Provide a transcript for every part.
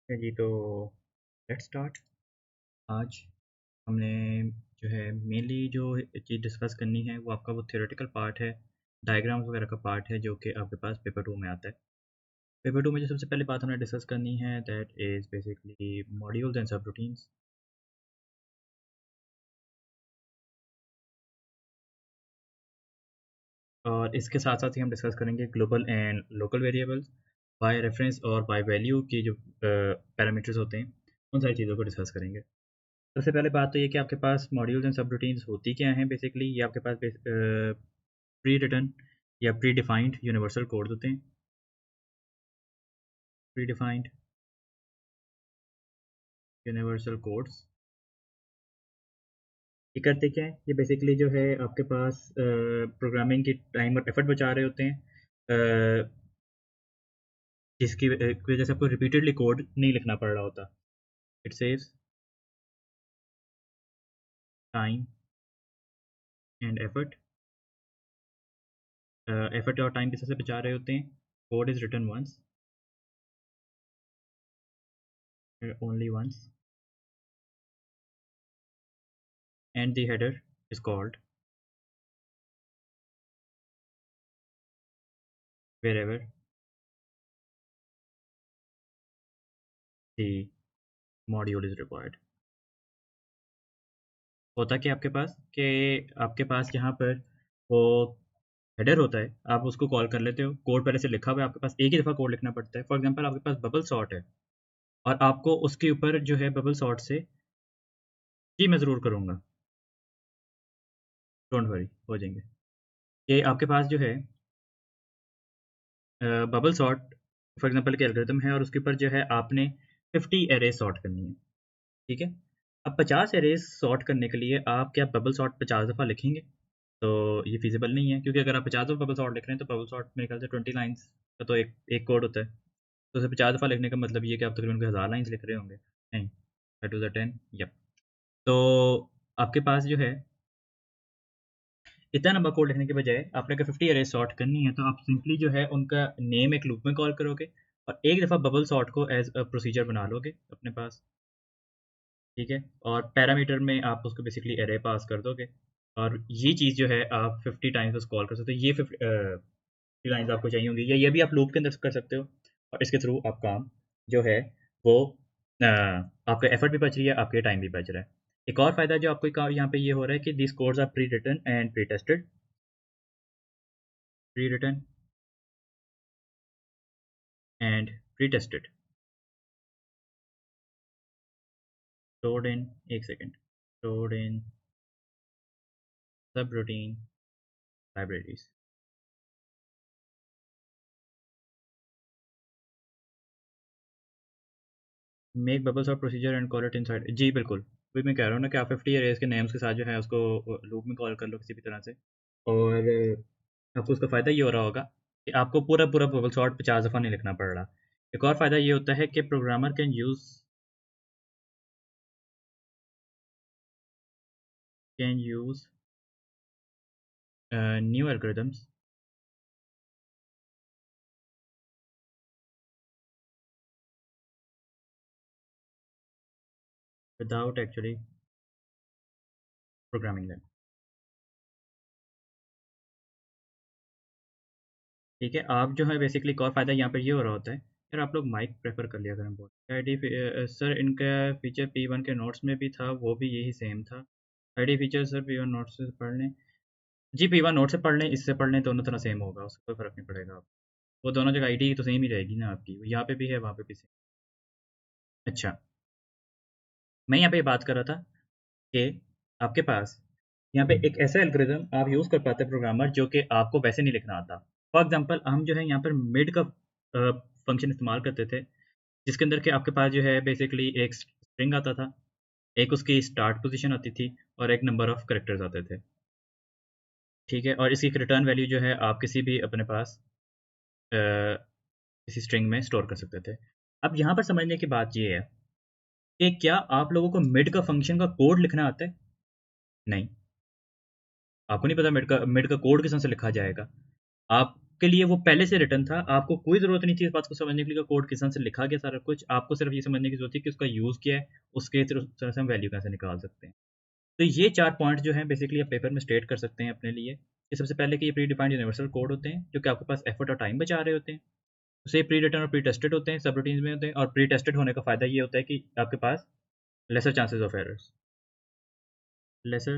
जी तो let's start. आज हमने जो है मेनली जो चीज़ डिस्कस करनी है वो आपका वो थ्योरेटिकल पार्ट है, डायग्राम्स वगैरह का पार्ट है जो कि आपके पास पेपर 2 में आता है। पेपर 2 में जो सबसे पहली बात हमने डिस्कस करनी है that is basically modules and सब रूटीन्स। और इसके साथ-साथ ही हम डिस्कस करेंगे global and local variables, by reference और बाय वैल्यू की जो पैरामीटर्स होते हैं, उन सारी चीज़ों को डिस्कस करेंगे। सबसे पहले बात तो ये कि आपके पास मॉड्यूल्स एंड सब रूटीन्स होती क्या हैं बेसिकली। ये आपके पास प्री रिटन या प्री डिफाइंड यूनिवर्सल कोड्स होते हैं। प्री डिफाइंड यूनिवर्सल कोड्स ये करते क्या है, ये बेसिकली जो है आपके पास प्रोग्रामिंग की टाइम और एफर्ट बचा रहे होते हैं, जिसकी वजह से आपको रिपीटेडली कोड नहीं लिखना पड़ रहा होता। It saves time and effort. Effort और टाइम किस से बचा रहे होते हैं, code is written once, only once, and the header is called wherever the module is required। होता क्या आपके पास यहाँ पर वो हेडर होता है, आप उसको कॉल कर लेते हो, कोड पहले से लिखा हुआ है, आपके पास एक ही दफ़ा कोड लिखना पड़ता है। फॉर एग्जांपल आपके पास बबल सॉर्ट है और आपको उसके ऊपर जो है बबल सॉर्ट से जी मैं ज़रूर करूँगा, डोंट वरी हो जाएंगे। ये आपके पास जो है बबल सॉर्ट फॉर एग्जांपल के एल्गोरिथम है और उसके ऊपर जो है आपने 50 एरे सॉर्ट करनी है, ठीक है। अब 50 एरेज सॉर्ट करने के लिए आप क्या बबल सॉर्ट 50 दफ़ा लिखेंगे? तो ये फ़ीज़िबल नहीं है, क्योंकि अगर आप 50 दफ़ा बबल सॉर्ट लिख रहे हैं तो बबल सॉर्ट मेरे ख्याल से 20 लाइन्स का तो एक कोड होता है। तो उसे 50 दफ़ा लिखने का मतलब ये है कि आप तकरीबन 1000 लाइन्स लिख रहे होंगे। नहीं, दैट वाज़ अ 10 यप। तो आपके पास जो है इतना लंबा कोड लिखने के बजाय आपने अगर 50 अरेज़ सॉर्ट करनी है तो आप सिंपली जो है उनका नेम एक लूप में कॉल करोगे और एक दफ़ा बबल सॉर्ट को एज़ अ प्रोसीजर बना लोगे अपने पास, ठीक है। और पैरामीटर में आप उसको बेसिकली एरे पास कर दोगे और ये चीज़ जो है आप 50 टाइम्स उस कॉल कर सकते हो। ये 50 लाइन्स आपको चाहिए होंगी, या ये भी आप लूप के अंदर कर सकते हो और इसके थ्रू आप काम जो है वो आपका एफर्ट भी बच रही है, आपके टाइम भी बच रहा है। एक और फ़ायदा जो आपको यहाँ पे ये हो रहा है कि this codes are pre written and pre tested. Pre written and pre tested stored in एक second, stored in subroutine libraries। Make bubbles और procedure and call it inside, जी बिल्कुल। वही मैं कह रहा हूँ ना कि आप 50 अरेज के नेम्स के साथ जो है उसको लूप में कॉल कर लो किसी भी तरह से, और आपको उसका फ़ायदा ये हो रहा होगा कि आपको पूरा पूरा बबल सॉर्ट 50 दफ़ा नहीं लिखना पड़ रहा। एक और फ़ायदा ये होता है कि programmer can use new algorithms without actually programming them, ठीक है। आप जो है बेसिकली एक और फ़ायदा यहाँ पर ये हो रहा होता है, यार आप लोग माइक प्रेफर कर लिया करें बहुत। आईडी सर इनका फीचर P1 के नोट्स में भी था, वो भी यही सेम था। ID feature sir P1 notes से पढ़ लें, जी P1 नोट से पढ़ लें, इससे पढ़ लें, दोनों तरह सेम होगा, उससे कोई फ़र्क नहीं पड़ेगा आप। वो दोनों जगह आईडी तो सेम ही रहेगी ना आपकी, यहाँ पे भी है वहाँ पे भी सेम। अच्छा, मैं यहाँ पे बात कर रहा था कि आपके पास यहाँ पे एक ऐसा एल्गोरिदम आप यूज़ कर पाते हैं प्रोग्रामर जो कि आपको वैसे नहीं लिखना आता। फॉर एग्जांपल हम जो है यहाँ पर मिड का फंक्शन इस्तेमाल करते थे, जिसके अंदर कि आपके पास जो है बेसिकली एक स्ट्रिंग आता था, एक उसकी स्टार्ट पोजीशन आती थी और एक नंबर ऑफ कैरेक्टर्स आते थे, ठीक है। और इसकी एक रिटर्न वैल्यू जो है आप किसी भी अपने पास अ, किसी स्ट्रिंग में स्टोर कर सकते थे। अब यहाँ पर समझने की बात ये है कि क्या आप लोगों को मिड का फंक्शन का कोड लिखना आता है? नहीं, आपको नहीं पता मिड का कोड किस तरह से लिखा जाएगा। आप के लिए वो पहले से रिटर्न था, आपको कोई ज़रूरत नहीं थी इस बात को समझने के लिए कोड किस तरह से लिखा गया सारा कुछ, आपको सिर्फ ये समझने की ज़रूरत थी कि उसका यूज़ क्या है, उसके तरह से हम वैल्यू कैसे निकाल सकते हैं। तो ये 4 पॉइंट जो हैं बेसिकली आप पेपर में स्टेट कर सकते हैं अपने लिए, कि सबसे पहले कि ये प्री डिफाइंड यूनिवर्सल कोड होते हैं, जो कि आपके पास एफर्ट और टाइम बचा रहे होते हैं। दूसरे प्री रिटन और प्री टेस्टेड होते हैं, सब रूटीन्स में होते हैं, और प्री टेस्टेड होने का फ़ायदा ये होता है कि आपके पास lesser chances of errors, lesser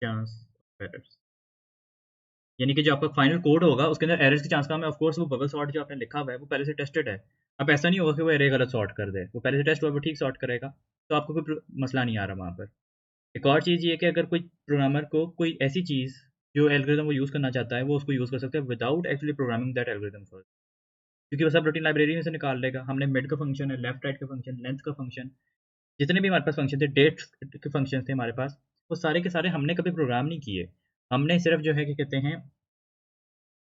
chance of errors. यानी कि जो आपका फाइनल कोड होगा उसके अंदर एरर्स के चांस कम है। ऑफ कोर्स वो बबल सॉर्ट जो आपने लिखा हुआ है वो पहले से टेस्टेड है। अब ऐसा नहीं होगा कि वो एरे गलत सॉर्ट कर दे, वो पहले से टेस्ट हुआ है, वो ठीक सॉर्ट करेगा, तो आपको कोई मसला नहीं आ रहा वहाँ पर। एक और चीज़ ये है कि अगर कोई प्रोग्रामर को कोई ऐसी चीज़ जो एल्गोरिदम वो यूज़ करना चाहता है वो उसको यूज़ कर सकता है without actually programming that algorithm first, क्योंकि वो सब रूटीन लाइब्रेरी में से निकाल लेगा। हमने मिड का फंक्शन है, लेफ्ट राइट का फंक्शन, लेंथ का फंक्शन, जितने भी हमारे पास फंक्शन थे, डेट के फंक्शन थे हमारे पास, वो सारे के सारे हमने कभी प्रोग्राम नहीं किए। हमने सिर्फ जो है कि कहते हैं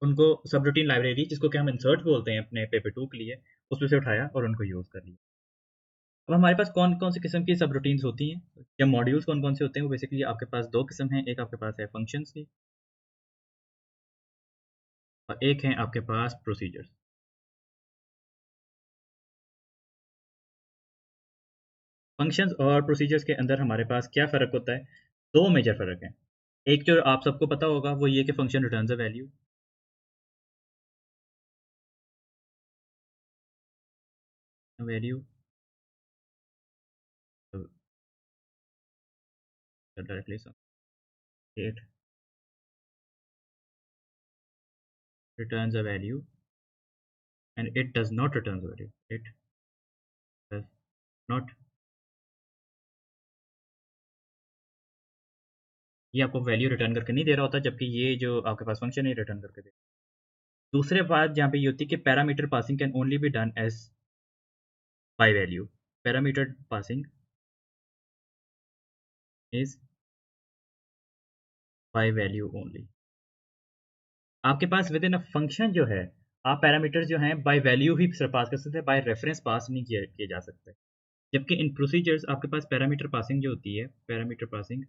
उनको सब रूटीन लाइब्रेरी जिसको कि हम इंसर्ट बोलते हैं अपने पेपर 2 के लिए, उसमें से उठाया और उनको यूज़ कर लिया। अब हमारे पास कौन-कौन सी किस्म की सब रूटीन्स होती हैं या मॉड्यूल्स कौन-कौन से होते हैं, वो बेसिकली आपके पास 2 किस्म हैं। एक आपके पास है फंक्शंस की और एक है आपके पास प्रोसीजर्स। फंक्शंस और प्रोसीजर्स के अंदर हमारे पास क्या फ़र्क होता है? 2 मेजर फ़र्क हैं। एक जो आप सबको पता होगा वो ये कि function returns a value, value directly some it returns a value and it does not return the value. It does not, ये आपको वैल्यू रिटर्न करके नहीं दे रहा होता, जबकि ये जो आपके पास फंक्शन है रिटर्न करके दे। दूसरे बात जहाँ पे ये होती है कि parameter passing can only be done as by value. Parameter passing is by value only. आपके पास विद इन अ फंक्शन जो है आप पैरामीटर्स जो हैं बाय वैल्यू ही सिर्फ पास कर सकते हैं, बाय रेफरेंस पास नहीं किए जा सकते। जबकि इन प्रोसीजर्स आपके पास पैरामीटर पासिंग जो होती है, parameter passing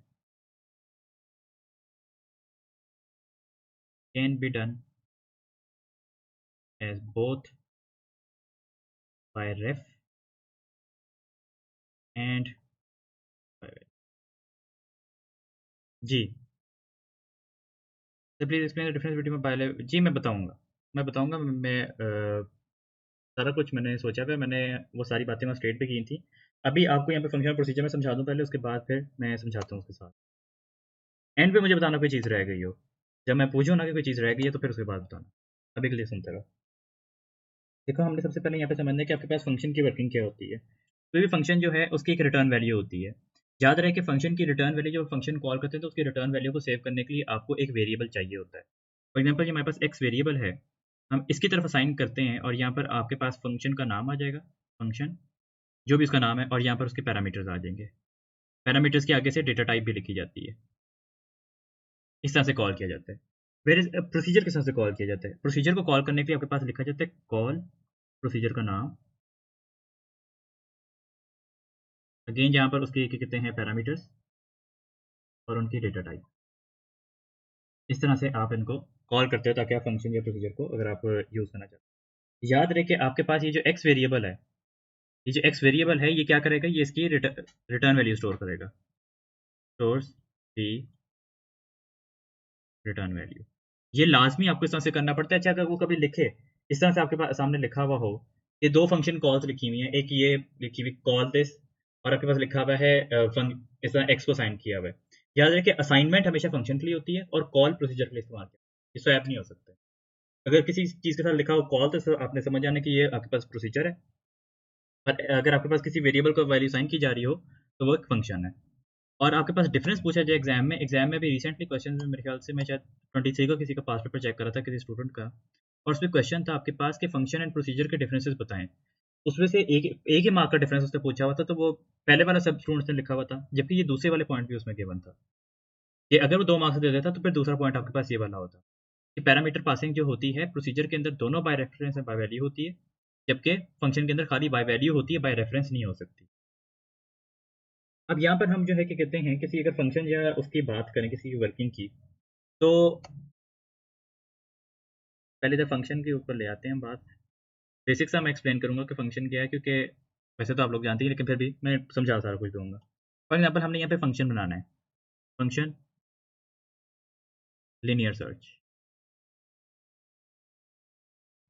can be done as both by ref and जी। तो please explain the difference between by जी मैं बताऊँगा सारा कुछ मैंने सोचा था, मैंने वो सारी बातें वहाँ स्टेट पे की थी। अभी आपको यहाँ पे फंक्शनल प्रोसीजर में समझा दूँ पहले, उसके बाद फिर मैं समझाता हूँ उसके साथ। एंड पे मुझे बताना कोई चीज़ रह गई हो। जब मैं पूछूँ ना कि कोई चीज़ रह गई है तो फिर उसके बाद बताना। अभी के लिए सुनते रहो। देखो हमने सबसे पहले यहाँ पे समझना है कि आपके पास फंक्शन की वर्किंग क्या होती है। कोई भी फंक्शन जो है उसकी एक रिटर्न वैल्यू होती है। याद रहे कि फंक्शन की रिटर्न वैल्यू जब फंक्शन कॉल करते हैं तो उसकी रिटर्न वैल्यू को सेव करने के लिए आपको एक वेरिएबल चाहिए होता है। फॉर एग्जाम्पल ये हमारे पास एक्स वेरिएबल है, हम इसकी तरफ असाइन करते हैं और यहाँ पर आपके पास फंक्शन का नाम आ जाएगा, फंक्शन जो भी उसका नाम है, और यहाँ पर उसके पैरामीटर्स आ जाएंगे। पैरामीटर्स के आगे से डेटा टाइप भी लिखी जाती है। इस तरह से कॉल किया जाता है। वेर इज प्रोसीजर किस तरह से कॉल किया जाता है? प्रोसीजर को कॉल करने के लिए आपके पास लिखा जाता है कॉल प्रोसीजर का नाम, अगेन जहाँ पर उसके क्या कहते हैं पैरामीटर्स और उनकी डेटा टाइप। इस तरह से आप इनको कॉल करते हो ताकि आप फंक्शन या प्रोसीजर को अगर आप यूज़ करना चाहते हो। याद रहे कि आपके पास ये जो एक्स वेरिएबल है, ये जो एक्स वेरिएबल है ये क्या करेगा, ये इसकी रिटर्न वैल्यू स्टोर करेगा। स्टोर्स दी रिटर्न वैल्यू। ये लाज़मी आपको इस तरह से करना पड़ता है। अच्छा अगर वो कभी लिखे, इस तरह से आपके पास सामने लिखा हुआ हो, ये 2 फंक्शन कॉल्स लिखी हुई हैं, एक ये लिखी हुई कॉल दिस और आपके पास लिखा हुआ है इस तरह एक्स को असाइन किया हुआ है। याद रखें असाइनमेंट हमेशा फंक्शन के लिए होती है और कॉल प्रोसीजर के लिए इस्तेमाल किया, ये स्वैप नहीं हो सकते। अगर किसी चीज़ के साथ लिखा हो कॉल तो आपने समझ जाना कि ये आपके पास प्रोसीजर है, और अगर आपके पास किसी वेरिएबल को वैल्यू असाइन की जा रही हो तो वो एक फंक्शन है। और आपके पास डिफरेंस पूछा जाए एग्जाम में भी रिसेंटली क्वेश्चन में मेरे ख्याल से मैं शायद 23 को किसी का पास पेपर चेक कर रहा था किसी स्टूडेंट का, और उसमें क्वेश्चन था आपके पास कि फंक्शन एंड प्रोसीजर के डिफरेंसेस बताएं। उसमें से एक ही मार्क का डिफरेंस उसने पूछा हुआ था, तो वो पहले वाला सब स्टूडेंट्स ने लिखा हुआ था, जबकि ये दूसरे वाले पॉइंट भी उसमें गिवन था कि अगर वो 2 मार्क्स दे देता तो फिर दूसरा पॉइंट आपके पास ये वाला होता कि पैरामीटर पासिंग जो होती है प्रोसीजर के अंदर दोनों बाय रेफरेंस और बाय वैल्यू होती है, जबकि फंक्शन के अंदर खाली बाय वैल्यू होती है, बाय रेफरेंस नहीं हो सकती। अब यहाँ पर हम जो है कि कहते हैं किसी अगर फंक्शन या उसकी बात करें किसी की वर्किंग की, तो पहले तो फंक्शन के ऊपर ले आते हैं बात। बेसिक्स मैं एक्सप्लेन करूँगा कि फंक्शन क्या है, क्योंकि वैसे तो आप लोग जानते हैं, लेकिन फिर भी मैं समझा सारा कुछ दूँगा। फॉर एग्जांपल हमने यहाँ पे फंक्शन बनाना है, function linear search.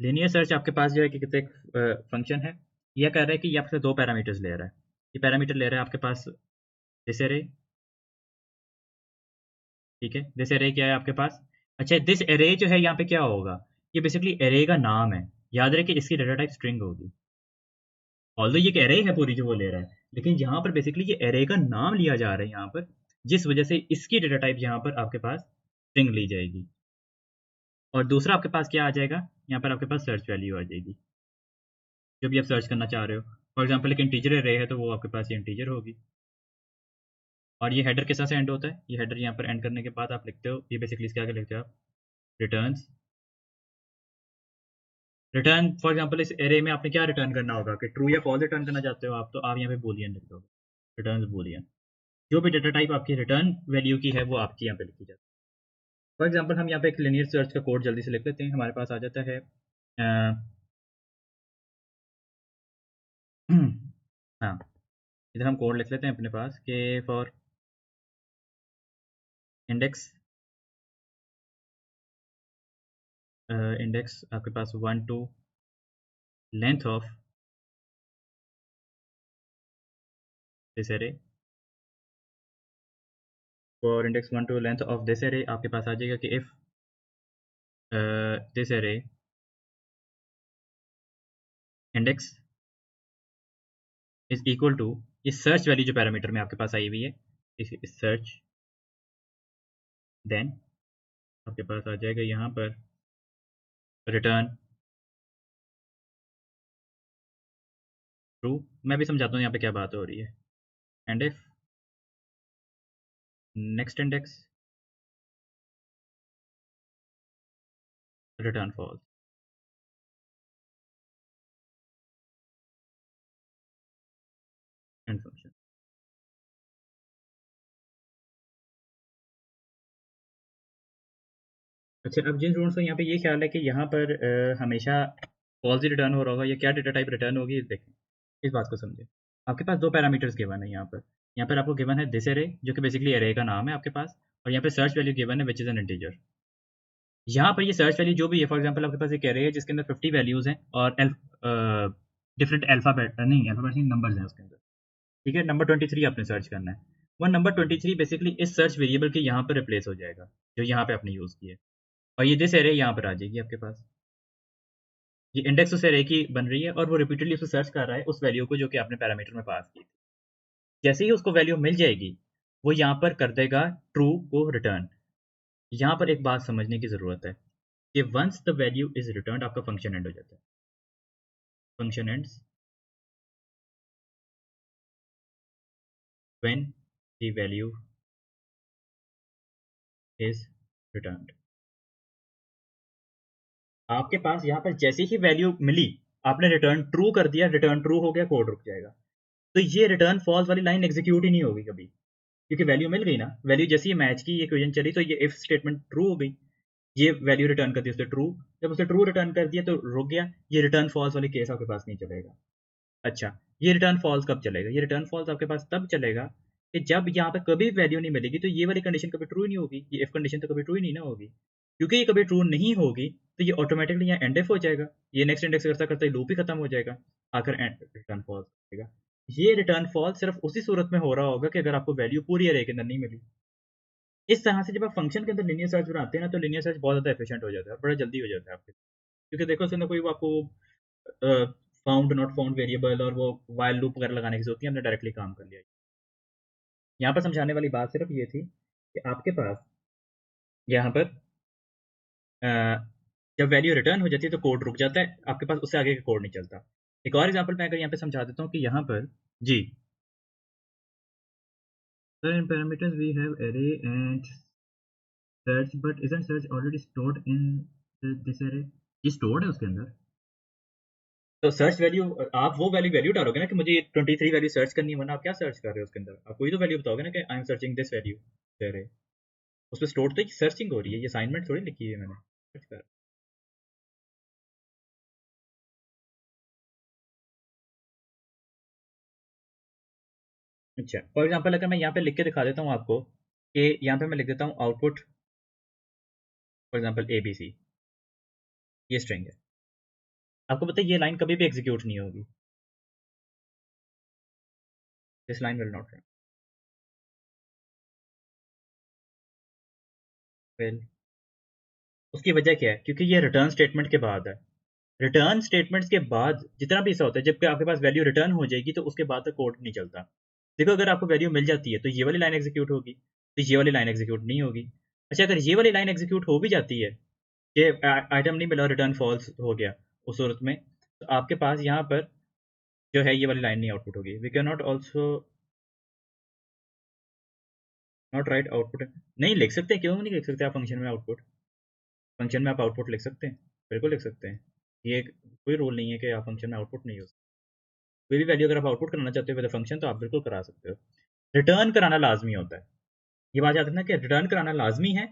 Linear search आपके पास जो है कि कितने एक फंक्शन है, यह कह रहा है कि ये आपसे दो पैरामीटर्स ले रहा है। ये पैरामीटर ले रहा है आपके पास दिस एरे, ठीक है। दिस एरे क्या है आपके पास? अच्छा, दिस एरे जो है यहाँ पे क्या होगा, ये बेसिकली एरे का नाम है। याद रहे कि इसकी डाटा टाइप स्ट्रिंग होगी। ऑल्दो ये एक एरे है पूरी जो वो ले रहा है, लेकिन यहाँ पर बेसिकली ये एरे का नाम लिया जा रहा है यहाँ पर, जिस वजह से इसकी डाटा टाइप यहाँ पर आपके पास स्ट्रिंग ली जाएगी। और दूसरा आपके पास क्या आ जाएगा, यहाँ पर आपके पास सर्च वैल्यू आ जाएगी जो भी आप सर्च करना चाह रहे हो। फॉर एग्जाम्पल एक इंटीजर एरे है तो वो आपके पास ये इंटीजर होगी। और ये हेडर किस तरह से एंड होता है, ये हेडर यहाँ पर एंड करने के बाद आप लिखते हो, ये बेसिकली इसके आगे लिखते हो आप रिटर्न्स। रिटर्न फॉर एग्जांपल इस एरे में आपने क्या रिटर्न करना होगा कि ट्रू या फॉल्स रिटर्न करना चाहते हो आप, तो आप यहाँ पे बूलियन लिख दोगे, रिटर्न्स बूलियन। जो भी डाटा टाइप आपकी रिटर्न वैल्यू की है वो आपकी यहाँ पे लिखी जाती है। फॉर एग्जांपल हम यहाँ पे एक लिनियर सर्च का कोड जल्दी से लिख लेते हैं, हमारे पास आ जाता है हाँ, इधर हम कोड लिख लेते हैं अपने पास के फॉर इंडेक्स, इंडेक्स आपके पास 1 to length of this array. For index 1 to length of this array आपके पास आ जाएगा कि if this array index is equal to, ये सर्च वैल्यू जो पैरामीटर में आपके पास आई हुई है, इस सर्च, देन आपके पास आ जाएगा यहाँ पर रिटर्न ट्रू। मैं भी समझाता हूँ यहाँ पे क्या बात हो रही है। And if next index return false and function. अच्छा, अब जिन रूल्स का यहाँ पे ये ख्याल है कि यहाँ पर हमेशा फॉल्स ही रिटर्न हो रहा होगा, या क्या डेटा टाइप रिटर्न होगी, देखें इस बात को समझें। आपके पास दो पैरामीटर्स गिवन है यहाँ पर आपको गिवन है दिस एरे जो कि बेसिकली एरे का नाम है आपके पास, और यहाँ पे सर्च वैल्यू गिवन है विच इज़ एन इंटीजर। यहाँ पर ये सर्च वैल्यू जो भी है, फॉर एग्जांपल आपके पास एक एरे है जिसके अंदर 50 वैल्यूज़ हैं और डिफरेंट अल्फ़ाबेट नहीं, अल्फ़ाबेट नहीं, नंबर्स हैं उसके अंदर, ठीक है। नंबर 23 आपने सर्च करना है। वो नंबर 23 बेसिकली इस सर्च वेरिएबल के यहाँ पर रिप्लेस हो जाएगा जो यहाँ पे आपने यूज़ किया है, और ये दिस एरे यहाँ पर आ जाएगी आपके पास। ये इंडेक्स उस एरे की बन रही है और वो रिपीटेडली उसको सर्च कर रहा है उस वैल्यू को जो कि आपने पैरामीटर में पास की। जैसे ही उसको वैल्यू मिल जाएगी वो यहाँ पर कर देगा ट्रू को रिटर्न। यहाँ पर एक बात समझने की ज़रूरत है कि once the value is return आपका फंक्शन एंड हो जाता है। Function ends when the value is returned. आपके पास यहाँ पर जैसे ही वैल्यू मिली, आपने रिटर्न ट्रू कर दिया, रिटर्न ट्रू हो गया, कोड रुक जाएगा। तो ये रिटर्न फॉल्स वाली लाइन एग्जीक्यूट ही नहीं होगी कभी, क्योंकि वैल्यू मिल गई ना। वैल्यू जैसे ही मैच की, ये इक्वेशन चली, तो ये इफ स्टेटमेंट ट्रू हो गई, ये वैल्यू रिटर्न कर दी उसने ट्रू। जब उसने ट्रू रिटर्न कर दिया तो रुक गया, ये रिटर्न फॉल्स वाली केस आपके पास नहीं चलेगा। अच्छा, ये रिटर्न फॉल्स कब चलेगा? ये रिटर्न फॉल्स आपके पास तब चलेगा कि जब यहाँ पे कभी वैल्यू नहीं मिलेगी, तो ये वाली कंडीशन कभी ट्रू ही नहीं होगी, ये इफ कंडीशन तो कभी ट्रू ही नहीं ना होगी। क्योंकि ये कभी ट्रू नहीं होगी तो ये ऑटोमेटिकली यहाँ एंड इफ हो जाएगा, ये नेक्स्ट इंडेक्स करता करता लूप ही खत्म हो जाएगा, आकर एंड रिटर्न फॉल्स होगा। ये रिटर्न फॉल्स सिर्फ उसी सूरत में हो रहा होगा कि अगर आपको वैल्यू पूरी अरे के अंदर नहीं मिली। इस तरह से जब आप फंक्शन के अंदर लिनियर सर्च बनाते हैं ना, तो लिनियर सर्च बहुत ज़्यादा एफिशिएंट हो जाता है और बड़ा जल्दी हो जाता है आपके, क्योंकि देखो उसके अंदर कोई वो आपको फाउंड नॉट फाउंड वेरिएबल और वो वाइल लूप वगैरह लगाने की जरूरत नहीं, हमने डायरेक्टली काम कर लिया। यहाँ पर समझाने वाली बात सिर्फ ये थी कि आपके पास यहाँ पर अ, जब वैल्यू रिटर्न हो जाती है तो कोड रुक जाता है आपके पास, उससे आगे का कोड नहीं चलता। एक और एग्जांपल मैं अगर यहाँ पे समझा देता हूँ कि यहाँ पर जी, sir in parameters we have array and search, but isn't search already stored in this array. ये स्टोर्ड है उसके अंदर, तो सर्च वैल्यू आप वो वैल्यू वैल्यू डालोगे ना कि मुझे 23 वैल्यू सर्च करनी है, वरना आप क्या सर्च कर रहे हो उसके अंदर, आप कोई तो वैल्यू बताओगे ना कि I am searching this value array. उसमें स्टोर तो सर्चिंग हो रही है, ये असाइनमेंट थोड़ी लिखी है मैंने। अच्छा, फॉर एग्जांपल अगर मैं यहाँ पे लिख के दिखा देता हूँ आपको कि यहाँ पे मैं लिख देता हूँ आउटपुट फॉर एग्जांपल ABC, ये स्ट्रिंग है। आपको पता है ये लाइन कभी भी एग्जीक्यूट नहीं होगी, this line will not run. उसकी वजह क्या है? क्योंकि ये रिटर्न स्टेटमेंट के बाद है। रिटर्न स्टेटमेंट्स के बाद जितना भी ऐसा होता है, जब आपके पास वैल्यू रिटर्न हो जाएगी तो उसके बाद तक कोड नहीं चलता। देखो अगर आपको वैल्यू मिल जाती है तो ये वाली लाइन एग्जीक्यूट होगी, तो ये वाली लाइन एग्जीक्यूट नहीं होगी। अच्छा, अगर ये वाली लाइन एग्जीक्यूट हो भी जाती है कि आइटम नहीं मिला, रिटर्न फॉल्स हो गया, उस सूरत में तो आपके पास यहाँ पर जो है ये वाली लाइन नहीं आउटपुट होगी। We can not also not write output. नहीं लिख सकते, क्यों नहीं लिख सकते आप फंक्शन में आउटपुट? फंक्शन में आप आउटपुट लिख सकते हैं, बिल्कुल लिख सकते हैं। ये कोई रूल नहीं है कि आप फंक्शन में आउटपुट नहीं हो सकते। कोई भी वैल्यू अगर आप आउटपुट कराना चाहते हो विद फंक्शन तो आप बिल्कुल करा सकते हो। रिटर्न कराना लाजमी होता है। ये बात याद रखना कि रिटर्न कराना लाजमी है,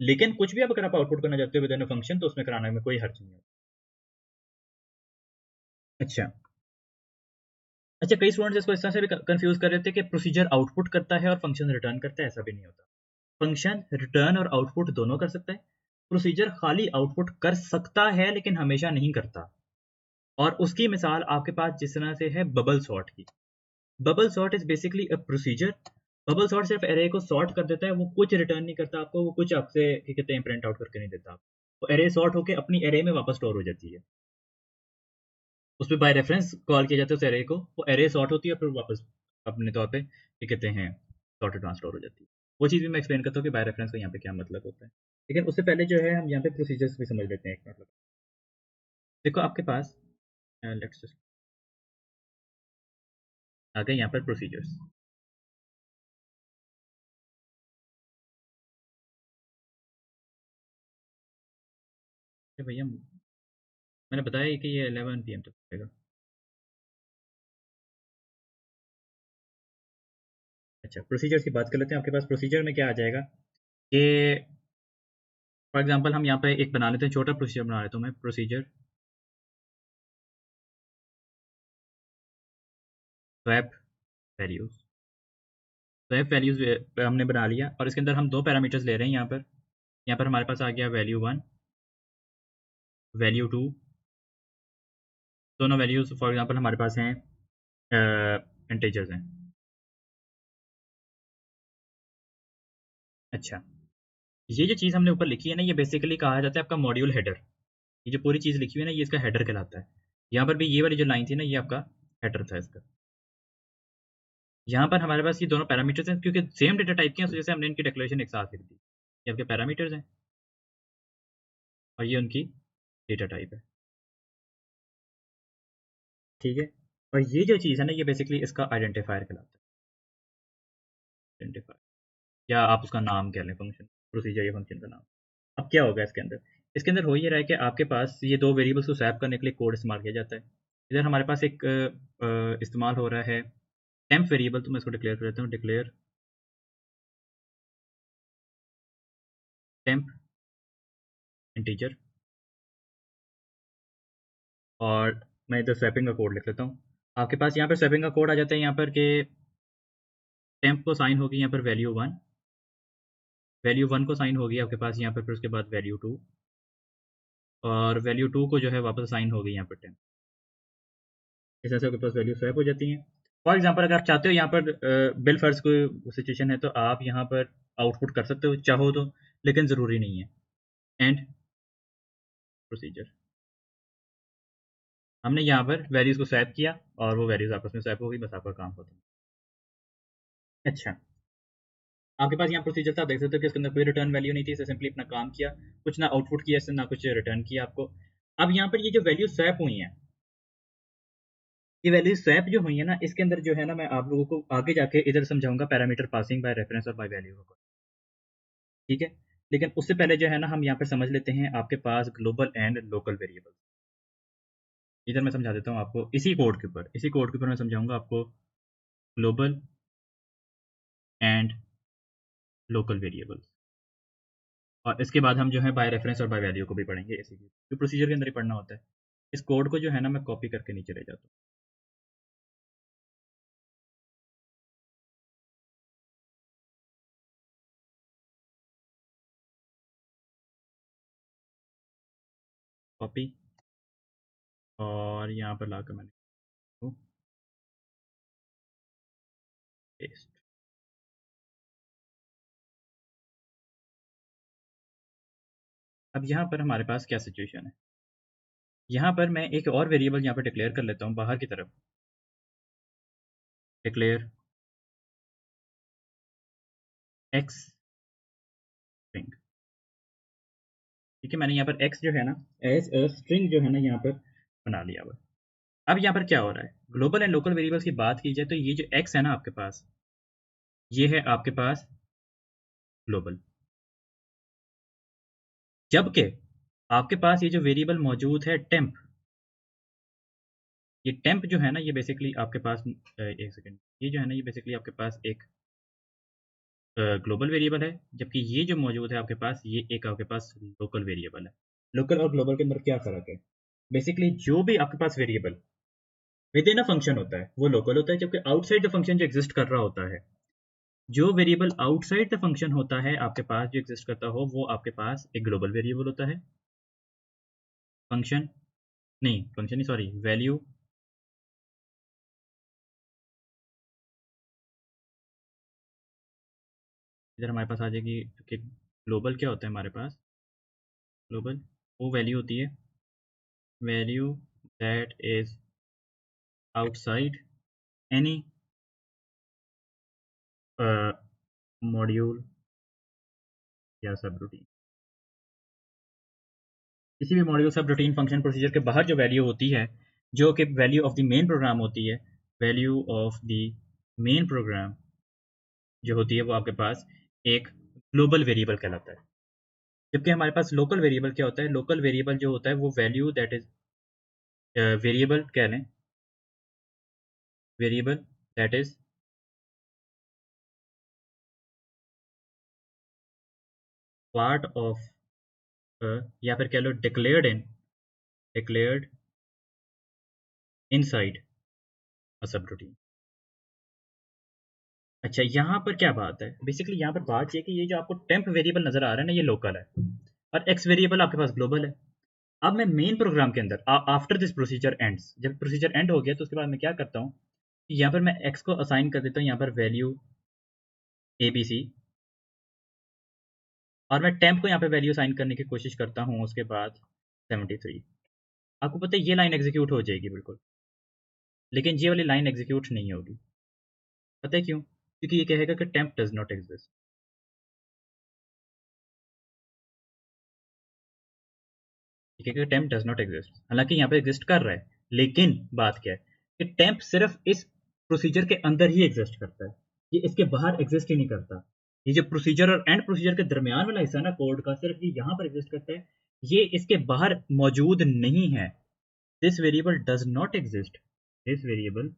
लेकिन कुछ भी अगर आप आउटपुट करना चाहते हो विद इन फंक्शन तो उसमें कराने में कोई हर्ज नहीं होता। अच्छा। अच्छा, कई स्टूडेंट्स इसको इस तरह से भी कंफ्यूज कर रहे थे कि प्रोसीजर आउटपुट करता है और फंक्शन रिटर्न करता है। ऐसा भी नहीं होता। फंक्शन रिटर्न और आउटपुट दोनों कर सकता है। प्रोसीजर खाली आउटपुट कर सकता है लेकिन हमेशा नहीं करता। और उसकी मिसाल आपके पास जिस तरह से है बबल सॉर्ट की। Bubble sort is basically a procedure. Bubble sort सिर्फ एरे को सॉर्ट कर देता है, वो कुछ रिटर्न नहीं करता आपको, वो कुछ आपसे क्या कहते हैं प्रिंट आउट करके नहीं देता आपको। वो एरे सॉर्ट होकर अपनी एरे में वापस स्टोर हो जाती है। उसमें बाय रेफरेंस कॉल किया जाता है उस एरे को, वो एरे सॉर्ट होती है फिर वापस अपने तौर पे क्या कहते हैं सॉर्टेड ट्रांसफर हो जाती है। वो चीज़ भी मैं एक्सप्लेन करता हूँ कि बाय रेफरेंस का यहाँ पे क्या मतलब होता है। लेकिन उससे पहले जो है हम यहाँ पे प्रोसीजर्स भी समझ लेते हैं एक मतलब। देखो आपके पास लेट्स आ गए यहाँ पर प्रोसीजर्स। भैया मैंने बताया कि ये 11 PM तक चलेगा। अच्छा, प्रोसीजर्स की बात कर लेते हैं। आपके पास प्रोसीजर में क्या आ जाएगा कि फॉर एग्जांपल हम यहाँ पे एक बना लेते हैं, छोटा प्रोसीजर बना लेता हूँ मैं। Procedure swap values. Swap values हमने बना लिया और इसके अंदर हम दो पैरामीटर्स ले रहे हैं। यहाँ पर हमारे पास आ गया वैल्यू 1, वैल्यू 2। दोनों वैल्यूज फॉर एग्जांपल हमारे पास हैं इंटीजर्स हैं। अच्छा, ये जो चीज़ हमने ऊपर लिखी है ना, ये बेसिकली कहा जाता है आपका मॉड्यूल हेडर। ये जो पूरी चीज़ लिखी हुई है ना, ये इसका हेडर कहलाता है। यहाँ पर भी ये वाली जो लाइन थी ना, ये आपका हेडर था इसका। यहाँ पर हमारे पास ये दोनों पैरामीटर्स हैं, क्योंकि सेम डेटा टाइप के हैं, उस वजह से हमने इनकी डिक्लेरेशन एक साथ लिख दी। ये आपके पैरामीटर्स हैं और ये उनकी डेटा टाइप है। ठीक है। और ये जो चीज़ है ना, ये बेसिकली इसका आइडेंटिफायर कहलाता है। आइडेंटिफायर या आप उसका नाम कह लें, फंक्शन प्रोसीजर या फंक्शन का नाम। अब क्या होगा इसके अंदर? इसके अंदर हो ये रहा है कि आपके पास ये दो वेरिएबल्स को स्वैप करने के लिए कोड इस्तेमाल किया जाता है। इधर हमारे पास एक इस्तेमाल हो रहा है टेम्प वेरिएबल, तो मैं इसको डिक्लेयर कर देता हूँ, डिक्लेयर टेम्प इंटीजर। और मैं इधर स्वैपिंग का कोड लिख लेता हूँ। आपके पास यहाँ पर स्वैपिंग का कोड आ जाता है यहाँ पर कि टेम्प को साइन होगी यहाँ पर वैल्यू 1, वैल्यू 1 को साइन होगी आपके पास यहाँ पर, फिर उसके बाद वैल्यू 2, और वैल्यू 2 को जो है वापस साइन होगी यहाँ पर टेम्प। इस तरह से आपके पास वैल्यू स्वैप हो जाती हैं। फॉर एग्जांपल अगर आप चाहते हो यहाँ पर बिल फर्ज कोई सिचुएशन है तो आप यहाँ पर आउटपुट कर सकते हो चाहो तो, लेकिन ज़रूरी नहीं है। एंड प्रोसीजर, हमने यहाँ पर वैल्यूज़ को स्वैप किया और वो वैल्यूज़ आपस में स्वैप हो गई, बस आपका काम खत्म। अच्छा, आपके पास यहाँ प्रोसीजर था, देख सकते हो कि इसके अंदर कोई रिटर्न वैल्यू नहीं थी, इसे सिंपली अपना काम किया, कुछ ना आउटपुट किया इससे, ना कुछ रिटर्न किया आपको। अब यहाँ पर ये जो वैल्यू स्वैप हुई हैं, ये वैल्यू स्वैप जो हुई है ना, इसके अंदर जो है ना, मैं आप लोगों को आगे जाके इधर समझाऊंगा पैरामीटर पासिंग बाय रेफरेंस और बाय वैल्यू को। ठीक है। लेकिन उससे पहले जो है ना, हम यहाँ पर समझ लेते हैं आपके पास ग्लोबल एंड लोकल वेरिएबल। इधर मैं समझा देता हूँ आपको, इसी कोड के ऊपर मैं समझाऊंगा आपको ग्लोबल एंड लोकल वेरिएबल। और इसके बाद हम जो है बाय रेफरेंस और बाय वैल्यू को भी पढ़ेंगे, इसी जो प्रोसीजर के अंदर ही पढ़ना होता है। इस कोड को जो है ना, मैं कॉपी करके नीचे ले जाता हूँ। कॉपी, और यहाँ पर लाकर मैंने पेस्ट। अब यहाँ पर हमारे पास क्या सिचुएशन है, यहाँ पर मैं एक और वेरिएबल यहाँ पर डिक्लेयर कर लेता हूँ बाहर की तरफ, डिक्लेयर एक्स स्ट्रिंग। ठीक है, मैंने यहाँ पर एक्स जो है ना एज अ स्ट्रिंग जो है ना यहाँ पर बना लिया हुआ। अब यहाँ पर क्या हो रहा है, ग्लोबल एंड लोकल वेरिएबल्स की बात की जाए तो ये जो एक्स है ना आपके पास, ये है आपके पास ग्लोबल, जबकि आपके पास ये जो वेरिएबल मौजूद है टेम्प, ये टेम्प जो है ना ये बेसिकली आपके पास एक सेकंड, ये जो है ना ये बेसिकली आपके पास एक ग्लोबल वेरिएबल है, जबकि ये जो मौजूद है आपके पास ये एक आपके पास लोकल वेरिएबल है। लोकल और ग्लोबल के अंदर क्या फ़र्क है, बेसिकली जो भी आपके पास variable within a function होता है वो लोकल होता है, जबकि आउटसाइड द फंक्शन जो एग्जिस्ट कर रहा होता है, जो वेरिएबल आउटसाइड द फंक्शन होता है आपके पास जो एग्जिस्ट करता हो वो आपके पास एक ग्लोबल वेरिएबल होता है। फंक्शन नहीं, फंक्शन नहीं, सॉरी, वैल्यू इधर हमारे पास आ जाएगी कि ग्लोबल क्या होता है हमारे पास, ग्लोबल वो वैल्यू होती है, value that is outside any module या सब रूटीन, किसी भी मॉड्यूल सब रूटीन फंक्शन प्रोसीजर के बाहर जो वैल्यू होती है, जो कि value of the main program होती है, value of the main program जो होती है वो आपके पास एक ग्लोबल वेरिएबल कहलाता है। जबकि हमारे पास लोकल वेरिएबल क्या होता है, लोकल वेरिएबल जो होता है वो वैल्यू दैट इज वेरिएबल कह लें, variable that is part of या फिर कह लो डिक्लेयर्ड इनसाइड अ सब रूटीन। अच्छा, यहाँ पर क्या बात है, बेसिकली यहाँ पर बात ये कि ये जो आपको टेम्प वेरिएबल नजर आ रहा है ना ये लोकल है, और एक्स वेरिएबल आपके पास ग्लोबल है। अब मैं मेन प्रोग्राम के अंदर आफ्टर दिस प्रोसीजर एंड्स, जब प्रोसीजर एंड हो गया तो उसके बाद मैं क्या करता हूँ, यहाँ पर मैं एक्स को असाइन कर देता हूँ यहाँ पर वैल्यू ए बी सी, और मैं टेम्प को यहाँ पे वैल्यू असाइन करने की कोशिश करता हूँ उसके बाद 73। आपको पता है ये लाइन एग्जीक्यूट हो जाएगी बिल्कुल, लेकिन ये वाली लाइन एग्जीक्यूट नहीं होगी। पता है क्यों, क्योंकि ये कहेगा कि टेम्प डज नॉट एग्जिस्ट। ठीक है, टेम्प डज नॉट एग्जिस्ट, हालांकि यहाँ पे एग्जिस्ट कर रहा है, लेकिन बात क्या है कि टेम्प सिर्फ इस प्रोसीजर के अंदर ही एग्जिस्ट करता है, ये इसके बाहर एग्जिस्ट ही नहीं करता। ये जो प्रोसीजर और एंड प्रोसीजर के दरमियान वाला हिस्सा ना कोड का, सिर्फ ये यहाँ पर एग्जिस्ट करता है, ये इसके बाहर मौजूद नहीं है। This variable does not exist, this variable,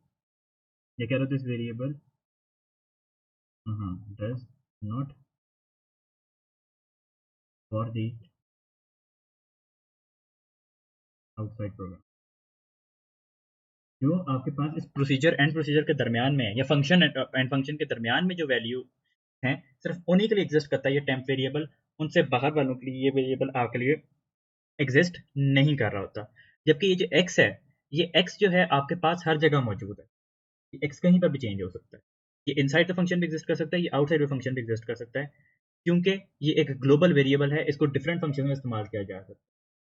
ये कह रहा हूँ this variable does not for the outside program, जो आपके पास इस प्रोसीजर एंड प्रोसीजर के दरमियान में है, या फंक्शन एंड फंक्शन के दरमियान में जो वैल्यू है, सिर्फ उन्हीं के लिए एग्जिस्ट करता है ये टेम्प वेरिएबल, उनसे बाहर वालों के लिए ये वेरिएबल आपके लिए एग्जिस्ट नहीं कर रहा होता। जबकि ये जो एक्स है, ये एक्स जो है आपके पास हर जगह मौजूद है, ये एक्स कहीं पर भी चेंज हो सकता है, ये इनसाइड द फंक्शन भी एग्जिस्ट कर सकता है, ये आउटसाइड द फंक्शन भी एग्जिस्ट कर सकता है, क्योंकि ये एक ग्लोबल वेरिएबल है, इसको डिफरेंट फंक्शन में इस्तेमाल किया जा सकता है,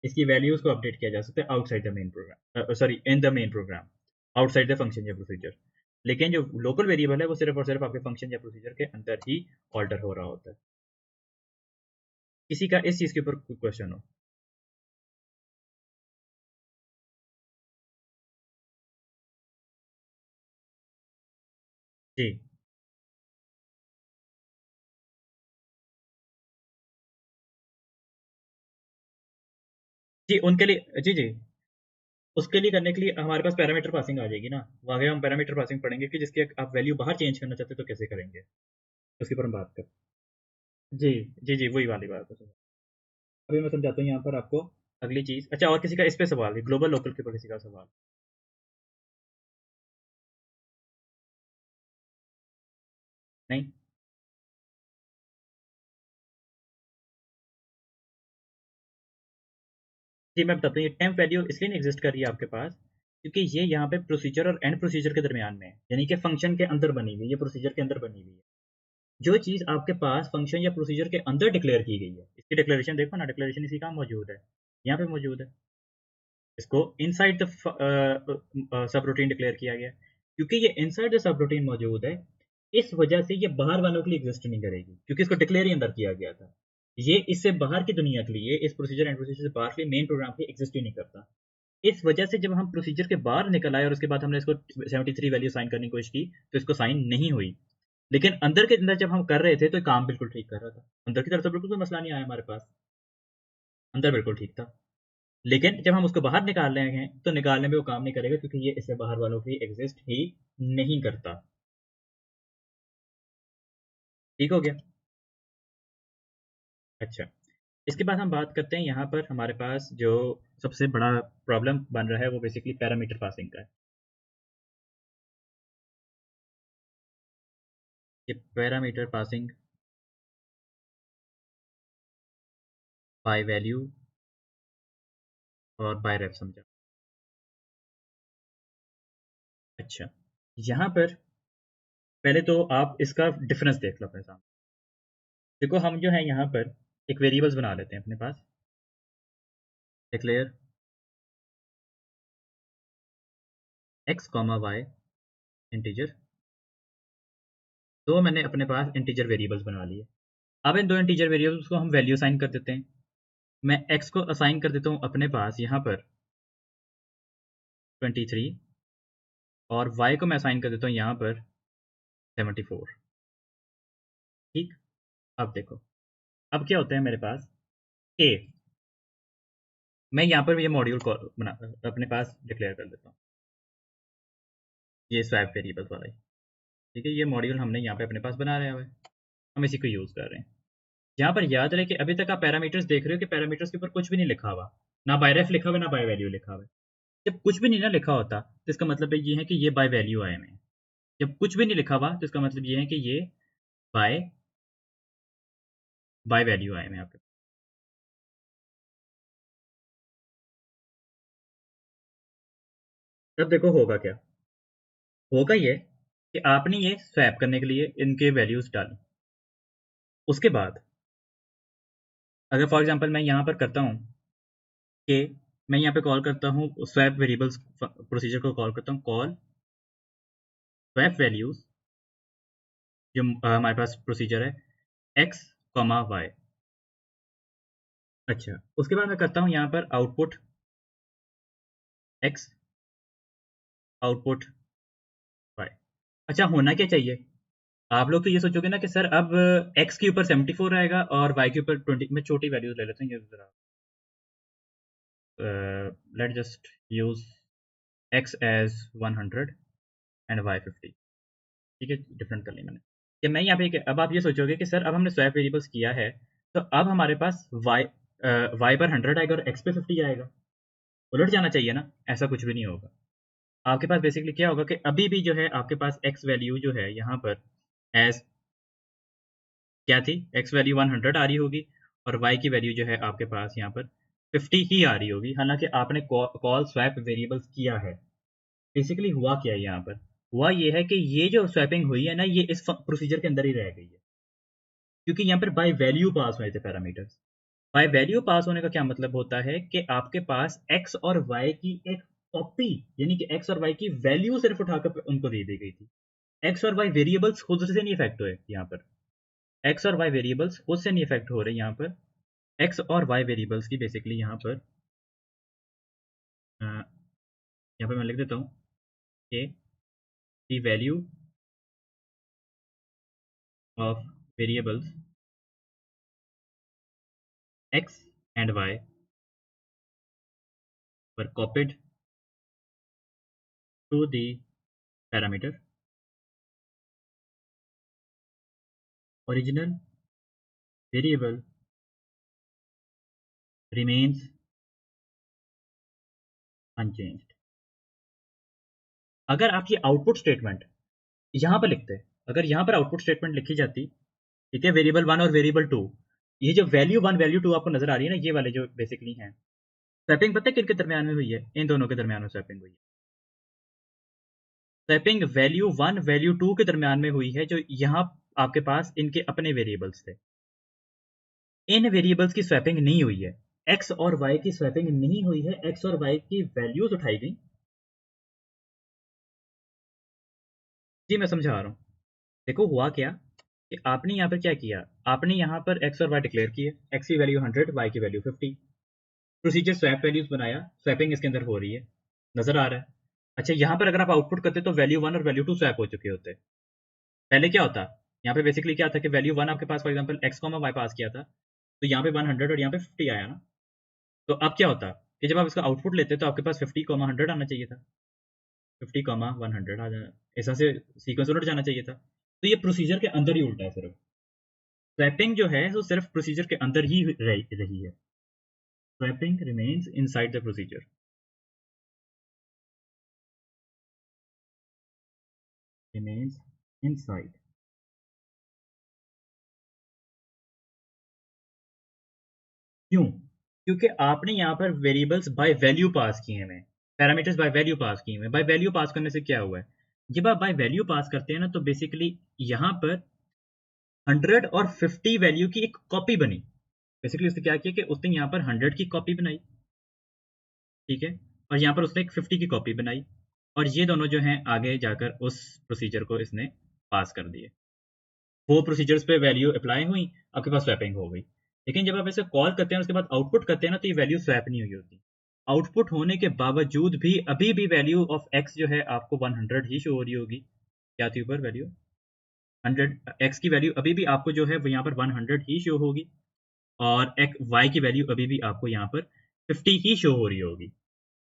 इसकी वैल्यूज को अपडेट किया जा सकता है outside the main program, sorry in the main program, outside the function या प्रोसीजर। लेकिन जो लोकल वेरिएबल है वो सिर्फ और सिर्फ आपके फंक्शन या प्रोसीजर के अंदर ही ऑल्टर हो रहा होता है। किसी का इस चीज के ऊपर कोई क्वेश्चन हो? जी जी, उनके लिए जी जी, उसके लिए करने के लिए हमारे पास पैरामीटर पासिंग आ जाएगी ना, आगे हम पैरामीटर पासिंग पढ़ेंगे कि जिसकी आप वैल्यू बाहर चेंज करना चाहते हैं तो कैसे करेंगे, उसके ऊपर हम बात करें। जी जी जी, वही वाली बात है। अभी मैं समझाता हूँ यहाँ पर आपको अगली चीज। अच्छा, और किसी का इस पे सवाल है, ग्लोबल लोकल के ऊपर किसी का सवाल? नहीं, जी मैं बताता हूँ, ये टेम्प वैल्यू इसलिए नहीं एग्जिस्ट कर रही है आपके पास क्योंकि ये यहाँ पे प्रोसीजर और एंड प्रोसीजर के दरमियान में है, यानी कि फंक्शन के अंदर बनी हुई है, ये प्रोसीजर के अंदर बनी हुई है। जो चीज़ आपके पास फंक्शन या प्रोसीजर के अंदर डिक्लेयर की गई है, इसकी डिक्लेरेशन देखो ना, डिक्लेरेशन इसी का मौजूद है, यहाँ पे मौजूद है। इसको inside the sub routine declare किया गया क्योंकि ये इनसाइड द सब रूटीन मौजूद है, इस वजह से ये बाहर वालों के लिए एग्जिस्ट नहीं करेगी क्योंकि इसको डिक्लेयर ही अंदर किया गया था। ये इससे बाहर की दुनिया के लिए, इस प्रोसीजर एंड प्रोसीजर से बाहर के मेन प्रोग्राम के एग्जिस्ट ही नहीं करता। इस वजह से जब हम प्रोसीजर के बाहर निकल आए और उसके बाद हमने इसको 73 वैल्यू साइन करने की कोशिश की तो इसको साइन नहीं हुई, लेकिन अंदर के अंदर जब हम कर रहे थे तो काम बिल्कुल ठीक कर रहा था, अंदर की तरफ से बिल्कुल कोई मसला नहीं आया हमारे पास, अंदर बिल्कुल ठीक था। लेकिन जब हम उसको बाहर निकाल रहे हैं तो निकालने में वो काम नहीं करेगा क्योंकि ये इससे बाहर वालों की एग्जिस्ट ही नहीं करता। ठीक हो गया? अच्छा, इसके बाद हम बात करते हैं, यहाँ पर हमारे पास जो सबसे बड़ा प्रॉब्लम बन रहा है वो बेसिकली पैरामीटर पासिंग का है। ये पैरामीटर पासिंग बाय वैल्यू और बाय रेफ समझा। अच्छा, यहाँ पर पहले तो आप इसका डिफरेंस देख लो अपने सामने। देखो हम जो है यहाँ पर एक वेरिएबल्स बना लेते हैं अपने पास, declare X comma Y integer. दो मैंने अपने पास इंटीजर वेरिएबल्स बना लिए। अब इन दो इंटीजर वेरिएबल्स को हम वैल्यू असाइन कर देते हैं। मैं एक्स को असाइन कर देता हूँ अपने पास यहाँ पर 23 और वाई को मैं असाइन कर देता हूँ यहाँ पर 74। ठीक, अब देखो अब क्या होता है मेरे पास ए, मैं यहाँ पर ये मॉड्यूल को बना अपने पास डिक्लेयर कर देता हूँ, ये स्वैप वेरिएबल्स वाला ही। ठीक है, ये मॉड्यूल हमने यहाँ पे अपने पास बनाया हुआ है, हम इसी को यूज़ कर रहे हैं। यहाँ पर याद रहे कि अभी तक आप पैरामीटर्स देख रहे हो कि पैरामीटर्स के ऊपर कुछ भी नहीं लिखा हुआ, ना बाय रेफ लिखा हुआ ना बाय वैल्यू लिखा हुआ है। जब कुछ भी नहीं ना लिखा होता तो इसका मतलब ये है कि ये बाय वैल्यू आए हैं। जब कुछ भी नहीं लिखा हुआ तो इसका मतलब ये है कि ये बाय बाय वैल्यू आए हैं यहाँ पे। तब देखो होगा क्या, होगा ये कि आपने ये स्वैप करने के लिए इनके वैल्यूज डाली। उसके बाद अगर फॉर एग्जांपल मैं यहाँ पर करता हूँ कि मैं यहाँ पे कॉल करता हूँ स्वैप वेरिएबल्स प्रोसीजर को कॉल करता हूँ, कॉल स्वैप वैल्यूज, जो हमारे पास प्रोसीजर है एक्स कॉमा वाई। अच्छा, उसके बाद मैं करता हूँ यहाँ पर आउटपुट एक्स आउटपुट वाई। अच्छा, होना क्या चाहिए, आप लोग तो ये सोचोगे ना कि सर अब एक्स के ऊपर 74 आएगा और वाई के ऊपर 20। मैं छोटी वैल्यूज ले लेता हूँ, ये जरा let just use x as 100 and y 50। ठीक है, डिफरेंट कर ली मैंने कि मैं यहाँ पे अब आप ये सोचोगे कि सर अब हमने स्वैप वेरिएबल्स किया है तो अब हमारे पास वाई पर 100 आएगा और एक्स पे 50 आएगा, उलट जाना चाहिए ना। ऐसा कुछ भी नहीं होगा। आपके पास बेसिकली क्या होगा कि अभी भी जो है आपके पास एक्स वैल्यू जो है यहाँ पर एज क्या थी, एक्स वैल्यू 100 आ रही होगी और वाई की वैल्यू जो है आपके पास यहाँ पर 50 ही आ रही होगी, हालांकि आपने कॉल स्वैप वेरिएबल्स किया है। बेसिकली हुआ क्या है यहाँ पर, हुआ ये है कि ये जो स्वैपिंग हुई है ना ये इस प्रोसीजर के अंदर ही रह गई है क्योंकि यहाँ पर बाय वैल्यू पास हुए थे पैरामीटर्स। बाय वैल्यू पास होने का क्या मतलब होता है कि आपके पास एक्स और वाई की एक कॉपी, यानी कि एक्स और वाई की वैल्यू सिर्फ उठाकर उनको दे दी गई थी। एक्स और वाई वेरिएबल्स खुद से नहीं इफेक्ट हुए यहाँ पर, एक्स और वाई वेरिएबल्स खुद से नहीं इफेक्ट हो रहे यहाँ पर। एक्स और वाई वेरिएबल्स की बेसिकली यहाँ पर यहाँ पर मैं लिख देता हूँ कि the value of variables x and y were copied to the parameter, original variable remains unchanged। अगर आप ये आउटपुट स्टेटमेंट यहाँ पर लिखते, अगर यहाँ पर आउटपुट स्टेटमेंट लिखी जाती, ठीक है, वेरिएबल 1 और वेरिएबल 2, ये जो वैल्यू 1 वैल्यू 2 आपको नजर आ रही है ना, ये वाले जो बेसिकली हैं, स्वैपिंग पता है किनके दरमियान में हुई है? इन दोनों के दरमियान में स्वैपिंग हुई है। स्वैपिंग वैल्यू 1 वैल्यू 2 के दरमियान में हुई है, जो यहाँ आपके पास इनके अपने वेरिएबल्स थे। इन वेरिएबल्स की स्वैपिंग नहीं हुई है, एक्स और वाई की स्वैपिंग नहीं हुई है, एक्स और वाई की वैल्यूज उठाई गई। जी मैं समझा रहा हूँ। देखो हुआ क्या कि आपने यहाँ पर क्या किया, आपने यहाँ पर एक्स और वाई डिक्लेयर किए, एक्स की वैल्यू 100, वाई की वैल्यू 50। प्रोसीजर स्वैप वैल्यूज बनाया, स्वैपिंग इसके अंदर हो रही है, नजर आ रहा है। अच्छा यहाँ पर अगर आप आउटपुट करते तो वैल्यू 1 और वैल्यू 2 स्वैप हो चुके होते। पहले क्या होता, यहाँ पे बेसिकली क्या था कि वैल्यू 1 आपके पास for example X comma Y पास किया था, तो यहाँ पे 100 और यहाँ पे 50 आया ना। तो अब क्या होता कि जब आप इसका आउटपुट लेते तो आपके पास 50 कॉमा 100 आना चाहिए था, 50 कॉमा 100 आ जाना, ऐसा से सीक्वेंस उलट जाना चाहिए था। तो ये प्रोसीजर के अंदर ही उल्टा है सिर्फ। स्वैपिंग जो है वो सिर्फ प्रोसीजर के अंदर ही रही है। Swapping remains inside the procedure. Remains inside. क्यों? क्योंकि आपने यहाँ पर वेरिएबल्स बाय वैल्यू पास किए हैं, पैरामीटर्स बाय वैल्यू पास किए हैं। बाय वैल्यू पास करने से क्या हुआ है, जब आप बाय वैल्यू पास करते हैं ना तो बेसिकली यहाँ पर 100 और 50 वैल्यू की एक कॉपी बनी। बेसिकली उसने क्या किया कि उसने यहाँ पर 100 की कॉपी बनाई, ठीक है, और यहाँ पर उसने एक 50 की कॉपी बनाई, और ये दोनों जो हैं आगे जाकर उस प्रोसीजर को इसने पास कर दिए। वो प्रोसीजर्स पे वैल्यू अप्लाई हुई, आपके पास स्वैपिंग हो गई। लेकिन जब आप इसे कॉल करते हैं उसके बाद आउटपुट करते हैं ना, तो ये वैल्यू स्वैप नहीं हुई होती। आउटपुट होने के बावजूद भी अभी भी वैल्यू ऑफ एक्स जो है आपको 100 ही शो हो रही होगी। क्या थी ऊपर वैल्यू 100, एक्स की वैल्यू अभी भी आपको जो है वो यहाँ पर 100 ही शो होगी, और एक वाई की वैल्यू अभी भी आपको यहाँ पर 50 ही शो हो रही होगी।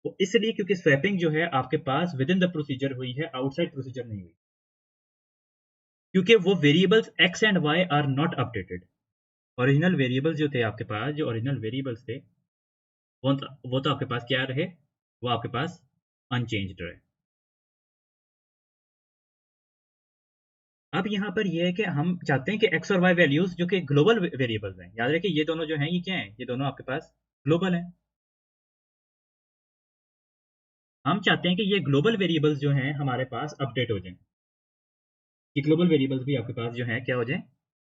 वो इसलिए क्योंकि स्वैपिंग जो है आपके पास विद इन द प्रोसीजर हुई है, आउटसाइड प्रोसीजर नहीं हुई, क्योंकि वो variables x and y are not updated. Original variables जो थे आपके पास, जो ओरिजिनल वेरिएबल्स थे वो तो आपके पास क्या रहे, वो आपके पास अनचेंज्ड रहे। अब यहाँ पर ये है कि हम चाहते हैं कि एक्स और वाई वैल्यूज जो कि ग्लोबल वेरिएबल्स हैं, याद रखिए ये दोनों जो हैं ये क्या हैं, ये दोनों आपके पास ग्लोबल हैं। हम चाहते हैं कि ये ग्लोबल वेरिएबल्स जो हैं हमारे पास अपडेट हो जाएं, कि ग्लोबल वेरिएबल्स भी आपके पास जो है क्या हो जाए,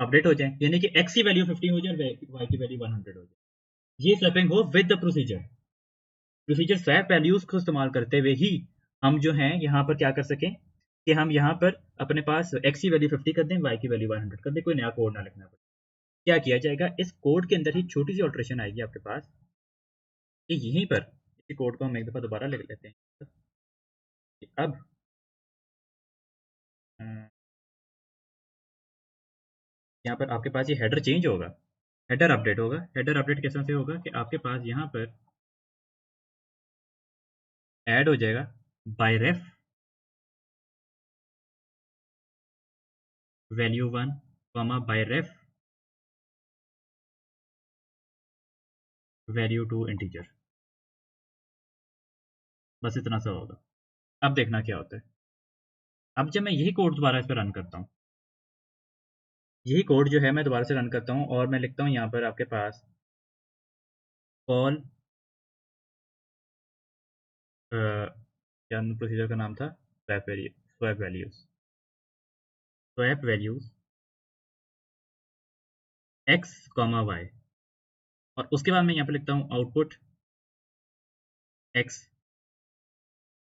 अपडेट हो जाए, यानी कि एक्स की वैल्यू 50 हो जाए, वाई की वैल्यू 100 हो जाए। ये स्वैपिंग हो with the procedure. Procedure swap values को इस्तेमाल करते हुए ही हम जो हैं यहाँ पर क्या कर सकें कि हम यहाँ पर अपने पास एक्स की वैल्यू 50 कर दें, वाई की वैल्यू 100 कर दें, कोई नया कोड ना लिखना पड़े। क्या किया जाएगा, इस कोड के अंदर ही छोटी सी ऑल्ट्रेशन आएगी आपके पास, कि यहीं पर इसी कोड को हम एक दफ़ा दोबारा लिख लेते हैं। कि अब यहाँ पर आपके पास ये हेडर चेंज होगा, हेडर अपडेट होगा। हेडर अपडेट कैसे से होगा कि आपके पास यहाँ पर ऐड हो जाएगा बाय रेफ वैल्यू 1 कॉमा बाय रेफ वैल्यू 2 इंटीजर। बस इतना सा होगा। अब देखना क्या होता है। अब जब मैं यही कोड दोबारा इस पर रन करता हूँ, यही कोड जो है मैं दोबारा से रन करता हूँ, और मैं लिखता हूँ यहाँ पर आपके पास कॉल, क्या प्रोसीजर का नाम था, swap values, swap values x comma y, और उसके बाद मैं यहाँ पे लिखता हूँ आउटपुट एक्स,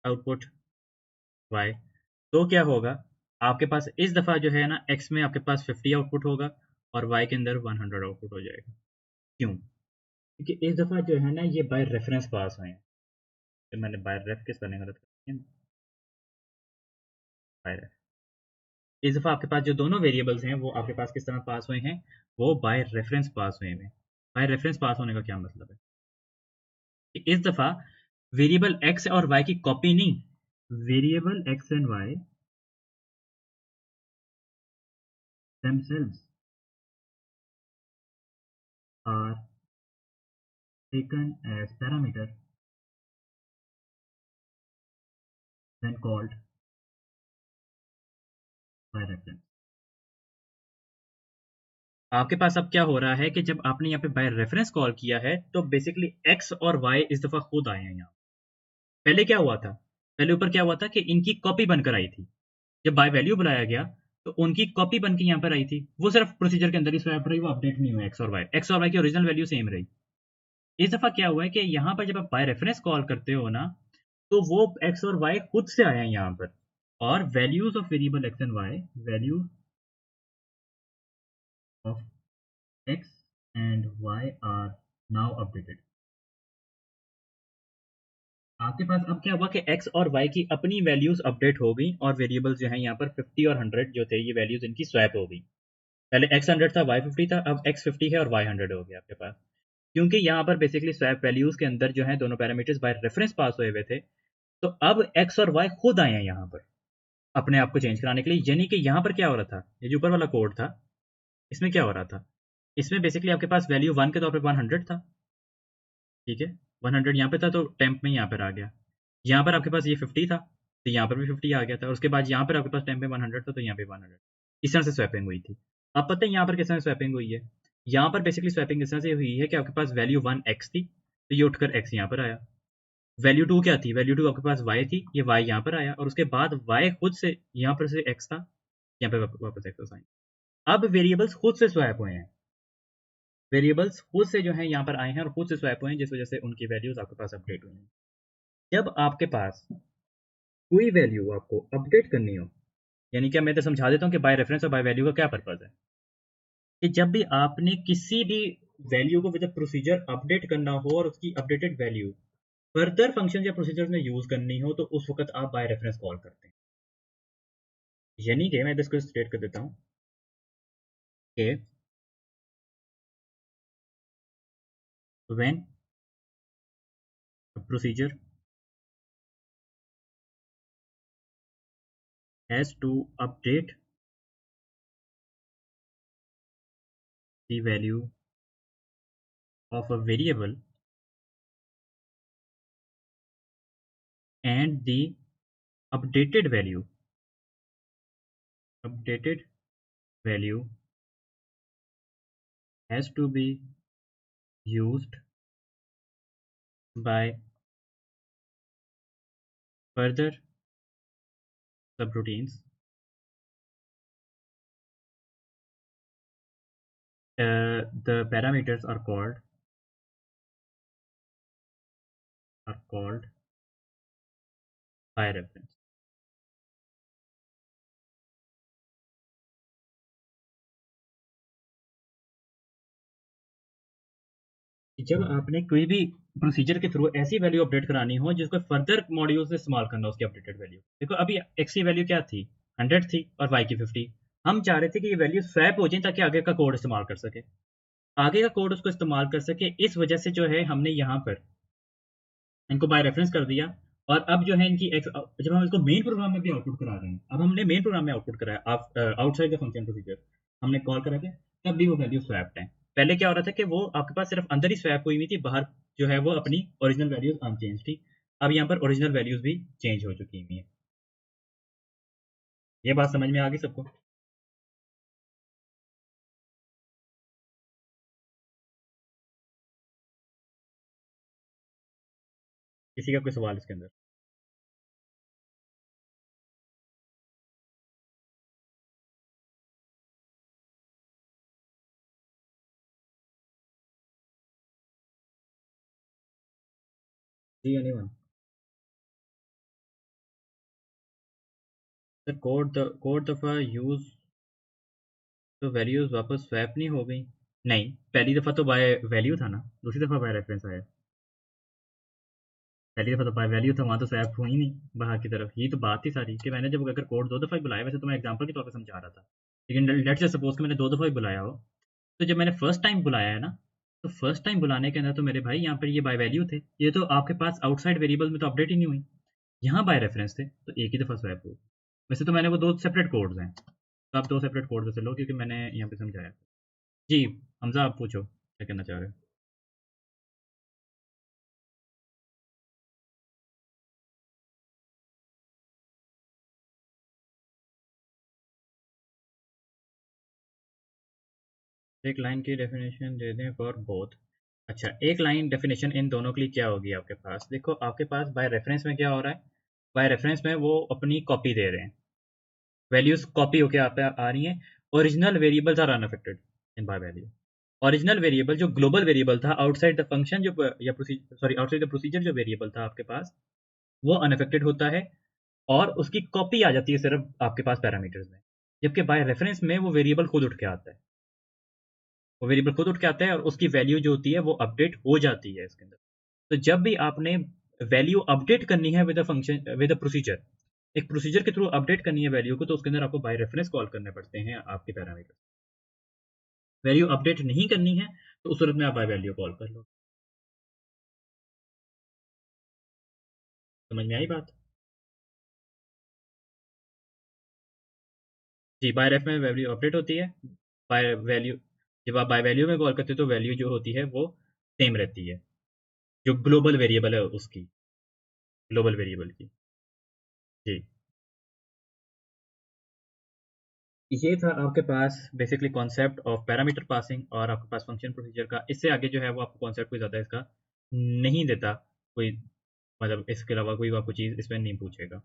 आउटपुट वाई। तो क्या होगा, आपके पास इस दफ़ा जो है ना एक्स में आपके पास 50 आउटपुट होगा, और वाई के अंदर 100 आउटपुट हो जाएगा। क्यों? क्योंकि इस दफ़ा जो है ना ये बाय रेफरेंस पास हुए हैं। तो मैंने बाय रेफ किस करने गलत कर दिया, बाय रेफ। इस दफ़ा आपके पास जो दोनों वेरिएबल्स हैं वो आपके पास किस तरह पास हुए हैं, वो बाय रेफरेंस पास हुए हैं। बाय रेफरेंस पास होने का क्या मतलब है कि इस दफ़ा वेरिएबल एक्स और वाई की कॉपी नहीं, variable x and y themselves are taken as parameter when called by reference। आपके पास अब क्या हो रहा है कि जब आपने यहाँ पे बाय रेफरेंस कॉल किया है तो बेसिकली एक्स और वाई इस दफा खुद आए हैं यहाँ। पहले क्या हुआ था, पहले ऊपर क्या हुआ था कि इनकी कॉपी बनकर आई थी। जब बाय वैल्यू बुलाया गया तो उनकी कॉपी बन के यहाँ पर आई थी, वो सिर्फ प्रोसीजर के अंदर ही स्वैप रही, वो अपडेट नहीं हुआ एक्स और वाई की ओरिजिनल वैल्यू सेम रही। इस दफा क्या हुआ है कि यहाँ पर जब आप बाय रेफरेंस कॉल करते हो ना, तो वो एक्स और वाई खुद से आया है यहाँ पर, और values of variable x and y, value of x and y are now updated. आपके पास अब क्या हुआ कि एक्स और वाई की अपनी वैल्यूज अपडेट हो गई, और वेरिएबल्स जो है यहाँ पर 50 और 100 जो थे, ये वैल्यूज इनकी स्वैप हो गई। पहले एक्स 100 था, वाई 50 था, अब एक्स 50 है और वाई 100 हो गया आपके पास। क्योंकि यहाँ पर बेसिकली स्वैप वैल्यूज के अंदर जो है दोनों पैरामीटर्स बाय रेफरेंस पास हुए हुए थे, तो अब एक्स और वाई खुद आए हैं यहाँ पर अपने आप को चेंज कराने के लिए। यानी कि यहाँ पर क्या हो रहा था, ये जो ऊपर वाला कोड था, इसमें क्या हो रहा था, इसमें बेसिकली आपके पास वैल्यू 1 के तौर पे 100 था, ठीक है, 100 यहाँ पे था तो टेम्प में यहाँ पर आ गया। यहाँ पर आपके पास ये 50 था तो यहाँ पर भी 50 आ गया था, और उसके बाद यहाँ पर आपके पास टेम्प में 100 था तो यहाँ पे 100। इस तरह से स्वैपिंग हुई थी। अब पता है यहाँ पर किस तरह स्वैपिंग हुई है, यहाँ पर बेसिकली स्वैपिंग इस तरह से हुई है कि आपके पास वैल्यू 1 एक्स थी तो ये उठकर एक्स यहाँ पर आया। वैल्यू 2 क्या थी, वैल्यू 2 आपके पास वाई थी, ये वाई यहाँ पर आया, और उसके बाद वाई खुद से यहाँ पर से एक्स था, यहाँ पे वापस एक्स साइन। अब वेरिएबल्स खुद से स्वैप हुए हैं, वेरिएबल्स खुद से जो है यहाँ पर आए हैं और खुद से स्वैप हुए हैं, जिस वजह से उनकी वैल्यूज आपके पास अपडेट हुई हैं। जब आपके पास कोई वैल्यू आपको अपडेट करनी हो, यानी कि मैं तो समझा देता हूँ कि बाय रेफरेंस और बाय वैल्यू का क्या पर्पज है, कि जब भी आपने किसी भी वैल्यू को विद प्रोसीजर अपडेट करना हो और उसकी अपडेटेड वैल्यू फर्दर फंक्शन या प्रोसीजर में यूज करनी हो, तो उस वक्त आप बाय रेफरेंस कॉल करते हैं। यानी कि मैं इसको स्टेट कर देता हूँ कि when procedure has to update the value of a variable and the updated value updated value has to be used by further subroutines. The parameters are called by reference. जब आपने कोई भी प्रोसीजर के through ऐसी value update करानी हो जिसको further module से इस्तेमाल करना हो, उसकी अपडेटेड वैल्यू, देखो अभी एक्स की वैल्यू क्या थी, 100 थी, और वाई की 50। हम चाह रहे थे कि ये वैल्यू स्वैप हो जाए ताकि आगे का कोड इस्तेमाल कर सके, आगे का कोड उसको इस्तेमाल कर सके। इस वजह से जो है हमने यहाँ पर इनको बाय रेफरेंस कर दिया, और अब जो है इनकी जब हम इसको मेन प्रोग्राम में भी आउटपुट करा रहे हैं, अब हमने मेन प्रोग्राम में आउटपुट कराया आउटसाइड द फंक्शन प्रोसीजर, हमने कॉल करा के, तब भी वो वैल्यू स्वैप्ड है। पहले क्या हो रहा था कि वो आपके पास सिर्फ अंदर ही स्वैप हुई हुई थी, बाहर जो है वो अपनी ओरिजिनल वैल्यूज अनचेंज थी। अब यहाँ पर ओरिजिनल वैल्यूज भी चेंज हो चुकी हुई है। ये बात समझ में आ गई सबको? किसी का कोई सवाल इसके अंदर? जी एनीवन? सर कोड दफा यूज तो वैल्यूज वापस स्वैप नहीं हो गई? नहीं, पहली दफा तो बाय वैल्यू था ना, दूसरी दफा बाय रेफरेंस आया। पहली दफा तो बाय वैल्यू था, वहां तो स्वैप हुई नहीं बाहर की तरफ। ये तो बात थी सारी कि मैंने जब अगर कोड दो दफा ही बुलाया, वैसे तो मैं एग्जांपल के तौर पर समझा रहा था, लेकिन लेट्स से सपोज कि मैंने दो दफा ही बुलाया हो, तो जब मैंने फर्स्ट टाइम बुलाया है ना, तो फर्स्ट टाइम बुलाने के अंदर तो मेरे भाई यहाँ पर ये बाय वैल्यू थे, ये तो आपके पास आउटसाइड वेरिएबल में तो अपडेट ही नहीं हुई, यहाँ बाय रेफरेंस थे तो एक ही दफा स्वैप हुई। वैसे तो मैंने वो दो सेपरेट कोड्स हैं, तो आप दो सेपरेट कोड वैसे लो, क्योंकि मैंने यहाँ पे समझाया। जी, हमजा आप पूछो क्या कहना चाह रहे हो? एक लाइन की डेफिनेशन दे दें फॉर बोथ। अच्छा, एक लाइन डेफिनेशन इन दोनों के लिए क्या होगी आपके पास? देखो आपके पास बाय रेफरेंस में क्या हो रहा है, बाय रेफरेंस में वो अपनी कॉपी दे रहे हैं, वैल्यूज कॉपी होके आप आ रही हैं। Original variables are unaffected in by value. Original variable जो ग्लोबल वेरिएबल था आउटसाइड द फंक्शन जो या procedure, sorry outside the procedure जो वेरिएबल था आपके पास, वो अनअफेक्टेड होता है और उसकी कॉपी आ जाती है सिर्फ आपके पास पैरामीटर्स में। जबकि बाय रेफरेंस में वो वेरिएबल खुद उठ के आता है, वो वेरिएबल खुद उठ के आता है और उसकी वैल्यू जो होती है वो अपडेट हो जाती है इसके अंदर। तो जब भी आपने वैल्यू अपडेट करनी है with a function with a procedure, एक प्रोसीजर के थ्रू अपडेट करनी है वैल्यू को, तो उसके अंदर आपको बाय रेफरेंस कॉल करने पड़ते हैं आपके पैरामीटर। वैल्यू अपडेट नहीं करनी है तो उस सूरत में आप बाय वैल्यू कॉल कर लो। समझ में आई बात? जी, बाय रेफ में वैल्यू अपडेट होती है। बाय वैल्यू, जब आप बाय वैल्यू में कॉल करते हो तो वैल्यू जो होती है वो सेम रहती है, जो ग्लोबल वेरिएबल है उसकी, ग्लोबल वेरिएबल की। जी, ये था आपके पास basically concept of parameter passing और आपके पास फंक्शन प्रोसीजर का। इससे आगे जो है वो आपको कॉन्सेप्ट कोई ज़्यादा इसका नहीं देता, कोई मतलब इसके अलावा कोई आपको चीज़ इसमें नहीं पूछेगा।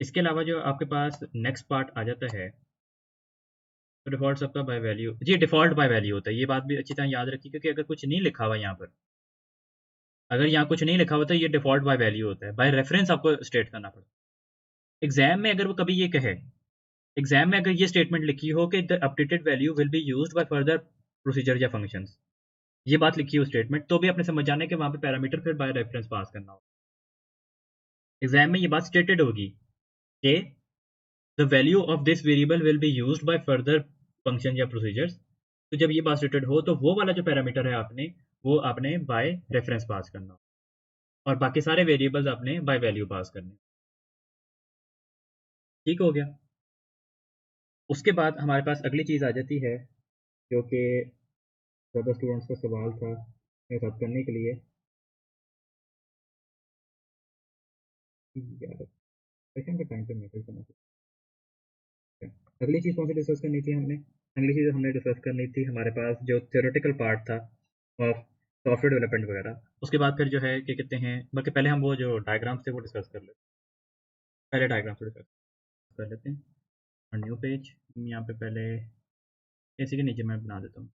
इसके अलावा जो आपके पास नेक्स्ट पार्ट आ जाता है, तो डिफ़ॉल्ट सबका बाय वैल्यू, जी डिफ़ॉल्ट बाय वैल्यू होता है। ये बात भी अच्छी तरह याद रखिए, क्योंकि अगर कुछ नहीं लिखा हुआ यहाँ पर, अगर यहाँ कुछ नहीं लिखा हुआ तो ये डिफ़ॉल्ट बाय वैल्यू होता है, बाय रेफरेंस आपको स्टेट करना पड़ता है। एग्ज़ाम में अगर वो कभी ये कहे, एग्ज़ाम में अगर ये स्टेटमेंट लिखी हो कि the updated value will be used by further procedure या फंक्शंस, ये बात लिखी हो स्टेटमेंट, तो भी अपने समझ जाना है कि वहाँ पे पैरामीटर फिर बाय रेफरेंस पास करना हो। एग्ज़ाम में ये बात स्टेटेड होगी कि the value of this variable will be used by further function या प्रोसीजर्स। तो जब ये बात स्टेटेड हो तो वो वाला जो पैरामीटर है आपने, वो आपने बाय रेफरेंस पास करना हो, और बाकी सारे वेरिएबल्स आपने बाय वैल्यू पास करने। ठीक हो गया? उसके बाद हमारे पास अगली चीज़ आ जाती है, जो कि ज़्यादा स्टूडेंट्स का सवाल था मेरे साथ करने के लिए। यार सेकंड का टाइम पे मैसेज करना चाहिए। अगली चीज़ कौन सी डिस्कस करनी थी हमने? अगली चीज़ हमने डिस्कस करनी थी हमारे पास जो थ्योरेटिकल पार्ट था ऑफ सॉफ्टवेयर डेवलपमेंट वगैरह। उसके बाद फिर जो है क्या कहते हैं, बल्कि पहले हम वो जो डायग्राम्स थे वो डिस्कस कर लेते हैं। पहले डायग्राम्स को डिस्कस कर लेते हैं। और न्यू पेज, यहाँ पे पहले इसी के नीचे मैं बना देता हूँ,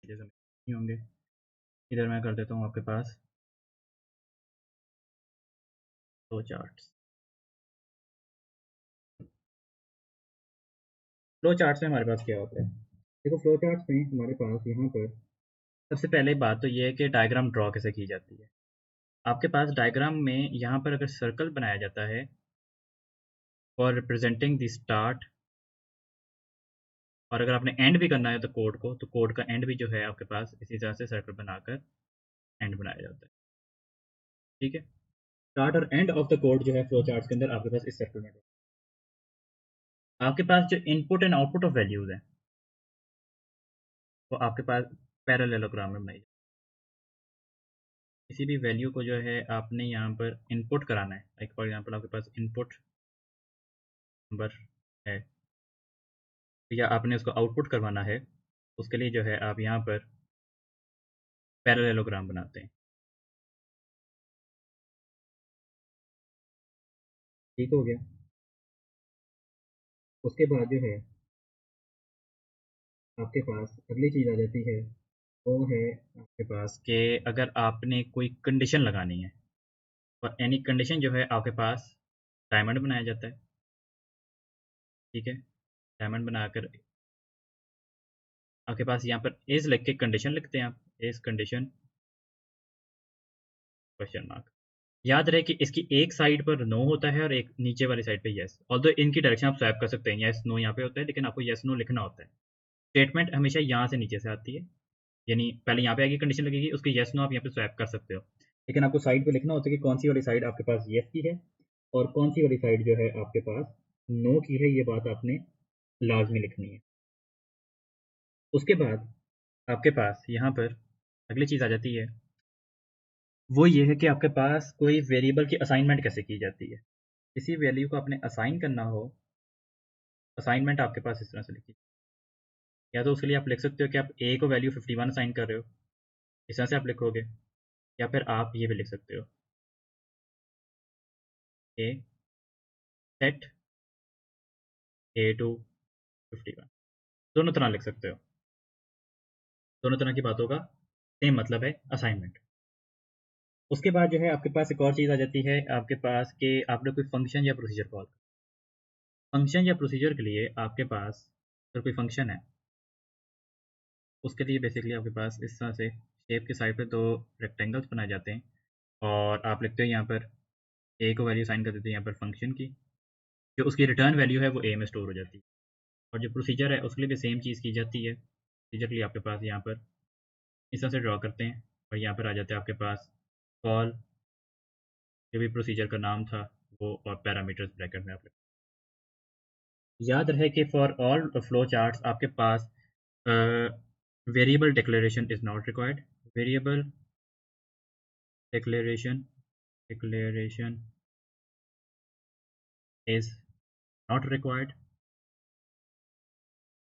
जैसे नहीं होंगे, इधर मैं कर देता हूँ आपके पास दो चार्ट्स। फ्लो चार्ट्स में हमारे पास क्या होता है? देखो फ्लो चार्ट्स में हमारे पास यहाँ पर सबसे पहले बात तो ये है कि डायग्राम ड्रॉ कैसे की जाती है। आपके पास डायग्राम में यहाँ पर अगर सर्कल बनाया जाता है फॉर रिप्रेजेंटिंग द स्टार्ट, और अगर आपने एंड भी करना है तो कोड को, तो कोड का एंड भी जो है आपके पास इसी तरह से सर्कल बनाकर एंड बनाया जाता है। ठीक है, स्टार्ट और एंड ऑफ द कोड जो है फ्लो चार्ट्स के अंदर आपके पास इस सर्कल में। आपके पास जो input and output of values है वो आपके पास पैरेललोग्राम में बनाई। किसी भी वैल्यू को जो है आपने यहाँ पर इनपुट कराना है, लाइक फॉर एग्जांपल आपके पास इनपुट नंबर है, या आपने उसको आउटपुट करवाना है, उसके लिए जो है आप यहाँ पर पैरेललोग्राम बनाते हैं। ठीक हो गया? उसके बाद जो है आपके पास अगली चीज़ आ जाती है, वो है आपके पास कि अगर आपने कोई कंडीशन लगानी है, और एनी कंडीशन जो है आपके पास डायमंड बनाया जाता है। ठीक है, डायमंड बनाकर आपके पास यहाँ पर इज लिख के कंडीशन लिखते हैं आप, इज कंडीशन क्वेश्चन मार्क। याद रहे कि इसकी एक साइड पर नो होता है और एक नीचे वाली साइड पे यस, ऑल्दो इनकी डायरेक्शन आप स्वैप कर सकते हैं, यस नो यहाँ पे होता है लेकिन आपको यस नो लिखना होता है। स्टेटमेंट हमेशा यहाँ से नीचे से आती है, यानी पहले यहाँ पे आएगी कंडीशन लगेगी, उसकी यस नो आप यहाँ पे स्वैप कर सकते हो, लेकिन आपको साइड पे लिखना होता है कि कौन सी वाली साइड आपके पास यस की है और कौन सी वाली साइड जो है आपके पास नो की है। ये बात आपने लाजमी लिखनी है। उसके बाद आपके पास यहाँ पर अगली चीज़ आ जाती है, वो ये है कि आपके पास कोई वेरिएबल की असाइनमेंट कैसे की जाती है। किसी वैल्यू को आपने असाइन करना हो, असाइनमेंट आपके पास इस तरह से लिखी, या तो उसके लिए आप लिख सकते हो कि आप ए को वैल्यू 51 असाइन कर रहे हो, इस तरह से आप लिखोगे, या फिर आप ये भी लिख सकते हो ए सेट ए टू 51, दोनों तरह लिख सकते हो। दोनों तरह की बातों का सेम मतलब है, असाइनमेंट। उसके बाद जो है आपके पास एक और चीज़ आ जाती है आपके पास कि आपने कोई फंक्शन या प्रोसीजर कॉल। फंक्शन या प्रोसीजर के लिए आपके पास अगर कोई फंक्शन है, उसके लिए बेसिकली आपके पास इस तरह से शेप के साइड पे दो रेक्टेंगल्स बनाए जाते हैं, और आप लिखते हो यहाँ पर ए को वैल्यू साइन कर देते हैं यहाँ पर फंक्शन की, जो उसकी रिटर्न वैल्यू है वो ए में स्टोर हो जाती है। और जो प्रोसीजर है उसके लिए भी सेम चीज़ की जाती है। प्रोसीजर के लिए आपके पास यहाँ पर इस तरह से ड्रॉ करते हैं, और यहाँ पर आ जाते हैं आपके पास कॉल, जो भी प्रोसीजर का नाम था वो, और पैरामीटर्स ब्रैकेट में आप याद रहे कि फॉर ऑल फ्लो चार्ट्स आपके पास variable declaration is not required. Variable declaration is not required.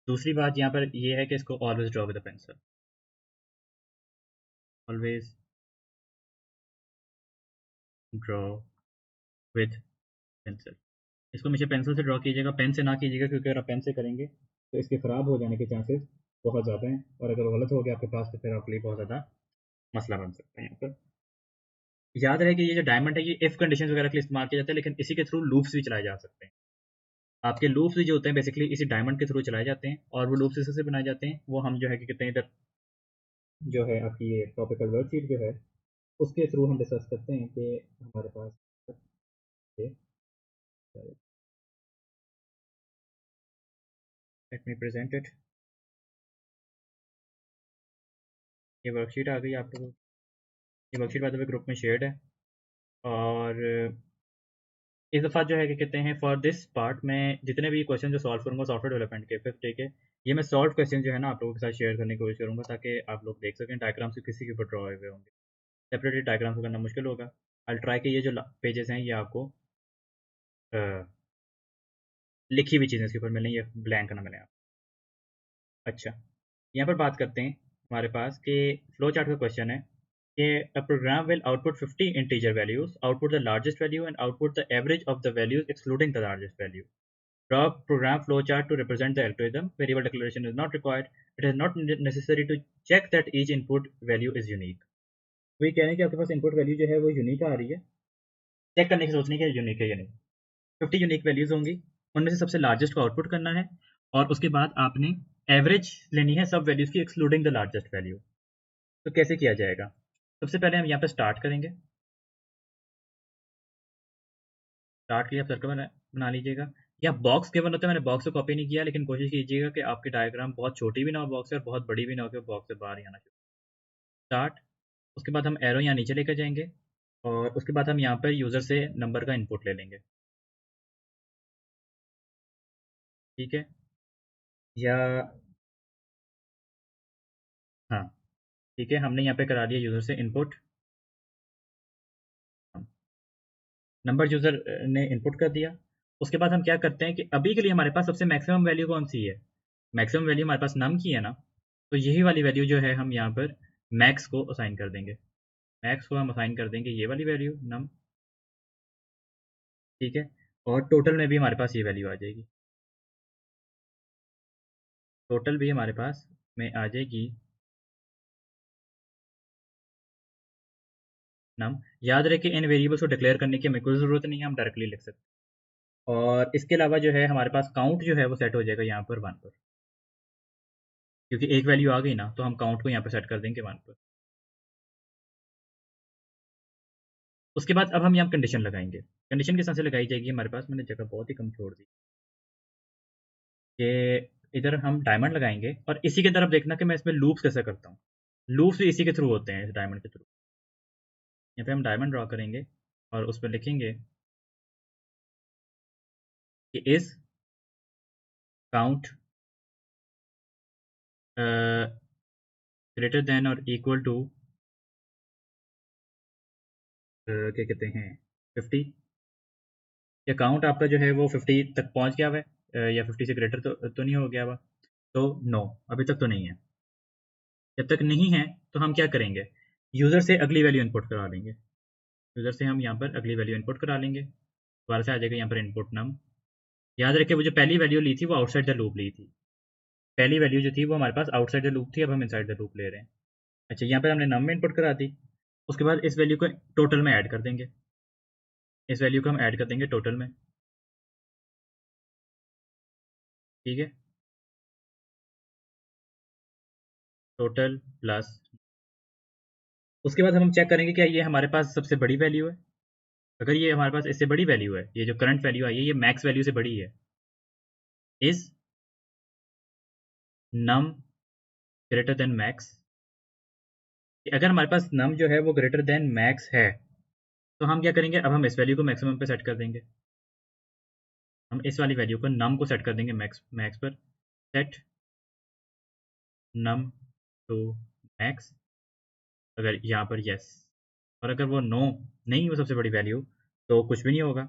दूसरी बात यहाँ पर ये है कि इसको always draw with a pencil, always draw with pencil. इसको हमेशा पेंसिल से ड्रॉ कीजिएगा, पेन से ना कीजिएगा, क्योंकि अगर आप पेन से करेंगे तो इसके ख़राब हो जाने के चांसेस बहुत ज़्यादा हैं, और अगर गलत हो गया आपके पास तो फिर आपके लिए बहुत ज़्यादा मसला बन सकता है। यहाँ पर याद रहे कि ये जो डायमंड है ये इफ़ कंडीशन वगैरह के लिए इस्तेमाल किया जाता है, लेकिन इसी के थ्रू लूप्स भी चलाए जा सकते हैं। आपके लूप्स भी जो होते हैं बेसिकली इसी डायमंड के थ्रू चलाए जाते हैं, और वो लूप्स इसी से बनाए जाते हैं। वो हम जो है कि कितने इधर जो है आपकी ये टॉपिकल वर्कशीट जो है उसके थ्रू हम डिस्कस करते हैं कि हमारे पास ये लेट मी प्रेजेंट इट। ये वर्कशीट आ गई आप लोगों, ये वर्कशीट बाद में ग्रुप में शेयर्ड है। और इस दफ़ा जो है कि कहते हैं फॉर दिस पार्ट में जितने भी क्वेश्चन जो सॉल्व करूँगा सॉफ्टवेयर डेवलपमेंट के फिफ्थ डे के, ये मैं सॉल्व क्वेश्चन जो है ना आप लोगों के साथ शेयर करने की कोशिश करूँगा, ताकि आप लोग देख सकें डायग्राम्स किसी के ऊपर ड्रॉ हुए होंगे। सेपरेटली डायग्राम्स को करना मुश्किल होगा। आई ट्राई कि ये जो पेजेस हैं ये आपको लिखी हुई चीज़ें इसके ऊपर मिलें, ये ब्लैंक ना मिले आप। अच्छा, यहाँ पर बात करते हैं हमारे पास कि फ्लो चार्ट का क्वेश्चन है कि a program will output 50 integer values, output the largest value and output the average of the values excluding the largest value. Draw program flowchart to represent the algorithm. Variable declaration is not required. It is not necessary to check that each input value is unique. वही कह रहे हैं कि आपके पास input value जो है वो यूनिक आ रही है, चेक करने की सोचने की यूनिक है या नहीं। 50 यूनिक वैल्यूज होंगी, उनमें से सबसे लार्जेस्ट को आउटपुट करना है, और उसके बाद आपने एवरेज लेनी है सब वैल्यूज की एक्सक्लूडिंग द लार्जेस्ट वैल्यू। तो कैसे किया जाएगा? सबसे पहले हम यहाँ पे स्टार्ट करेंगे। स्टार्ट के लिए आप सर्कल बना लीजिएगा, या बॉक्स केवल होता है, मैंने बॉक्स को कॉपी नहीं किया, लेकिन कोशिश कीजिएगा कि आपकी डायग्राम बहुत छोटी भी ना हो बॉक्स से, और बहुत बड़ी भी ना हो कि बॉक्स से बाहर ही आना चाहिए। स्टार्ट, उसके बाद हम एरो यहाँ नीचे लेकर जाएंगे, और उसके बाद हम यहाँ पर यूज़र से नंबर का इनपुट ले लेंगे, ठीक है। या हाँ, ठीक है, हमने यहाँ पे करा दिया यूज़र से इनपुट, नंबर यूज़र ने इनपुट कर दिया। उसके बाद हम क्या करते हैं कि अभी के लिए हमारे पास सबसे मैक्सिमम वैल्यू कौन सी है? मैक्सिमम वैल्यू हमारे पास नम की है ना, तो यही वाली वैल्यू जो है हम यहाँ पर मैक्स को असाइन कर देंगे। मैक्स को हम असाइन कर देंगे ये वाली वैल्यू नम, ठीक है। और टोटल में भी हमारे पास ये वैल्यू आ जाएगी, टोटल भी हमारे पास में आ जाएगी नम। याद रहे कि इन वेरिएबल्स को डिक्लेयर करने की हमें कोई ज़रूरत नहीं है, हम डायरेक्टली लिख सकते हैं। और इसके अलावा जो है हमारे पास काउंट जो है वो सेट हो जाएगा यहाँ पर 1 पर, क्योंकि एक वैल्यू आ गई ना, तो हम काउंट को यहाँ पर सेट कर देंगे 1 पर। उसके बाद अब हम यहाँ कंडीशन लगाएंगे। कंडीशन किस तरह से लगाई जाएगी हमारे पास, मैंने जगह बहुत ही कम छोड़ दी, कि इधर हम डायमंड लगाएंगे, और इसी की तरफ देखना कि मैं इसमें लूप्स कैसे करता हूँ। लूप्स भी इसी के थ्रू होते हैं, इस डायमंड के थ्रू। यहाँ पे हम डायमंड ड्रॉ करेंगे, और उस पर लिखेंगे कि इस काउंट ग्रेटर देन और इक्वल टू क्या कहते हैं 50, या काउंट आपका जो है वो 50 तक पहुँच गया हुआ है, या 50 से ग्रेटर तो नहीं हो गया हुआ। तो नो, अभी तक तो नहीं है। जब तक नहीं है तो हम क्या करेंगे, यूज़र से अगली वैल्यू इनपुट करा लेंगे। यूज़र से हम यहाँ पर अगली वैल्यू इनपुट करा लेंगे, दोबारा से आ जाएगा यहाँ पर इनपुट नम। याद रखें वो जो पहली वैल्यू ली थी वो आउटसाइड द लूप ली थी। पहली वैल्यू जो थी वो हमारे पास आउटसाइड द लूप थी, अब हम इनसाइड द लूप ले रहे हैं। अच्छा, यहाँ पर हमने नम में इनपुट करा दी, उसके बाद इस वैल्यू को टोटल में ऐड कर देंगे। इस वैल्यू को हम ऐड कर देंगे टोटल में, ठीक है। टोटल प्लस, उसके बाद हम चेक करेंगे क्या ये हमारे पास सबसे बड़ी वैल्यू है। अगर ये हमारे पास इससे बड़ी वैल्यू है, ये जो करंट वैल्यू आई है ये मैक्स वैल्यू से बड़ी है, is num greater than max. अगर हमारे पास नम जो है वो ग्रेटर देन मैक्स है तो हम क्या करेंगे, अब हम इस वैल्यू को मैक्सिमम पे सेट कर देंगे। हम इस वाली वैल्यू को नम को सेट कर देंगे मैक्स मैक्स पर। सेट नम टू मैक्स, अगर यहाँ पर यस, और अगर वो नो नहीं वो सबसे बड़ी वैल्यू, तो कुछ भी नहीं होगा।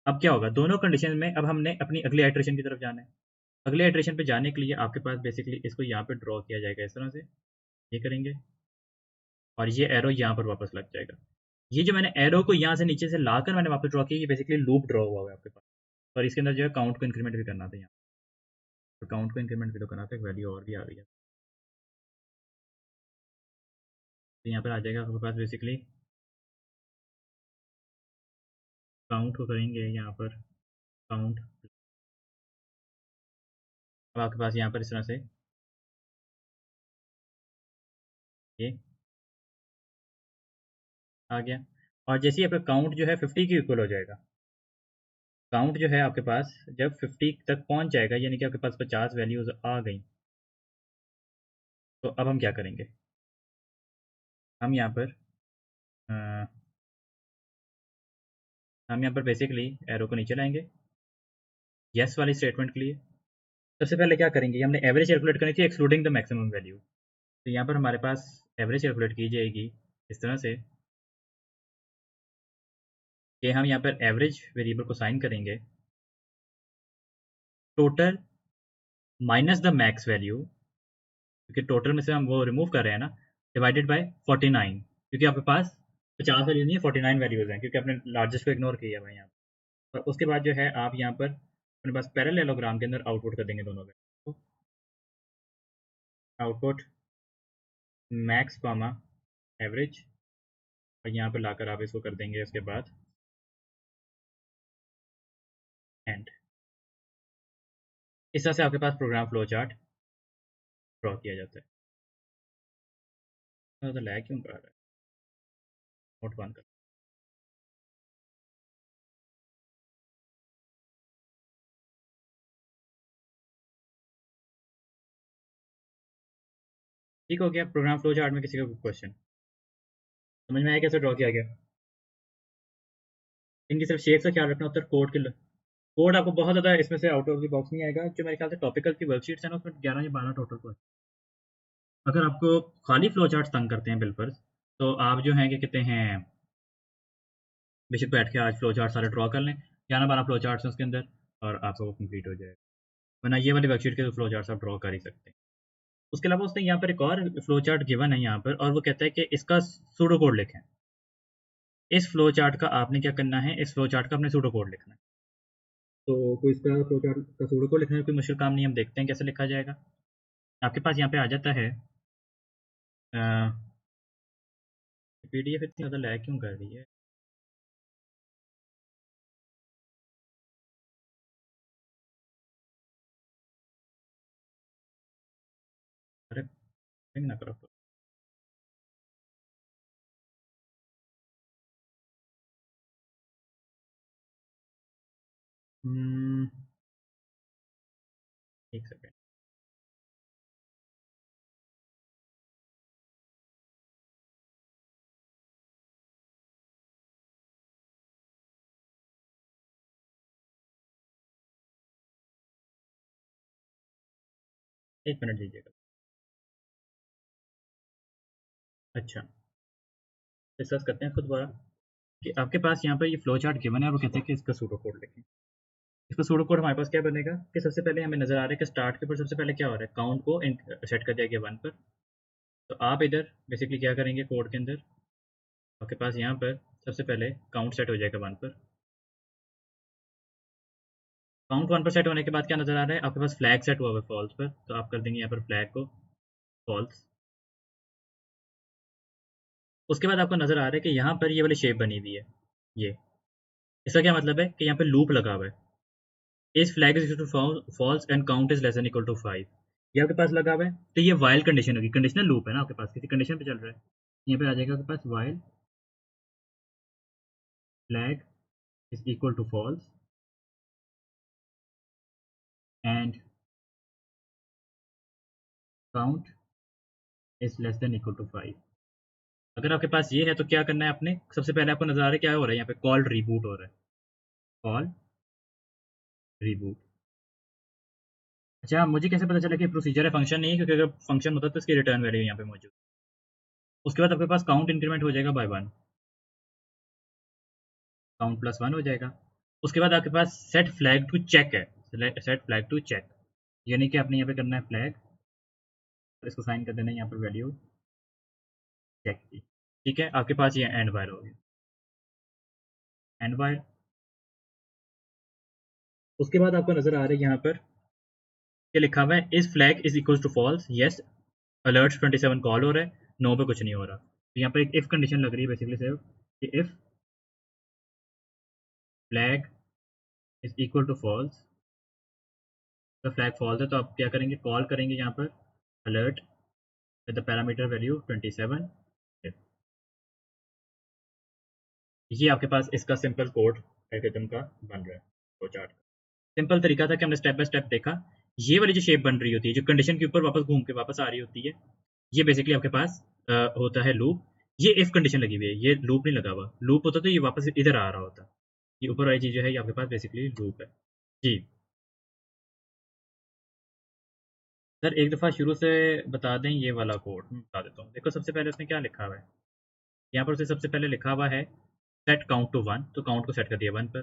अब क्या होगा, दोनों कंडीशन में अब हमने अपनी अगले आइट्रेशन की तरफ जाना है। अगले आइट्रेशन पे जाने के लिए आपके पास बेसिकली इसको यहाँ पे ड्रॉ किया जाएगा इस तरह से, ये करेंगे और ये एरो यहाँ पर वापस लग जाएगा। ये जो मैंने एरो को यहाँ से नीचे से लाकर मैंने वापस ड्रॉ किया, ये बेसिकली लूप ड्रॉ हुआ है आपके पास। और इसके अंदर जो है काउंट को इंक्रीमेंट भी करना था यहाँ, तो काउंट को इंक्रीमेंट भी तो करना था, एक वैल्यू और भी आ रही है। तो यहाँ पर आ जाएगा आपके पास बेसिकली, काउंट को करेंगे यहाँ पर काउंट। अब आपके पास यहाँ पर इस तरह से ये आ गया, और जैसे ही आपका काउंट जो है 50 के इक्वल हो जाएगा, काउंट जो है आपके पास जब 50 तक पहुंच जाएगा, यानी कि आपके पास 50 वैल्यूज आ गई, तो अब हम क्या करेंगे, हम यहाँ पर अ, हम यहाँ पर बेसिकली एरो को नीचे लाएंगे यस वाली स्टेटमेंट के लिए। सबसे पहले क्या करेंगे, हमने एवरेज कैलकुलेट करनी थी एक्सक्लूडिंग द मैक्सिमम वैल्यू। तो यहाँ पर हमारे पास एवरेज कैलकुलेट की जाएगी इस तरह से कि हम यहाँ पर एवरेज वेरिएबल को साइन करेंगे total minus the max value, क्योंकि टोटल में से हम वो रिमूव कर रहे हैं ना, डिवाइडेड बाय 49, क्योंकि आपके पास 50 वैल्यू नहीं है 49 वैल्यूज हैं, क्योंकि आपने लार्जेस्ट को इग्नोर किया है यहाँ पर। और उसके बाद जो है आप यहाँ पर अपने पास पैरेललोग्राम के अंदर आउटपुट कर देंगे दोनों value, output max comma average, और यहाँ पर लाकर आप इसको कर देंगे उसके बाद एंड। इस तरह से आपके पास प्रोग्राम फ्लो चार्ट ड्रॉ किया जाता है। तो लैग क्यों कर रहा है, नोट बंद कर। ठीक हो गया प्रोग्राम फ्लो चार्ट में, किसी का क्वेश्चन समझ में आया कैसे ड्रॉ किया गया। इनकी सिर्फ शेप से ख्याल रखना होता है, कोड के कोड आपको बहुत ज़्यादा इसमें से आउट ऑफ द बॉक्स नहीं आएगा। जो मेरे ख्याल से टॉपिकल की वर्कशीट्स है ना, उसमें 11 या 12 टोटल को। अगर आपको खाली फ्लो चार्ट तंग करते हैं बिल्कुल, तो आप जो हैं क्या कहते हैं, बेशक बैठ के आज फ्लो चार्ट सारे ड्रॉ कर लें, 11-12 फ्लो चार्ट्स हैं उसके अंदर, और आपका वो कंप्लीट हो जाएगा। वरना ये वाली वर्कशीट के फ्लो चार्ट्स आप ड्रॉ कर ही सकते हैं। उसके अलावा उसने यहाँ पर एक और फ्लो चार्ट गिवन है यहाँ पर, और वो कहता है कि इसका सूडो कोड लिखें। इस फ्लो चार्ट का आपने क्या करना है, इस फ्लो चार्ट का अपने सूडो कोड लिखना है। तो कोई इसका फ्लो चार्ट का सूडो कोड लिखने में कोई मुश्किल काम नहीं, हम देखते हैं कैसे लिखा जाएगा। आपके पास यहाँ पे आ जाता है, पीडीएफ इतनी ज़्यादा लैग क्यों कर रही है। अरे ना करो। हम्म, एक सेकेंड। एक मिनट दीजिएगा। अच्छा, डिस्कस करते हैं इसको दोबारा, कि आपके पास यहाँ पर ये फ्लो चार्ट गिवन है और वो कहते हैं कि इसका सूडो कोड लिखें। इसको सूडो कोड हमारे पास क्या बनेगा कि सबसे पहले हमें नज़र आ रहा है कि स्टार्ट के ऊपर सबसे पहले क्या हो रहा है, काउंट को सेट कर दिया गया 1 पर। तो आप इधर बेसिकली क्या करेंगे, कोड के अंदर आपके पास यहाँ पर सबसे पहले काउंट सेट हो जाएगा 1 पर। काउंट 1 पर सेट होने के बाद क्या नज़र आ रहा है, आपके पास फ्लैग सेट हुआ हुआ है फॉल्स पर, तो आप कर देंगे यहाँ पर फ्लैग को फॉल्स। उसके बाद आपको नज़र आ रहा है कि यहाँ पर ये वाली शेप बनी हुई है, ये इसका क्या मतलब है कि यहाँ पे लूप लगा हुआ है, इस flag is equal to false and count is less than equal to 5, ये आपके पास लगा हुआ है। तो ये वाइल कंडीशन होगी, कंडीशनल लूप है ना, आपके पास किसी कंडीशन पे चल रहा है। यहाँ पे आ जाएगा आपके पास while flag is equal to false and count is less than equal to 5। अगर आपके पास ये है तो क्या करना है आपने, सबसे पहले आपको नजर आ रहा है क्या हो रहा है, यहाँ पे कॉल रिबूट हो रहा है, कॉल रिबूट। अच्छा, मुझे कैसे पता चला कि प्रोसीजर है, फंक्शन नहीं है, क्योंकि अगर फंक्शन होता तो इसकी रिटर्न वैल्यू यहाँ पे मौजूद। उसके बाद आपके पास काउंट इंक्रीमेंट हो जाएगा बाय 1, काउंट प्लस 1 हो जाएगा। उसके बाद आपके पास सेट फ्लैग टू चेक है, सेट फ्लैग टू चेक, यानी कि आपने यहाँ पे करना है फ्लैग, इसको साइन कर देना है यहाँ पर वैल्यू चेक की। ठीक है, आपके पास ये एंड वायर हो गया, एंड वायर। उसके बाद आपको नजर आ रहा है यहाँ पर क्या लिखा हुआ है, इस flag is equal to false, yes alert 27 call हो रहा है, नो पे कुछ नहीं हो रहा। तो यहाँ पर एक इफ कंडीशन लग रही है बेसिकली सिर्फ कि if flag is equal to false, तो फ्लैग फॉल्स है तो आप क्या करेंगे, कॉल करेंगे यहाँ पर alert with the parameter value 27। ये आपके पास इसका सिंपल कोड एल्गोरिथम का बन रहा है, फ्लो चार्ट। सिंपल तरीका था कि हमने स्टेप बाय स्टेप देखा। ये वाली जो शेप बन रही होती है, जो कंडीशन के ऊपर वापस घूम के वापस आ रही होती है, ये बेसिकली आपके पास होता है लूप। ये इफ कंडीशन लगी हुई है, ये लूप नहीं लगा हुआ, लूप होता तो ये वापस इधर आ रहा होता। ये ऊपर वाली चीज जो है ये आपके पास बेसिकली लूप है। जी सर, एक दफ़ा शुरू से बता दें ये वाला कोड मैं बता देता हूँ। देखो सबसे पहले उसने क्या लिखा हुआ है, यहाँ पर उसे सबसे पहले लिखा हुआ है सेट काउंट टू 1, तो काउंट को सेट कर दिया 1 पर।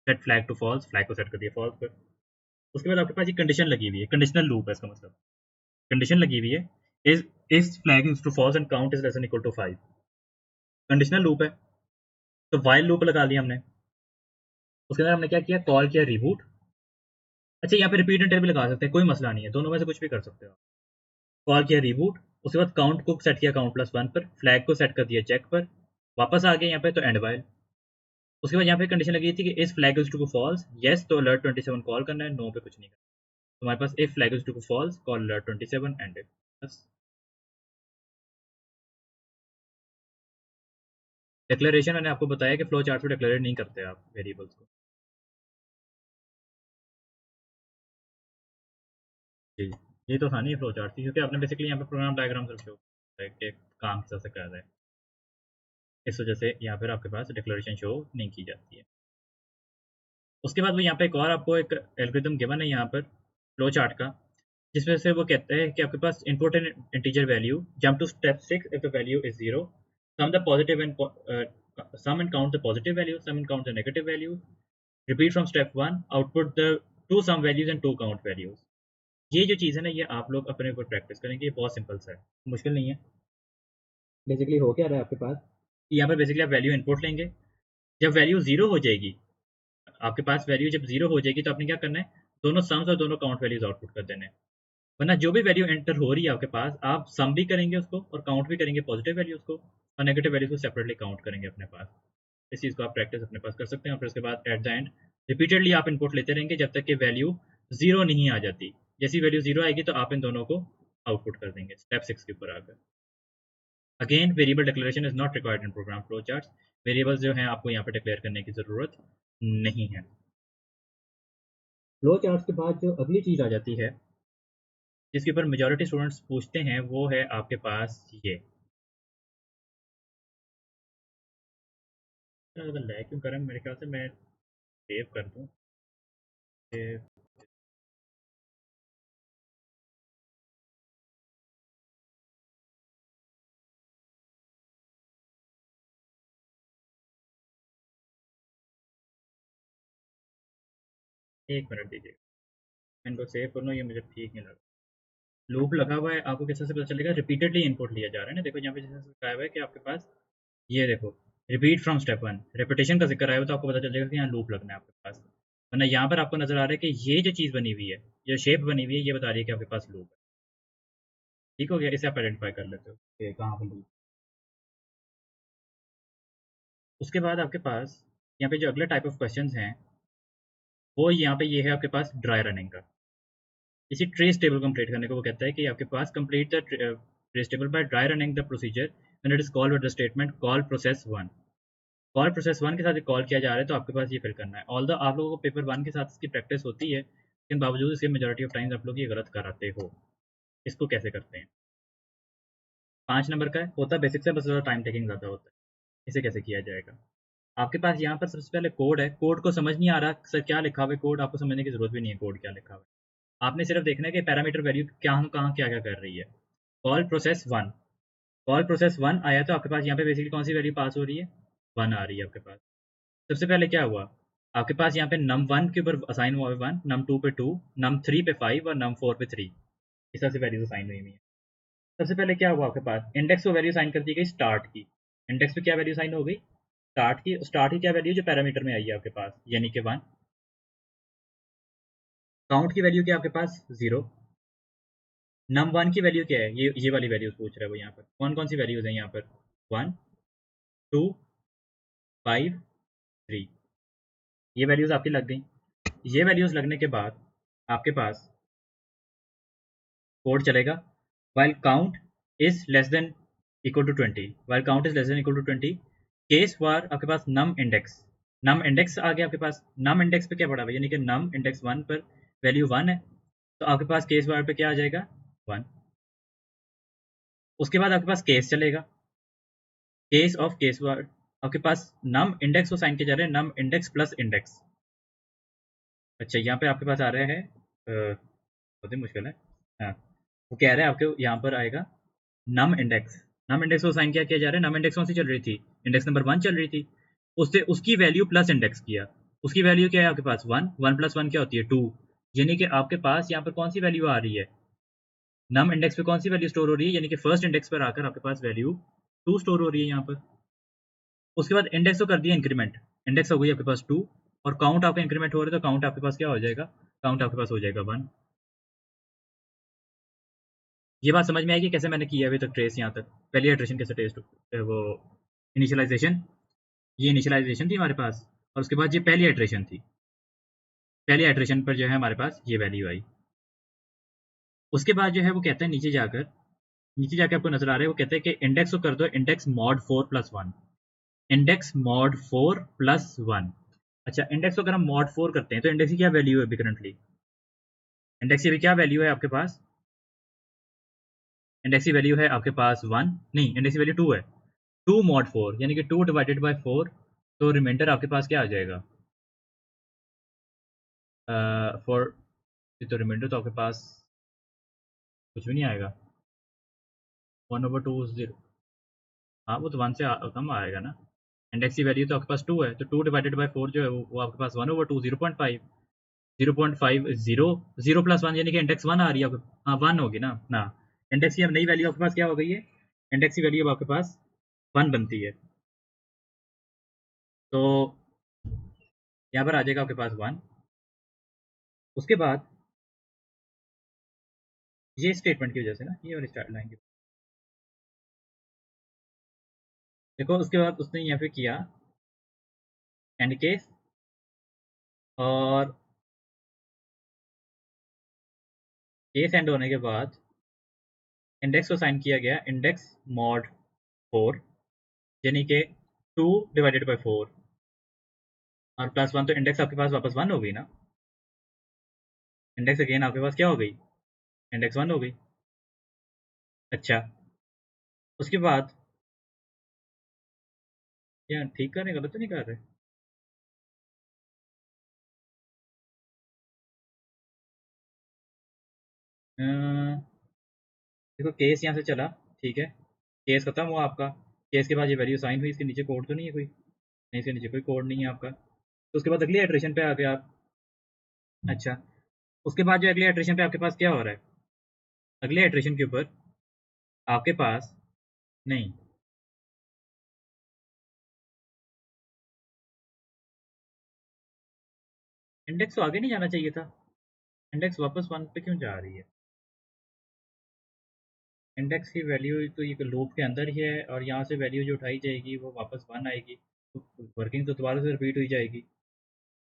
Set flag to false, flag को सेट कर दिया फॉल्स पर। उसके बाद आपके पास ये कंडीशन लगी हुई है, कंडीशनल लूप है इसका मतलब, कंडीशन लगी हुई है is flag is to false and count is less than equal to 5, conditional loop है। तो वाइल लूप लगा लिया हमने, उसके अंदर हमने क्या किया, कॉल किया रिबूट। अच्छा, यहाँ पे रिपीट एंटर भी लगा सकते हैं, कोई मसला नहीं है, दोनों में से कुछ भी कर सकते हो। कॉल किया रिबूट, उसके बाद काउंट को सेट किया काउंट प्लस 1 पर, फ्लैग को सेट कर दिया चेक पर, वापस आ गए यहाँ पे तो एंड वाइल। उसके बाद यहाँ पे कंडीशन लगी थी कि इस flag is to false, yes तो अलर्ट 27 कॉल करना है, नो पे कुछ नहीं करना। तो हमारे पास if flag is to false call alert 27 end if, बस। डिक्लेरेशन मैंने आपको बताया कि फ्लो चार्ट में डिक्लेरेट नहीं करते आप वेरिएबल्स को। जी, ये तो था नहीं फ्लो चार्ट थी, क्योंकि आपने बेसिकली यहाँ पे प्रोग्राम डायग्राम से शो कि काम किस तरह से कर रहा है, इस वजह से यहाँ पर आपके पास डिक्लेरेशन शो नहीं की जाती है। उसके बाद वो यहाँ पे एक और आपको एक एल्गोरिथम गिवन है यहाँ पर फ्लो चार्ट का, जिसमें से वो कहते हैं कि आपके पास input N integer value, jump to step 6 if the value is 0, sum the positive and sum and count the positive value, sum and count the negative value, repeat from step 1, output the two sum values and two count values. ये जो चीज़ है ना, ये आप लोग अपने ऊपर practice करेंगे, ये बहुत सिंपल सा है, मुश्किल नहीं है। बेसिकली हो क्या रहा है आपके पास, यहाँ पर बेसिकली आप वैल्यू इनपुट लेंगे, जब वैल्यू जीरो हो जाएगी, आपके पास वैल्यू जब जीरो हो जाएगी तो आपने क्या करना है, दोनों सम्स और दोनों काउंट वैल्यूज आउटपुट कर देने हैं। वरना जो भी वैल्यू एंटर हो रही है आपके पास, आप सम भी करेंगे उसको और काउंट भी करेंगे पॉजिटिव वैल्यूज को, और नेगेटिव वैल्यूज को सेपरेटली काउंट करेंगे अपने पास। इस चीज़ को आप प्रैक्टिस अपने पास कर सकते हैं, और फिर उसके बाद एट द एंड रिपीटेडली आप इनपुट लेते रहेंगे जब तक कि वैल्यू जीरो नहीं आ जाती। जैसी वैल्यू जीरो आएगी तो आप इन दोनों को आउटपुट कर देंगे स्टेप 6 के ऊपर आकर। Again variable declaration is not required in program flow charts, variables जो हैं आपको यहाँ पे डिक्लेयर करने की ज़रूरत नहीं है। फ्लो चार्ट्स के बाद जो अगली चीज़ आ जाती है, जिसके ऊपर मेजॉरिटी स्टूडेंट्स पूछते हैं, वो है आपके पास ये। लैग क्यों कर रहा है, मेरे ख्याल से मैं सेव कर दूं। एक मिनट दीजिए, मैं इनको सेव कर लूँ, ये मुझे ठीक नहीं लगा। लूप लगा हुआ है, आपको कैसे से पता चलेगा? रिपीटेडली इनपुट लिया जा रहा है ना। देखो यहाँ पे जैसे बताया हुआ है कि आपके पास ये देखो, repeat from step one, repetition का जिक्र आया हो तो आपको पता चल जाएगा कि यहाँ लूप लगना है आपके पास। वरना यहाँ पर आपको नजर आ रहा है कि ये जो चीज़ बनी हुई है, जो शेप बनी हुई है, ये बता रही है कि आपके पास लूप है। ठीक हो गया, इसे आप आइडेंटिफाई कर लेते हो कि कहाँ पर लूप। उसके बाद आपके पास यहाँ पे जो अगले टाइप ऑफ क्वेश्चन हैं, वो यहाँ पे ये है आपके पास ड्राई रनिंग का। इसी ट्रेस टेबल कंप्लीट करने को वो कहता है कि आपके पास complete the trace table by dry running the procedure when it is called with the statement call process one. Call process one के साथ कॉल किया जा रहा है तो आपके पास ये फिल करना है। ऑल द आप लोगों को पेपर वन के साथ इसकी प्रैक्टिस होती है, लेकिन बावजूद इसके मेजोरिटी ऑफ टाइम्स आप लोग ये गलत कराते हो। इसको कैसे करते हैं? 5 नंबर का है, होता है बेसिक से, बस ज़्यादा टाइम टेकिंग ज़्यादा होता है। इसे कैसे किया जाएगा? आपके पास यहाँ पर सबसे पहले कोड है, कोड को समझ नहीं आ रहा सर क्या लिखा हुआ है, कोड आपको समझने की जरूरत भी नहीं है कोड क्या लिखा हुआ है। आपने सिर्फ देखना है कि पैरामीटर वैल्यू क्या कहाँ क्या क्या कर रही है। Call process one, call process one आया तो आपके पास यहाँ पे बेसिकली कौन सी वैल्यू पास हो रही है? वन आ रही है आपके पास। सबसे पहले क्या हुआ, आपके पास यहाँ पे नम वन के ऊपर असाइन हुआ है वन, नम टू पे टू, नम थ्री पे फाइव और नम फोर पे थ्री, इस तरह से वैल्यूज असाइन हुई है। सबसे पहले क्या हुआ, आपके पास इंडेक्स को वैल्यू साइन कर दी गई स्टार्ट की। इंडेक्स पे क्या वैल्यू साइन हो गई? स्टार्ट की। स्टार्ट की क्या वैल्यू जो पैरामीटर में आई है आपके पास, यानी कि वन। काउंट की वैल्यू क्या है आपके पास? जीरो। नम वन की वैल्यू क्या है? ये वाली वैल्यूज पूछ रहा है वो। यहाँ पर कौन कौन सी वैल्यूज है यहाँ पर? वन, टू, फाइव, थ्री, ये वैल्यूज आपकी लग गई। ये वैल्यूज लगने के बाद आपके पास कोड चलेगा, while count is less than equal to 20, while count is less than equal to 20, case for आपके पास num index, num index आ गया आपके पास। num index पे क्या पड़ा हुआ है, यानी कि num index वन पर वैल्यू वन है, तो आपके पास केस वार पे क्या आ जाएगा? वन। उसके बाद आपके पास केस चलेगा, केस ऑफ केस वार, आपके पास num index को साइन किया जा रहा है num index प्लस इंडेक्स। अच्छा यहाँ पे आपके पास आ रहा है बहुत ही मुश्किल है। हाँ, वो कह रहा है आपके यहाँ पर आएगा नम इंडेक्स। नम इंडेक्स को साइन क्या किया जा रहा है? नम इंडेक्स कौन सी चल रही थी? इंडेक्स नंबर वन चल रही थी, उससे उसकी वैल्यू प्लस इंडेक्स किया। उसकी वैल्यू क्या है आपके पास? वन। वन प्लस वन क्या होती है? टू। यानी कि आपके पास यहाँ पर कौन सी वैल्यू आ रही है? नम इंडेक्स पे कौन सी वैल्यू स्टोर हो रही है? यानी कि फर्स्ट इंडेक्स पर आकर आपके पास वैल्यू टू स्टोर हो रही है यहाँ पर। उसके बाद इंडेक्स को कर दिया इंक्रीमेंट, इंडेक्स हो गई आपके पास टू, और काउंट आपका इंक्रीमेंट हो रहा है तो काउंट आपके पास क्या हो जाएगा? काउंट आपके पास हो जाएगा वन। ये बात समझ में आएगी कैसे मैंने किया अभी तक ट्रेस यहाँ तक? पहली इटरेशन कैसे टेस्ट वो इनिशियलाइजेशन, ये इनिशियलाइजेशन थी हमारे पास, और उसके बाद ये पहली इटरेशन थी। पहली इटरेशन पर जो है हमारे पास ये वैल्यू आई। उसके बाद जो है वो कहते हैं नीचे जाकर आपको नजर आ रहा है, वो कहते हैं कि इंडेक्स को कर दो index mod four plus one. Index mod four plus one. अच्छा, इंडेक्स को अगर हम मॉड फोर करते हैं तो इंडेक्स की क्या वैल्यू है अभी करंटली? इंडेक्स की अभी क्या वैल्यू है आपके पास? इंडेक्स की वैल्यू है आपके पास वन, नहीं इंडेक्स की वैल्यू टू है। टू मॉड फोर यानी कि टू डिवाइडेड बाई फोर, तो रिमाइंडर आपके पास क्या आ जाएगा? फोर। तो रिमाइंडर तो आपके पास कुछ भी नहीं आएगा, वन ओवर टू जीरो। हाँ वो तो वन से कम आएगा ना। इंडेक्स की वैल्यू तो आपके पास टू है, तो टू डिवाइडेड बाई फोर जो है वो आपके पास one over two, 0.5। 0.5 zero, zero plus one यानी कि इंडेक्स वन आ रही है आपके। हाँ वन होगी ना। इंडेक्स की अब नई वैल्यू आपके पास क्या हो गई है? इंडेक्स की वैल्यू अब आपके पास वन बनती है, तो यहाँ पर आ जाएगा आपके पास वन। उसके बाद ये स्टेटमेंट की वजह से ना, ये वाली स्टार्ट लाइन की, देखो उसके बाद उसने यहाँ पे किया एंड केस, और केस एंड होने के बाद इंडेक्स को साइन किया गया इंडेक्स मॉड फोर, यानी कि टू डिवाइडेड बाई फोर, और प्लस वन, तो इंडेक्स आपके पास वापस वन हो गई ना। इंडेक्स अगेन आपके पास क्या हो गई? इंडेक्स वन हो गई। अच्छा, उसके बाद क्या ठीक कर रहे हैं? गलत तो नहीं कर रहे? देखो केस यहाँ से चला, ठीक है, केस खत्म हुआ आपका। केस के बाद ये वैल्यू साइन हुई, इसके नीचे कोड तो नहीं है कोई? नहीं, इसके नीचे कोई कोड नहीं है आपका। तो उसके बाद अगली इटरेशन पे आ गए आप। अच्छा, उसके बाद जो अगले इटरेशन पे आपके पास क्या हो रहा है, अगले इटरेशन के ऊपर आपके पास नहीं, इंडेक्स तो आगे नहीं जाना चाहिए था, इंडेक्स वापस 1 पे क्यों जा रही है? इंडेक्स की वैल्यू तो ये लूप के अंदर ही है और यहाँ से वैल्यू जो उठाई जाएगी वो वापस 1 आएगी, तो वर्किंग तो दोबारा से रिपीट हुई जाएगी।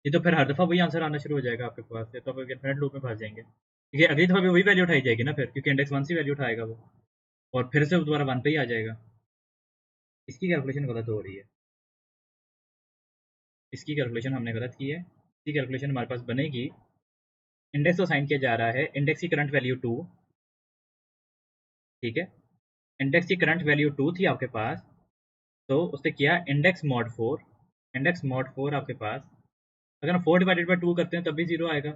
ये तो फिर हर दफ़ा वही आंसर आना शुरू हो जाएगा आपके पास, ये तो आप इन्फिनिट लूप में फंस जाएंगे, क्योंकि अगली दफ़ा भी वही वैल्यू उठाई जाएगी ना फिर, क्योंकि इंडेक्स 1 से वैल्यू उठाएगा वो, और फिर से दोबारा 1 पे ही आ जाएगा। इसकी कैलकुलेशन गलत हो रही है, इसकी कैलकुलेशन हमने गलत की है। इसकी कैलकुलेशन हमारे पास बनेगी, इंडेक्स को साइन किया जा रहा है, इंडेक्स की करंट वैल्यू 2, ठीक है, इंडेक्स की करंट वैल्यू 2 थी आपके पास, तो उससे किया इंडेक्स मॉड 4, इंडेक्स मॉड 4 आपके पास, अगर हम 4 डिवाइडेड बाई 2 करते हैं तब भी 0 आएगा।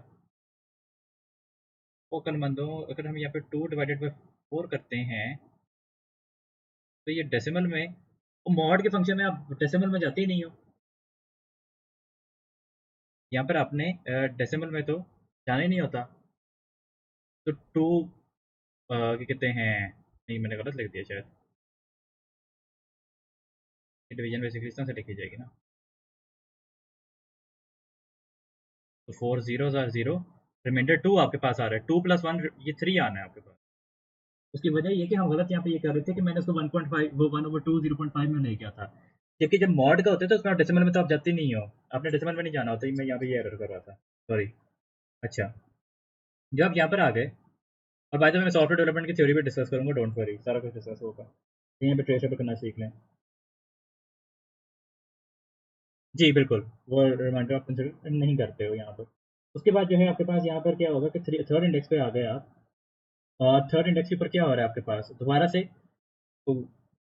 वो कलमंदों, अगर हम यहाँ पे 2 डिवाइडेड बाई 4 करते हैं तो ये डेसिमल में, मॉड के फंक्शन में आप डेसिमल में जाते ही नहीं हो, यहाँ पर आपने डेसिमल में तो जाना ही नहीं होता, तो 2 क्या कहते हैं, नहीं मैंने गलत लिख दिया शायद, डिवीजन बेसिकली इस तरह से लिखी जाएगी ना, तो 4 zeros आर 0, रिमाइंडर 2 आपके पास आ रहा है, 2 प्लस 1 ये 3 आना है आपके पास। उसकी वजह ये कि हम गलत यहाँ पे ये कर रहे थे कि मैंने उसको 1.5 वो 1/2 0.5 में नहीं किया था, जबकि जब मॉड का होता है तो उसमें आप डेसिमल में तो आप जाते नहीं हो, आपने डेसिमल में नहीं जाना होता, मैं यहाँ पे ये एरर कर रहा था, सॉरी। अच्छा, जब आप यहाँ पर आ गए, और बाय द वे मैं सॉफ्टवेयर डेवलपमेंट की थ्योरी भी डिस्कस करूंगा, डोंट वरी, सारा कुछ डिस्कस होगा, यहीं पे ट्रेस करना सीख लें। जी बिल्कुल, वो रिमाइंडर आप कंसिडर नहीं करते हो यहाँ पर। उसके बाद जो है आपके पास यहाँ पर क्या होगा कि थर्ड इंडेक्स पे आ गए आप, और थर्ड इंडेक्स के ऊपर क्या हो रहा है आपके पास दोबारा से, तो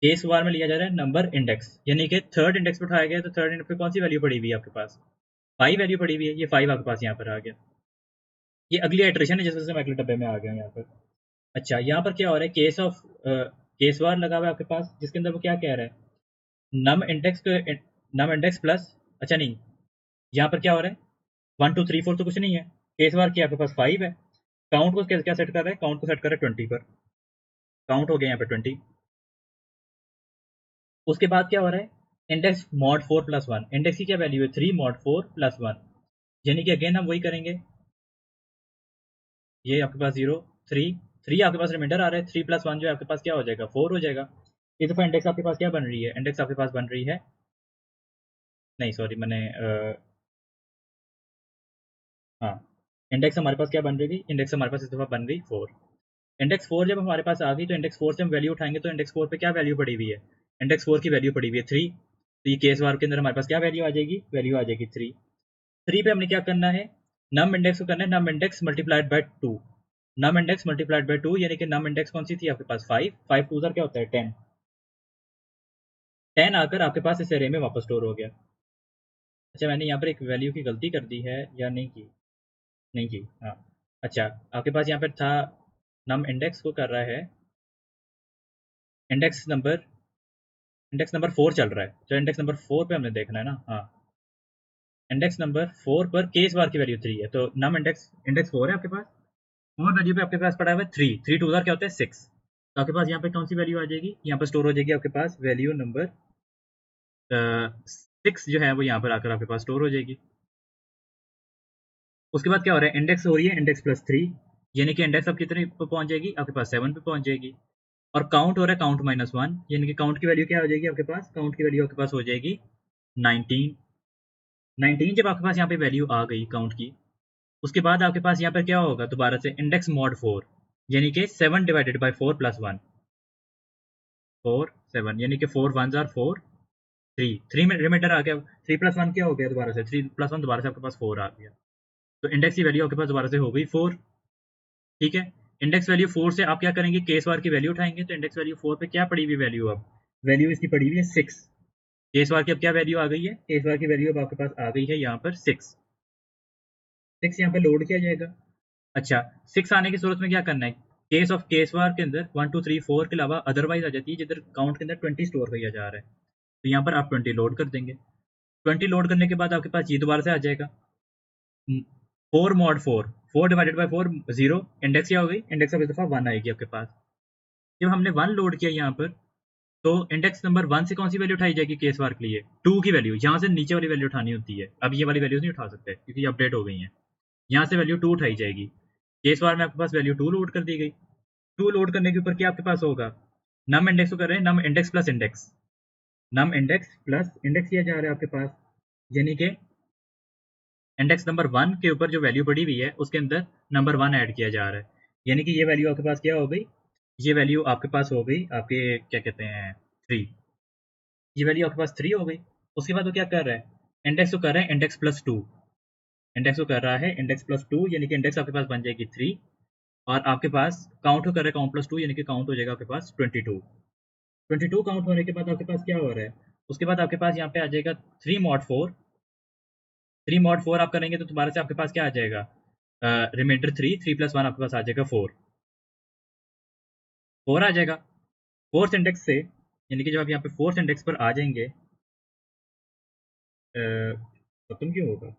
केस वार में लिया जा रहा है नंबर इंडेक्स, यानी कि थर्ड इंडेक्स पे उठाया गया, तो थर्ड इंडेक्स पे कौन सी वैल्यू पड़ी हुई है आपके पास, 5 वैल्यू पड़ी हुई है, ये 5 आपके पास यहाँ पर आ गया, ये अगली इटरेशन है जिस वजह से मैं अगले डब्बे में आ गया हूँ यहाँ पर। अच्छा, यहाँ पर क्या हो रहा है, केस ऑफ केस वार लगा हुआ है आपके पास, जिसके अंदर वो क्या कह रहा है, नम इंडेक्स, नम इंडेक्स प्लस, अच्छा नहीं, यहाँ पर क्या हो रहा है, 1 2 3 4 तो कुछ नहीं है, केस बार की आपके पास 5 है, काउंट को क्या सेट कर रहा है, काउंट को सेट कर रहा है 20 पर, काउंट हो गया यहाँ पे 20। उसके बाद क्या हो रहा है, इंडेक्स मॉड 4 प्लस 1, इंडेक्स की क्या वैल्यू है 3 मॉड 4 प्लस 1, यानी कि अगेन हम वही करेंगे, ये आपके पास 0 3 3 आपके पास रिमाइंडर आ रहा है, 3 प्लस 1 जो है आपके पास क्या हो जाएगा 4 हो जाएगा। इस दफा इंडेक्स आपके पास क्या बन रही है, इंडेक्स आपके पास बन रही है, नहीं सॉरी मैंने हाँ, इंडेक्स हमारे पास क्या बन रही थी, इंडेक्स हमारे पास इस दफा बन गई 4, इंडेक्स 4 जब हमारे पास आ गई तो इंडेक्स 4 से हम वैल्यू उठाएंगे, तो इंडेक्स 4 पे क्या वैल्यू पड़ी हुई है, इंडेक्स 4 की वैल्यू पड़ी हुई है 3, तो ये केस वार के अंदर हमारे पास क्या वैल्यू आ जाएगी, वैल्यू आ जाएगी 3। 3 पे हमने क्या करना है, नम इंडेक्स को करना है, num index multiplied by 2, num index multiplied by 2, यानी कि नम इंडेक्स कौन सी थी आपके पास 5, 5 टू क्या होता है 10, 10 आकर आपके पास इस एरे में वापस स्टोर हो गया। अच्छा, मैंने यहाँ पर एक वैल्यू की गलती कर दी है या नहीं की, नहीं की, हाँ। अच्छा, आपके पास यहाँ पर था, नम इंडेक्स को कर रहा है, इंडेक्स नंबर, इंडेक्स नंबर 4 चल रहा है, तो इंडेक्स नंबर 4 पे हमने देखना है ना, हाँ, इंडेक्स नंबर 4 पर केस बार की वैल्यू 3 है, तो नम इंडेक्स, इंडेक्स 4 है आपके पास, 4 वैल्यू पे आपके पास पड़ा हुआ है 3, 3 टू क्या होता है 6, तो आपके पास यहाँ पे कौन सी वैल्यू आ जाएगी, यहाँ पर स्टोर हो जाएगी आपके पास वैल्यू नंबर 6 जो है वो यहाँ पर आकर आपके पास स्टोर हो जाएगी। उसके बाद क्या हो रहा है, इंडेक्स हो रही है इंडेक्स प्लस 3, यानी कि इंडेक्स अब कितने पे पहुंच जाएगी, आपके पास 7 पे पहुंच जाएगी, और काउंट हो रहा है काउंट -1, यानी कि काउंट की वैल्यू क्या हो जाएगी आपके पास, काउंट की वैल्यू आपके पास हो जाएगी 19, 19 जब आपके पास यहाँ पे वैल्यू आ गई काउंट की, उसके बाद आपके पास यहाँ पर क्या होगा दोबारा से इंडेक्स मॉड 4, यानी कि 7 डिवाइडेड बाई 4 प्लस 1, 4 7, यानी कि 4 1 जार 4, 3 3 में रिमाइंडर आ गया, 3 प्लस 1 क्या हो गया दोबारा से, 3 प्लस 1 दोबारा से आपके पास 4 आ गया, तो इंडेक्स की वैल्यू आपके पास दोबारा से हो गई 4, ठीक है। इंडेक्स वैल्यू 4 से आप क्या करेंगे, केस वार की वैल्यू उठाएंगे, तो इंडेक्स वैल्यू 4 पे क्या पड़ी हुई वैल्यू, अब वैल्यू इसकी पड़ी हुई है 6, केस वार की अब क्या वैल्यू आ गई है, केस वार की वैल्यू अब आपके पास आ गई है यहाँ पर 6, 6 यहाँ पे लोड किया जाएगा। अच्छा, 6 आने की सूरत में क्या करना है, केस ऑफ केस वार के अंदर 1 2 3 4 के अलावा अदरवाइज आ जाती है, जिधर काउंट के अंदर 20 स्टोर किया जा रहा है, तो यहाँ पर आप 20 लोड कर देंगे, 20 लोड करने के बाद आपके पास ये दोबारा से आ जाएगा, 4 mod 4, 4 डिवाइडेड बाई 4 0, इंडेक्स क्या हो गई, इंडेक्स ऑफ इस दफा 1 आएगी आपके पास। जब हमने 1 लोड किया यहाँ पर, तो इंडेक्स नंबर 1 से कौन सी वैल्यू उठाई जाएगी केस बार के लिए, 2 की वैल्यू, यहाँ से नीचे वाली वैल्यू उठानी होती है। अब ये वाली वैल्यूज नहीं उठा सकते क्योंकि अपडेट हो गई हैं। यहाँ से वैल्यू 2 उठाई जाएगी। केस बार में आपके पास वैल्यू 2 लोड कर दी गई। 2 लोड करने के ऊपर क्या आपके पास होगा, नम इंडेक्स को कर रहे हैं, नम इंडेक्स प्लस इंडेक्स, नम इंडेक्स प्लस इंडेक्स किया जा रहा है आपके पास, यानी कि इंडेक्स नंबर 1 के ऊपर जो वैल्यू पड़ी हुई है उसके अंदर नंबर 1 ऐड किया जा रहा है। यानी कि ये वैल्यू आपके पास क्या हो गई, ये वैल्यू आपके पास हो गई आपके क्या कहते हैं 3, ये वैल्यू आपके पास 3 हो गई। उसके बाद वो क्या कर रहा है, इंडेक्स को कर रहा है इंडेक्स प्लस 2, इंडेक्स को कर रहा है इंडेक्स प्लस 2, यानी कि इंडेक्स आपके पास बन जाएगी 3, और आपके पास काउंट को कर रहा है काउंट प्लस 2, यानी कि काउंट हो जाएगा आपके पास 22। 22 काउंट होने के बाद आपके पास क्या हो रहा है, उसके बाद आपके पास यहाँ पे आ जाएगा 3 mod 4, 3 mod 4 आप करेंगे तो दोबारा से आपके पास क्या आ जाएगा, रिमाइंडर 3, 3 प्लस 1 आपके पास आ जाएगा 4, 4 आ जाएगा। फोर्थ इंडेक्स से, यानी कि जब आप यहाँ पे फोर्थ इंडेक्स पर आ जाएंगे, खत्म क्यों होगा,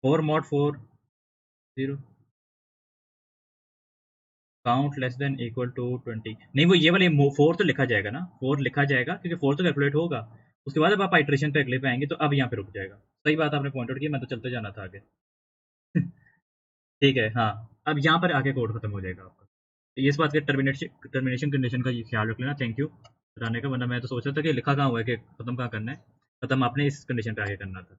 4 mod 4 0, count less than equal to 20, नहीं वो ये वाले 4 तो लिखा जाएगा ना, 4 लिखा जाएगा क्योंकि 4 तो कैलकुलेट होगा। उसके बाद अब आप आइट्रेशन पे अगले पे आएंगे तो अब यहाँ पे रुक जाएगा। सही बात आपने पॉइंट आउट की, मैं तो चलते जाना था आगे। ठीक है, हाँ, अब यहाँ पर आगे कोड खत्म हो जाएगा आपका। तो इस बात के टर्मिनेशन टर्मिनेशन कंडीशन का ये ख्याल रख लेना। थैंक यू बताने का, वरना मैं तो सोच रहा था कि लिखा कहाँ हुआ है कि खत्म कहाँ करना है, खत्म आपने इस कंडीशन पे आगे करना था।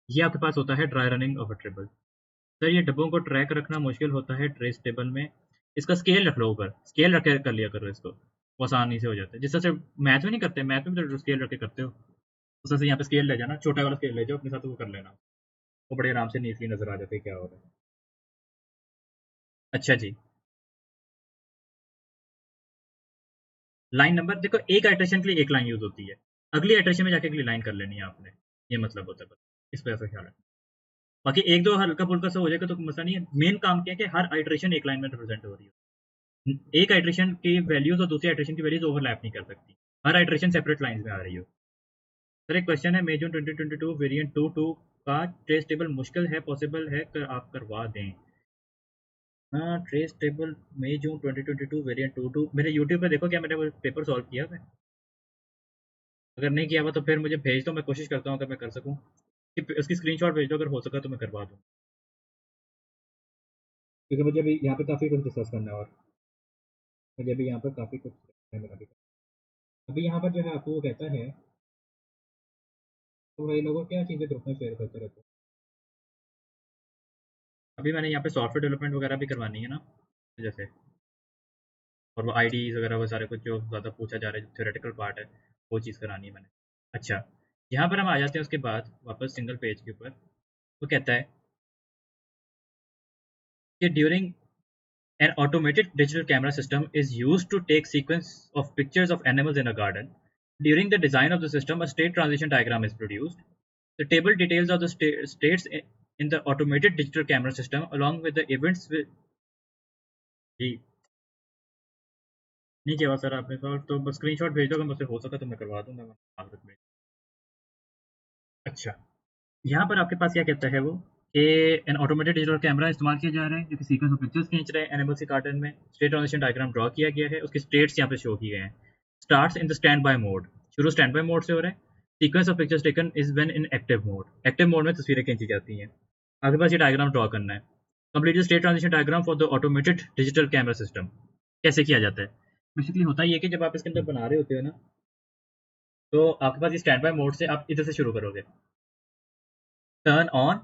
ये आपके पास होता है dry running of a table. Sir ये डब्बों को ट्रैक रखना मुश्किल होता है ट्रेस टेबल में, इसका स्केल रख लो ऊपर, स्केल रख के कर लिया करो इसको, वो आसानी से हो जाता है। जिस तरह से मैथ में नहीं करते, मैथ में तो स्केल रख के करते हो, उस तरह से यहाँ पे स्केल ले जाना, छोटा वाला स्केल ले जाओ अपने साथ, वो कर लेना, वो बड़े आराम से नीटली नजर आ जाते हैं क्या हो रहा है। अच्छा जी, लाइन नंबर देखो, एक आइट्रेशन के लिए एक लाइन यूज होती है, अगली आइट्रेशन में जाके अगली लाइन कर लेनी है आपने, ये मतलब होता है बस, इस पर ऐसा ख्याल है। बाकी एक दो हल्का फुल्का सा हो जाएगा तो मसला नहीं है, मेन काम क्या है कि हर आइट्रेशन एक लाइन में रिप्रेजेंट हो रही है, एक आइट्रेशन की वैल्यूज और दूसरी आइट्रेशन की वैल्यूज ओवरलैप नहीं कर सकती, हर आइट्रेशन सेपरेट लाइंस में आ रही हो। सर एक क्वेश्चन है, मई जून 2022 वेरिएंट 2.2 का ट्रेस टेबल मुश्किल है, पॉसिबल है कर आप करवा दें। हाँ, ट्रेस टेबल मई जून 2022 वेरिएंट 2.2 मेरे यूट्यूब पे देखो, क्या मैंने वो पेपर सॉल्व किया है, अगर नहीं किया हुआ तो फिर मुझे भेज दो, मैं कोशिश करता हूँ अगर मैं कर सकूँ कि उसकी स्क्रीनशॉट भेज दो, अगर हो सका तो मैं करवा दूँ, क्योंकि मुझे अभी यहाँ पे काफ़ी कुछ डिस्कस करना है, और मुझे अभी यहाँ पर काफ़ी कुछ है मेरा भी। अभी यहाँ पर जो है आपको वो कहता है, तो वही लोगों क्या चीज़ें ग्रुप में शेयर करते रहते हैं। अभी मैंने यहाँ पे सॉफ्टवेयर डेवलपमेंट वगैरह भी करवानी है ना, जैसे, और वो आईडीज वगैरह वो सारे कुछ जो ज़्यादा पूछा जा रहा है, जो थ्योरेटिकल पार्ट है, वो चीज़ करानी है मैंने। अच्छा, यहाँ पर हम आ जाते हैं उसके बाद वापस सिंगल पेज के ऊपर। वो कहता है कि during an automated digital camera system is used to take sequence of pictures of animals in a garden. During the design of the system, a state transition diagram is produced. The table details of the states in the automated digital camera system along with the events with जी नहीं किया हुआ sir आपने, तो बस screenshot भेज दो, अगर मुझसे हो सका तो मैं करवा दूंगा, मैं आगे में। अच्छा, यहाँ पर आपके पास क्या कहता है वो, कि एन ऑटोमेटेड डिजिटल कैमरा इस्तेमाल किया जा रहा है जो कि सीक्वेंस ऑफ पिक्चर्स खींच रहे हैं एनिमल्स के गार्डन में, स्टेट ट्रांजिशन डायग्राम ड्रॉ किया गया है, उसके स्टेट्स यहाँ पे शो किए गए हैं। Starts in the stand by mode, शुरू स्टैंड बाय मोड से हो रहा है। Sequence of pictures taken is when in active mode, active mode में तस्वीरें खींची जाती हैं। आपके पास ये डायग्राम ड्रॉ करना है। Complete the state transition diagram for the automated digital camera system. कैसे किया जाता है, बेसिकली होता ही है कि जब आप इसके अंदर बना रहे होते हो ना, तो आपके पास ये स्टैंड बाय मोड से आप इधर से शुरू करोगे, टर्न ऑन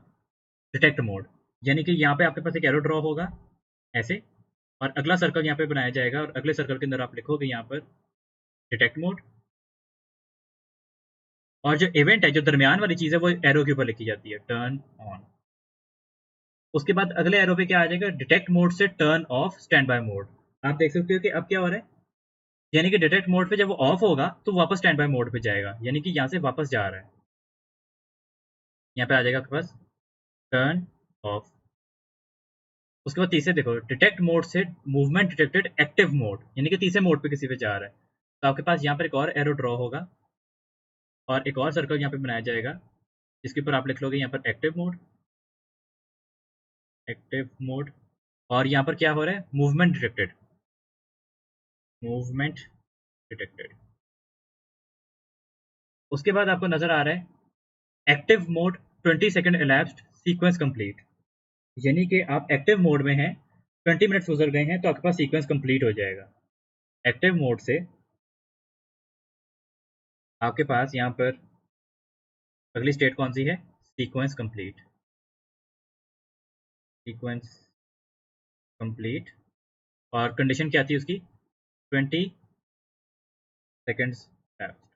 डिटेक्ट मोड, यानी कि यहाँ पे आपके पास एक एरो ड्रॉ होगा ऐसे, और अगला सर्कल यहाँ पे बनाया जाएगा, और अगले सर्कल के अंदर आप लिखोगे यहाँ पर डिटेक्ट मोड, और जो इवेंट है, जो दरमियान वाली चीज़ है, वो एरो के ऊपर लिखी जाती है, टर्न ऑन। उसके बाद अगले एरो पे क्या आ जाएगा, डिटेक्ट मोड से turn off stand by mode. आप देख सकते हो कि अब क्या हो रहा है, यानी कि डिटेक्ट मोड पे जब वो ऑफ होगा तो वापस स्टैंड बाय मोड पे जाएगा, यानी कि यहाँ से वापस जा रहा है, यहाँ पे आ जाएगा आपके पास टर्न ऑफ। उसके बाद तीसरे देखो, डिटेक्ट मोड से मूवमेंट डिटेक्टेड एक्टिव मोड, यानी कि तीसरे मोड पे किसी पे जा रहा है, तो आपके पास यहाँ पर एक और एरो ड्रॉ होगा, और एक और सर्कल यहाँ पे बनाया जाएगा, जिसके ऊपर आप लिख लोगे यहाँ पर एक्टिव मोड, एक्टिव मोड, और यहाँ पर क्या हो रहा है, मूवमेंट डिटेक्टेड, मूवमेंट डिटेक्टेड। उसके बाद आपको नजर आ रहा है active mode 20 second elapsed sequence complete, यानी कि आप एक्टिव मोड में हैं, 20 मिनट्स गुजर गए हैं तो आपके पास सीक्वेंस कंप्लीट हो जाएगा। एक्टिव मोड से आपके पास यहाँ पर अगली स्टेट कौन सी है, सीक्वेंस कंप्लीट, सीक्वेंस कंप्लीट, और कंडीशन क्या थी उसकी, 20 सेकेंड्स elapsed,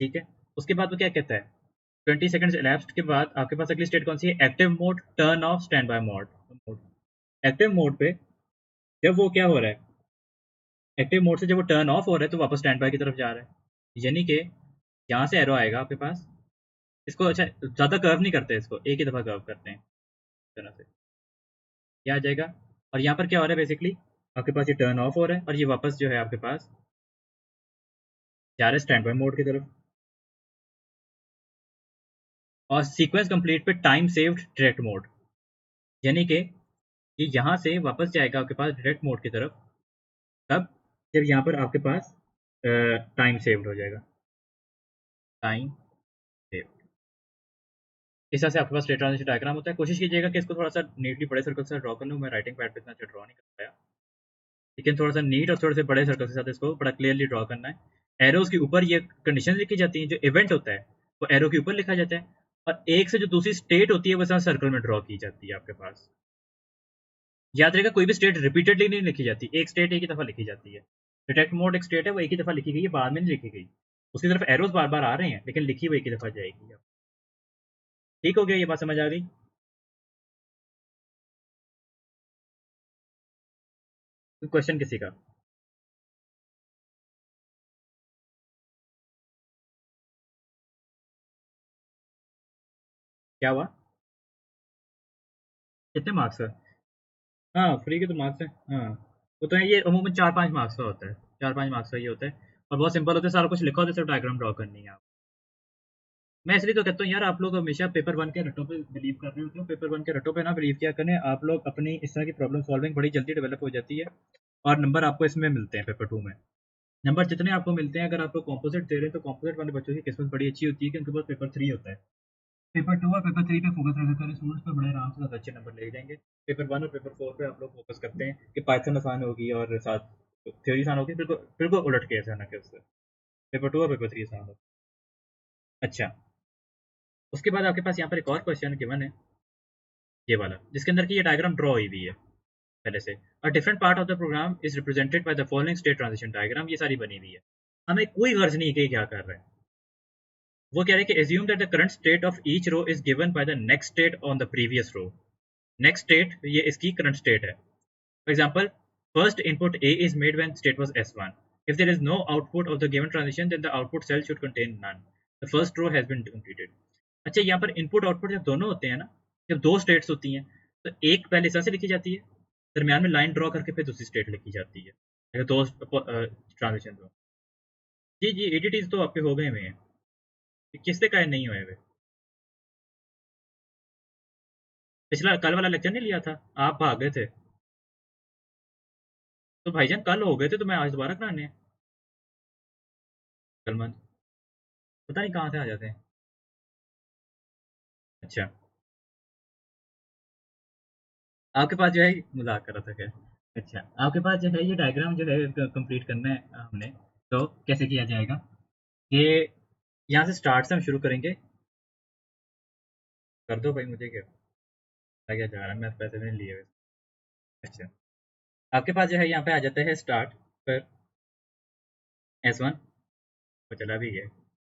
ठीक है। उसके बाद वो क्या कहता है, 20 सेकंड्स elapsed के बाद आपके पास अगली स्टेट कौन सी है, active mode turn off stand by mode. Active mode पे जब वो क्या हो रहा है, एक्टिव मोड से जब वो टर्न ऑफ हो रहा है तो वापस स्टैंड बाय की तरफ जा रहा है, यानी कि यहाँ से एरो आएगा आपके पास, इसको अच्छा ज़्यादा कर्व नहीं करते, इसको एक ही दफ़ा कर्व करते हैं इस तरह से, क्या आ जाएगा, और यहाँ पर क्या हो रहा है बेसिकली, आपके पास ये टर्न ऑफ हो रहा है और ये वापस जो है आपके पास जा रहा है स्टैंड बाय मोड की तरफ। और सीक्वेंस कंप्लीट पे टाइम सेव्ड डायरेक्ट मोड, यानी कि ये यहाँ से वापस जाएगा आपके पास डायरेक्ट मोड की तरफ, तब जब यहाँ पर आपके पास टाइम सेव्ड हो जाएगा, टाइम सेव, इस तरह से आपके पास स्टेट ट्रांजिशन डायग्राम होता है। कोशिश कीजिएगा कि इसको थोड़ा सा नीटली बड़े सर्कल से ड्रॉ कर लूँ, मैं राइटिंग पैड पे इतना अच्छा ड्रॉ नहीं कर पाया, लेकिन थोड़ा सा नीट और थोड़े से बड़े सर्कल के साथ इसको बड़ा क्लियरली ड्रॉ करना है। एरोज के ऊपर ये कंडीशन लिखी जाती हैं, जो इवेंट होता है वो एरो के ऊपर लिखा जाता है, और एक से जो दूसरी स्टेट होती है वो सब सर्कल में ड्रॉ की जाती है आपके पास। याद रहेगा कोई भी स्टेट रिपीटेडली नहीं लिखी जाती, एक स्टेट एक ही दफ़ा लिखी जाती है। डिटेक्ट मोड एक स्टेट है, वो एक ही दफ़ा लिखी गई है, बाद में नहीं लिखी गई, उसकी तरफ एरोज बार बार आ रहे हैं लेकिन लिखी वो एक ही दफ़ा जाएगी। ठीक हो गया, ये बात समझ आ गई। कोई क्वेश्चन किसी का? क्या हुआ, कितने मार्क्स है? हाँ फ्री के तो मार्क्स है, हाँ वो तो है, ये अमूमन 4-5 मार्क्स का होता है, 4-5 मार्क्स का ये होता है, और बहुत सिंपल होता है, सारा कुछ लिखा होता है, सिर्फ डायग्राम ड्रॉ करनी है आप। मैं इसलिए तो कहता हूँ यार, आप लोग हमेशा पेपर वन के रटों पे बिलीव कर रहे होते हो, पेपर वन के रटों पे ना बिलीव किया करें, आप लोग अपनी इस तरह की प्रॉब्लम सॉल्विंग बड़ी जल्दी डेवलप हो जाती है, और नंबर आपको इसमें मिलते हैं पेपर टू में। नंबर जितने आपको मिलते हैं, अगर आप लोग कॉम्पोजिट दे रहे हैं तो कॉम्पोजिट वाले बच्चों की किस्मत बड़ी अच्छी होती है कि उनके पास पेपर थ्री होता है। पेपर टू और पेपर थ्री पे फोकस रखा करें, स्टूडेंट्स पे बड़े आराम से ज़्यादा अच्छे नंबर ले जाएंगे। पेपर वन और पेपर फोर पे आप लोग फोकस करते हैं कि पाइथन आसान होगी और साथ थ्योरी आसान होगी, बिल्कुल बिल्कुल उलट के ऐसा ना कि उससे पेपर टू और पेपर थ्री आसान हो। अच्छा, उसके बाद आपके पास यहाँ पर एक और क्वेश्चन गिवन है, ये वाला जिसके अंदर की ये डायग्राम ड्रॉ हुई हुई है पहले से। A different part of the program is represented by the following state transition diagram, ये सारी बनी हुई है, हमें कोई गर्ज नहीं है कि ये क्या कर रहा है। वो कह रहे हैं कि assume that the current state of each row is given by the next state on the previous row. Next state ये इसकी current state है। For example, first input A is made when state was S1. If there is no output of the given transition, then the output cell should contain none. The first row has been completed. अच्छा, यहाँ पर input output जब दोनों होते हैं ना, जब दो स्टेट्स होती हैं, तो एक पहले इस तरह से लिखी जाती है, दरमियान में लाइन ड्रॉ करके फिर दूसरी स्टेट लिखी जाती है, अगर दो ट्रांजिशन हो। जी जी, एडीटीज तो आपके हो गए हुए हैं, किससे का नहीं हुए हुए। पिछला कल वाला लेक्चर नहीं लिया था, आप भाग गए थे, तो भाईजान कल हो गए थे तो मैं आज दोबारा कराने हैं। कल मत, पता नहीं कहाँ से आ जाते हैं। अच्छा, आपके पास जो है, मजाक कर रहा था क्या? अच्छा, आपके पास जो है ये डायग्राम जो है कंप्लीट करना है हमने, तो कैसे किया जाएगा, ये यहाँ से स्टार्ट से हम शुरू करेंगे। कर दो भाई, मुझे क्या क्या जा रहा है, मैं पैसे नहीं लिए वैसे। अच्छा, आपके पास जो है यहाँ पे आ जाता है स्टार्ट, फिर S1, वो चला भी गया,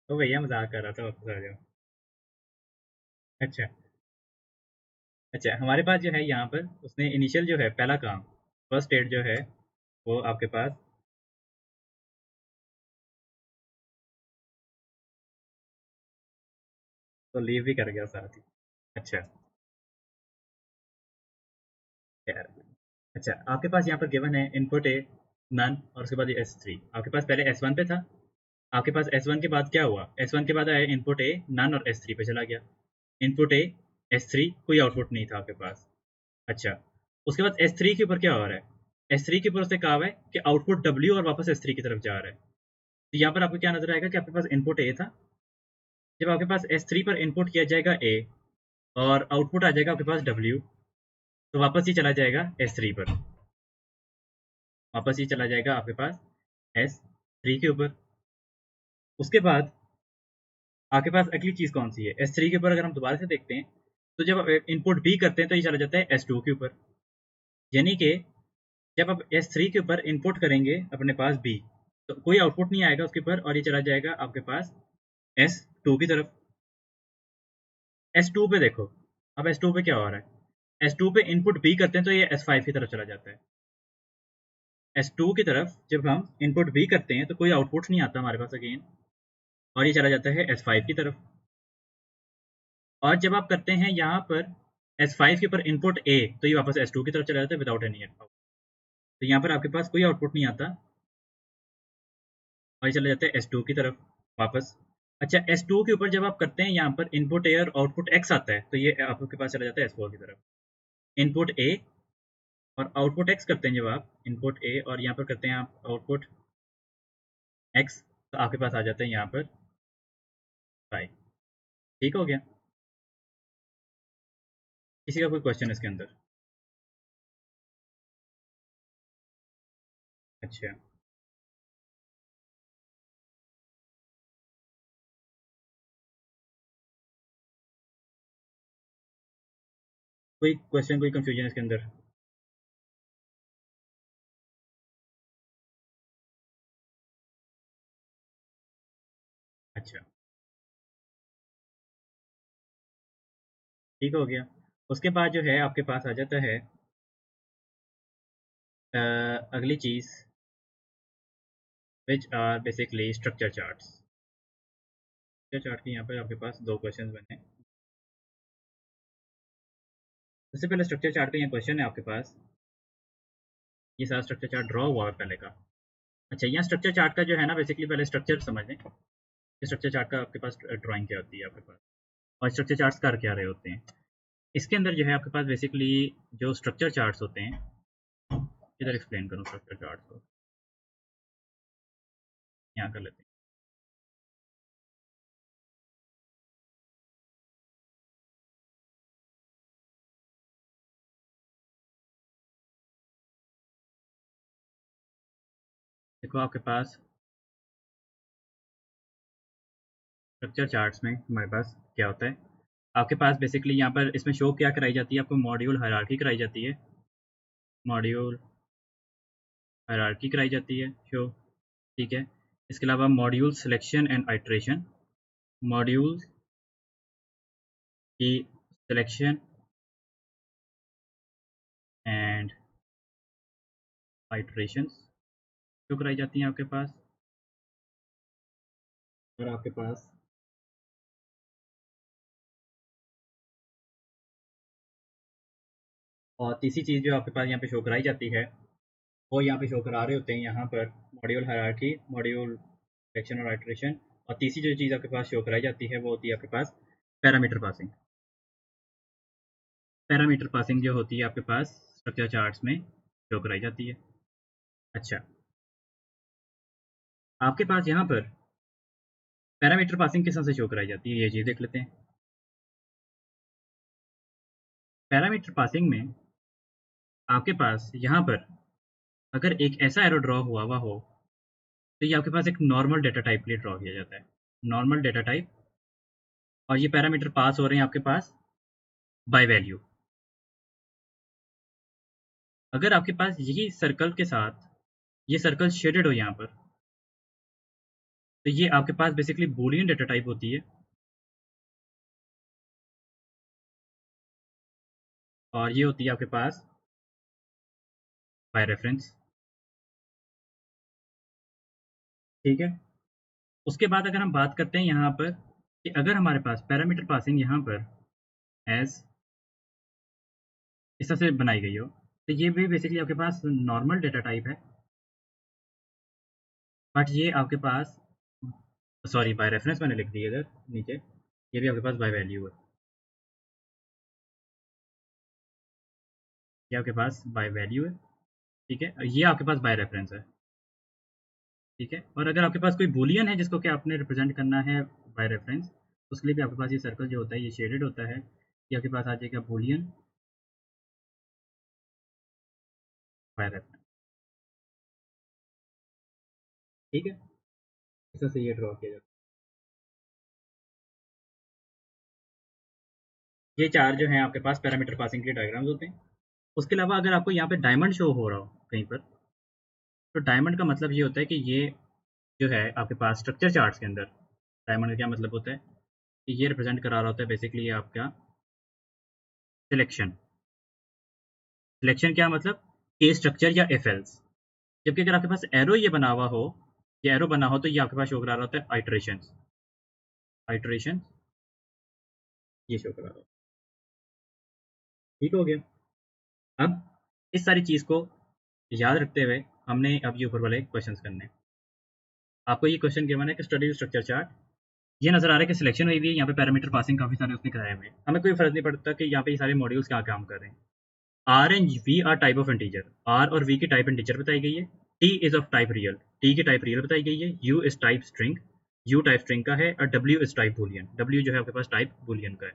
तो भैया मजाक कर रहा था, वापस आ जाओ। अच्छा, अच्छा हमारे पास जो है यहाँ पर उसने इनिशियल जो है पहला काम, फर्स्ट स्टेट जो है वो आपके पास, तो लीव भी कर गया साथ ही। अच्छा यार, अच्छा आपके पास यहाँ पर गिवन है इनपुट ए नन, और उसके बाद S3, आपके पास पहले S1 पे था, आपके पास S1 के बाद क्या हुआ, S1 के बाद आया इनपुट ए नन और S3 पे चला गया। इनपुट ए S3, कोई आउटपुट नहीं था आपके पास। अच्छा, उसके बाद S3 के ऊपर क्या हो रहा है, S3 के ऊपर उसने कहा हुआ है कि आउटपुट W और वापस S3 की तरफ जा रहा है। तो यहाँ पर आपको क्या नजर आएगा कि आपके पास इनपुट A था, जब आपके पास S3 पर इनपुट किया जाएगा A और आउटपुट आ जाएगा आपके पास W, तो वापस ही चला जाएगा S3 पर, वापस ही चला जाएगा आपके पास S3 के ऊपर। उसके बाद आपके पास अगली चीज कौन सी है, S3 के ऊपर अगर हम दोबारा से देखते हैं, तो जब इनपुट B करते हैं तो ये चला जाता है S2 के ऊपर, यानी कि जब आप S3 के ऊपर इनपुट करेंगे अपने पास B, तो कोई आउटपुट नहीं आएगा उसके ऊपर और ये चला जाएगा आपके पास S2 की तरफ। S2 पे देखो, अब S2 पे क्या हो रहा है, S2 पे इनपुट B करते हैं तो ये S5 की तरफ चला जाता है। S2 की तरफ जब हम इनपुट B करते हैं तो कोई आउटपुट नहीं आता हमारे पास अगेन, और ये चला जाता है S5 की तरफ। और जब आप करते हैं यहाँ पर S5 के ऊपर इनपुट A, तो ये वापस S2 की तरफ चला जाता है विदाउट एनी आउटपुट। तो यहाँ पर आपके पास कोई आउटपुट नहीं आता और ये चला जाता है S2 की तरफ वापस। अच्छा, S2 के ऊपर जब आप करते हैं यहाँ पर इनपुट A और आउटपुट X आता है, तो ये आपके पास चला जाता है S4 की तरफ। इनपुट A और आउटपुट X करते हैं जब आप इनपुट A और यहाँ पर करते हैं आप आउटपुट X, तो आपके पास आ जाता है यहाँ पर 5। ठीक हो गया, किसी का कोई क्वेश्चन इसके अंदर? अच्छा, कोई क्वेश्चन, कोई कंफ्यूजन इसके अंदर? अच्छा, ठीक हो गया। उसके बाद जो है आपके पास आ जाता है अगली चीज़, which are basically structure charts. Structure chart के यहाँ पर आपके पास दो क्वेश्चन बने हैं। सबसे पहले स्ट्रक्चर चार्ट का यहाँ क्वेश्चन है आपके पास, ये सारा स्ट्रक्चर चार्ट ड्रॉ हुआ है पहले का। अच्छा, यहाँ स्ट्रक्चर चार्ट का जो है ना, बेसिकली पहले स्ट्रक्चर समझ लें कि स्ट्रक्चर चार्ट का आपके पास ड्राइंग क्या होती है आपके पास, और स्ट्रक्चर चार्ट्स कर क्या रहे होते हैं। इसके अंदर जो है आपके पास बेसिकली जो स्ट्रक्चर चार्ट्स होते हैं, इधर एक्सप्लेन करूँ स्ट्रक्चर चार्ट को, यहाँ कर लेते हैं। देखो आपके पास स्ट्रक्चर चार्ट्स में हमारे पास क्या होता है, आपके पास बेसिकली यहाँ पर इसमें शो क्या कराई जाती है, आपको मॉड्यूल हायरार्की कराई जाती है, मॉड्यूल हायरार्की कराई जाती है शो। ठीक है, इसके अलावा module selection and iteration, module की सिलेक्शन एंड आइट्रेशंस शो कराई जाती हैं आपके पास। और आपके पास और तीसरी चीज़ जो आपके पास यहाँ पे शो कराई जाती है, वो यहाँ पे शो करा रहे होते हैं यहाँ पर मॉड्यूल हायरार्की, मॉड्यूल सिलेक्शन और आइट्रेशन। और तीसरी जो चीज़ आपके पास शो कराई जाती है वो होती है आपके पास पैरामीटर पासिंग। पैरामीटर पासिंग जो होती है आपके पास स्ट्रक्चर चार्ट्स में शो कराई जाती है। अच्छा, आपके पास यहाँ पर पैरामीटर पासिंग किस तरह से शो कराई जाती है, ये चीज़ देख लेते हैं। पैरामीटर पासिंग में आपके पास यहाँ पर अगर एक ऐसा एरो ड्रॉ हुआ हुआ हो, तो ये आपके पास एक नॉर्मल डेटा टाइप के लिए ड्रॉ किया जाता है, नॉर्मल डेटा टाइप। और ये पैरामीटर पास हो रहे हैं आपके पास बाय वैल्यू। अगर आपके पास यही सर्कल के साथ ये सर्कल शेडेड हो यहाँ पर, तो ये आपके पास बेसिकली बूलियन डेटा टाइप होती है, और ये होती है आपके पास बाय रेफरेंस। ठीक है, उसके बाद अगर हम बात करते हैं यहाँ पर कि अगर हमारे पास पैरामीटर पासिंग यहाँ पर एज इस तरह से बनाई गई हो, तो ये भी बेसिकली आपके पास नॉर्मल डेटा टाइप है, बट ये आपके पास, सॉरी बाय रेफरेंस मैंने लिख दिया इधर नीचे, ये भी आपके पास बाय वैल्यू है। ये आपके पास बाय वैल्यू है, ठीक है, ये आपके पास बाय रेफरेंस है, ठीक है। और अगर आपके पास कोई बूलियन है जिसको कि आपने रिप्रेजेंट करना है बाय रेफरेंस, उसके लिए भी आपके पास ये सर्कल जो होता है ये शेडेड होता है, ये आपके पास आ जाएगा बूलियन बाय रेफरेंस, ठीक है। इस तरह से ये ड्रॉ किया जाता है। ये चार जो है आपके पास पैरामीटर पासिंग के लिए डायग्राम्स होते हैं। उसके अलावा अगर आपको यहाँ पे डायमंड शो हो रहा हो कहीं पर, तो डायमंड का मतलब ये होता है कि ये जो है आपके पास स्ट्रक्चर चार्ट्स के अंदर डायमंड का क्या मतलब होता है कि ये रिप्रेजेंट करा रहा होता है बेसिकली ये आपका सिलेक्शन। सिलेक्शन क्या मतलब ए स्ट्रक्चर या एफ एल्स। जबकि अगर आपके पास एरो ये बना हुआ हो, ये एरो बना हो, तो ये आपके पास शो करा रहा होता है आइटरेशन। आइटरेशन ये शो करा रहा होता है, ठीक हो गया। अब इस सारी चीज़ को याद रखते हुए हमने अब ये ऊपर वाले क्वेश्चन करने हैं। आपको ये क्वेश्चन गिवन है कि स्टडी स्ट्रक्चर चार्ट, ये नजर आ रहा है कि सिलेक्शन हुई हुई है, यहाँ पे पैरामीटर पासिंग काफी सारे उसने कराए हुए हैं, हमें कोई फर्क नहीं पड़ता कि यहाँ पे ये सारे मॉड्यूल्स क्या काम कर रहे हैं। R and V are type of integer, R और वी की टाइप इंटीजर बताई गई है। T is of type real, T की टाइप रियल बताई गई है। U is type string, U type string का है। और W is type Boolean, W जो है आपके पास टाइप बूलियन का है।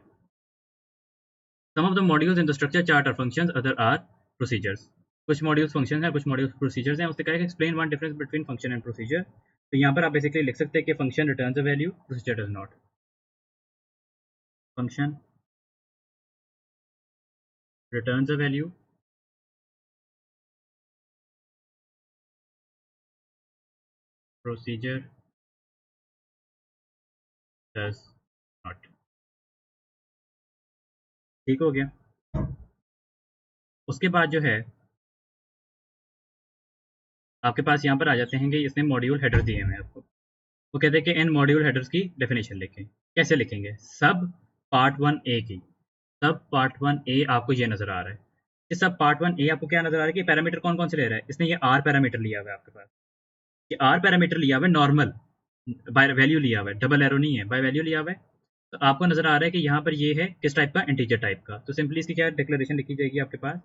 Some of the modules in the structure chart are functions, other are procedures. कुछ मॉड्यूल्स फंक्शन है, कुछ मॉड्यूल्स प्रोसीजर्स हैं। उसने कहा है कि explain one difference between function and procedure. तो यहाँ पर आप बेसिकली लिख सकते हैं कि function returns a value, procedure does not. Function returns a value, procedure does not। ठीक हो गया। उसके बाद जो है आपके पास यहाँ पर आ जाते हैं कि इसने मॉड्यूल हेडर दिए हुए हैं आपको। वो कहते हैं कि इन मॉड्यूल हेडर्स की डेफिनेशन लिखें। कैसे लिखेंगे? सब पार्ट वन ए की, सब पार्ट वन ए आपको ये नजर आ रहा है कि सब पार्ट वन ए आपको क्या नजर आ रहा है कि पैरामीटर कौन कौन से ले रहा है। इसने ये आर पैरामीटर लिया हुआ है आपके पास, ये आर पैरामीटर लिया हुआ है, नॉर्मल बाय वैल्यू लिया हुआ है, डबल एरो नहीं है, बाय वैल्यू लिया हुआ है। तो आपको नजर आ रहा है कि यहाँ पर ये है किस टाइप का, इंटीजर टाइप का। तो सिंपली इसकी क्या डिक्लेरेशन लिखी जाएगी आपके पास,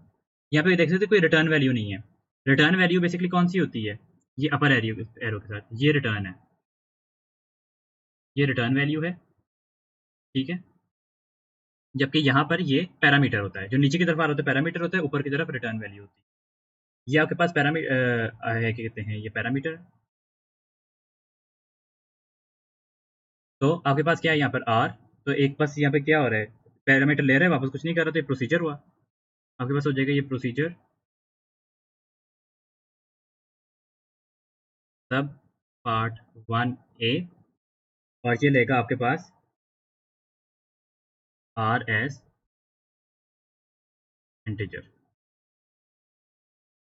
यहाँ पे देख सकते कोई रिटर्न वैल्यू नहीं है। रिटर्न वैल्यू बेसिकली कौन सी होती है, ये अपर एरो एरो के साथ ये रिटर्न है, ये रिटर्न वैल्यू है, ठीक है। जबकि यहाँ पर ये पैरामीटर होता है, जो नीचे की तरफ आ रहा होता है पैरामीटर होता है, ऊपर की तरफ रिटर्न वैल्यू होती है। ये आपके पास पैरामीटर है, क्या कहते हैं, ये पैरामीटर। तो आपके पास क्या है यहाँ पर आर, तो एक पास यहाँ पे क्या हो रहा है, पैरामीटर ले रहे हैं वापस कुछ नहीं कर रहा, तो ये प्रोसीजर हुआ। आपके पास हो जाएगा ये प्रोसीजर सब पार्ट वन ए, और ये लेगा आपके पास आर एस इंटीजर,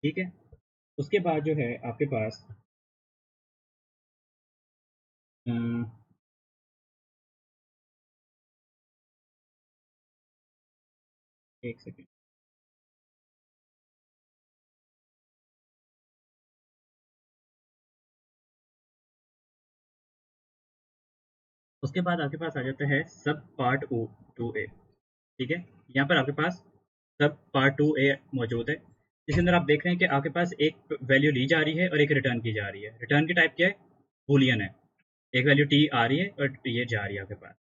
ठीक है। उसके बाद जो है आपके पास अम, एक सेकेंड, उसके बाद आपके पास आ जाता है सब पार्ट ओ टू ए, ठीक है। यहाँ पर आपके पास सब पार्ट टू ए मौजूद है, जिसके अंदर आप देख रहे हैं कि आपके पास एक वैल्यू ली जा रही है और एक रिटर्न की जा रही है। रिटर्न की टाइप क्या है, बूलियन है। एक वैल्यू टी आ रही है और ये जा रही है आपके पास।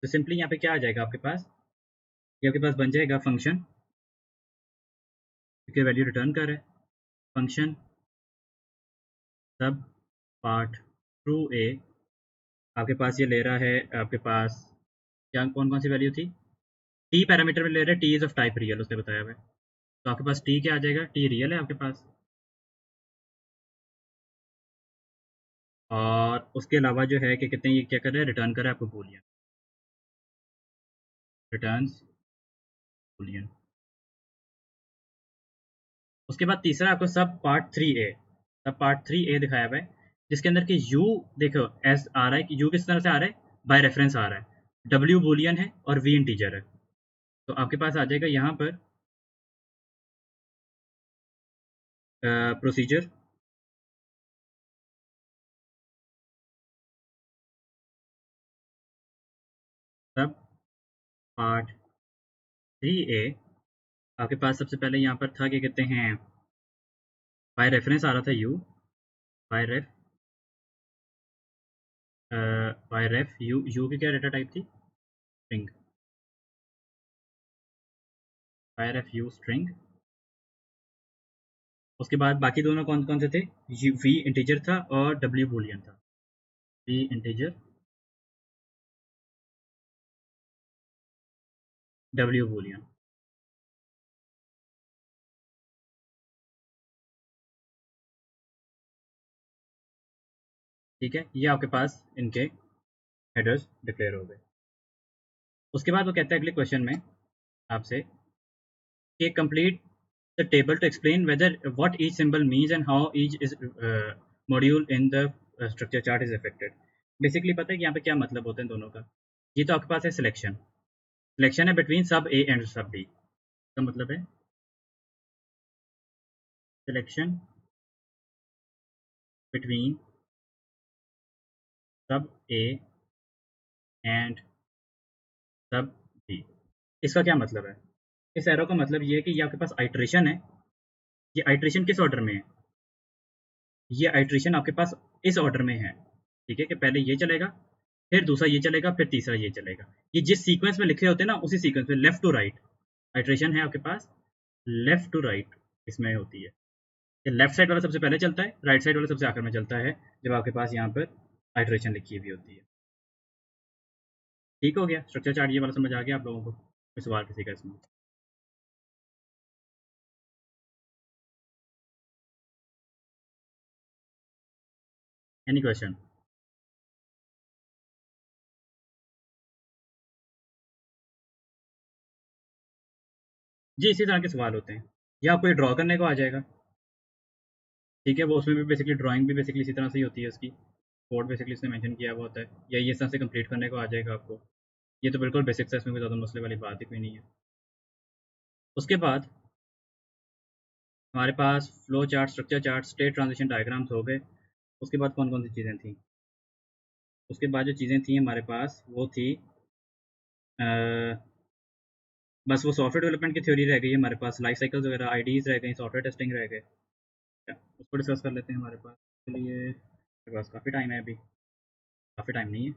तो सिंपली यहाँ पे क्या आ जाएगा आपके पास, ये आपके पास बन जाएगा फंक्शन, क्योंकि वैल्यू रिटर्न कर है, फंक्शन सब पार्ट टू ए। आपके पास ये ले रहा है आपके पास क्या, कौन कौन सी वैल्यू थी, टी पैरामीटर में ले रहे हैं, T is of type real उसने बताया हुआ है। तो आपके पास टी क्या आ जाएगा, टी रियल है आपके पास। और उसके अलावा जो है कि कितने ये क्या कर रहा है, रिटर्न कर रहा है आपको बूलियन, रिटर्न्स बूलियन। उसके बाद तीसरा आपको सब पार्ट थ्री ए, सब पार्ट थ्री ए दिखाया हुआ है, जिसके अंदर कि यू देखो एस आ रहा है कि यू किस तरह से आ रहा है, बाय रेफरेंस आ रहा है, डब्ल्यू बूलियन है और वी इंटीजर है। तो आपके पास आ जाएगा यहाँ पर प्रोसीजर सब पार्ट थ्री ए आपके पास सबसे पहले यहाँ पर था क्या कहते हैं, बाय रेफरेंस आ रहा था U, by ref, by ref U, U की क्या डेटा टाइप थी, string, by ref U string. उसके बाद बाकी दोनों कौन कौन से थे, वी इंटीजर था और डब्ल्यू बूलियन था, वी इंटीजर, डब्ल्यू बूलियन। ठीक है, ये आपके पास इनके हेडर्स डिक्लेयर हो गए। उसके बाद वो कहता है अगले क्वेश्चन में आपसे कि complete the table to explain whether what each symbol means and how each is module in the structure chart is affected. Basically पता है कि यहाँ पे क्या मतलब होता है दोनों का। ये तो आपके पास है सिलेक्शन, सिलेक्शन है बिटवीन सब ए एंड सब बी, का मतलब है सिलेक्शन बिटवीन सब ए एंड सब बी। इसका क्या मतलब है, इस एरो का मतलब ये है कि ये आपके पास आइट्रेशन है। ये आइट्रेशन किस ऑर्डर में है, ये आइट्रेशन आपके पास इस ऑर्डर में है। ठीक है, कि पहले ये चलेगा, फिर दूसरा ये चलेगा, फिर तीसरा ये चलेगा। ये जिस सीक्वेंस में लिखे होते हैं ना उसी सीक्वेंस में लेफ्ट टू राइट आइट्रेशन है आपके पास, लेफ्ट टू राइट इसमें होती है। ये लेफ्ट साइड वाला सबसे पहले चलता है, राइट साइड वाला सबसे आखिर में चलता है, जब आपके पास यहाँ पर आइट्रेशन लिखी हुई होती है। ठीक हो गया, स्ट्रक्चर चार्ट ये वाला समझ आ गया आप लोगों को, कोई सवाल किसी का इसमें? Any question? जी इसी तरह के सवाल होते हैं, या आपको ये ड्रॉ करने को आ जाएगा। ठीक है, वो उसमें भी बेसिकली ड्राइंग भी बेसिकली इसी तरह से ही होती है उसकी, कोड बेसिकली इसने मेंशन किया हुआ होता है, या ये इस तरह से कंप्लीट करने को आ जाएगा आपको। ये तो बिल्कुल बेसिक्स है, इसमें कोई ज़्यादा मसले वाली बात ही कोई नहीं है। उसके बाद हमारे पास flow chart, structure chart, state transition diagrams हो गए। उसके बाद कौन कौन सी चीज़ें थी, उसके बाद जो चीज़ें थी हमारे पास वो थी बस वो सॉफ्टवेयर डेवलपमेंट की थ्योरी रह गई है हमारे पास, लाइफ साइकिल्स वगैरह, आईडीज रह गई, सॉफ्टवेयर टेस्टिंग रह गए। उसको डिस्कस कर लेते हैं। हमारे पास चलिए, मेरे पास काफ़ी टाइम है अभी, काफ़ी टाइम नहीं है।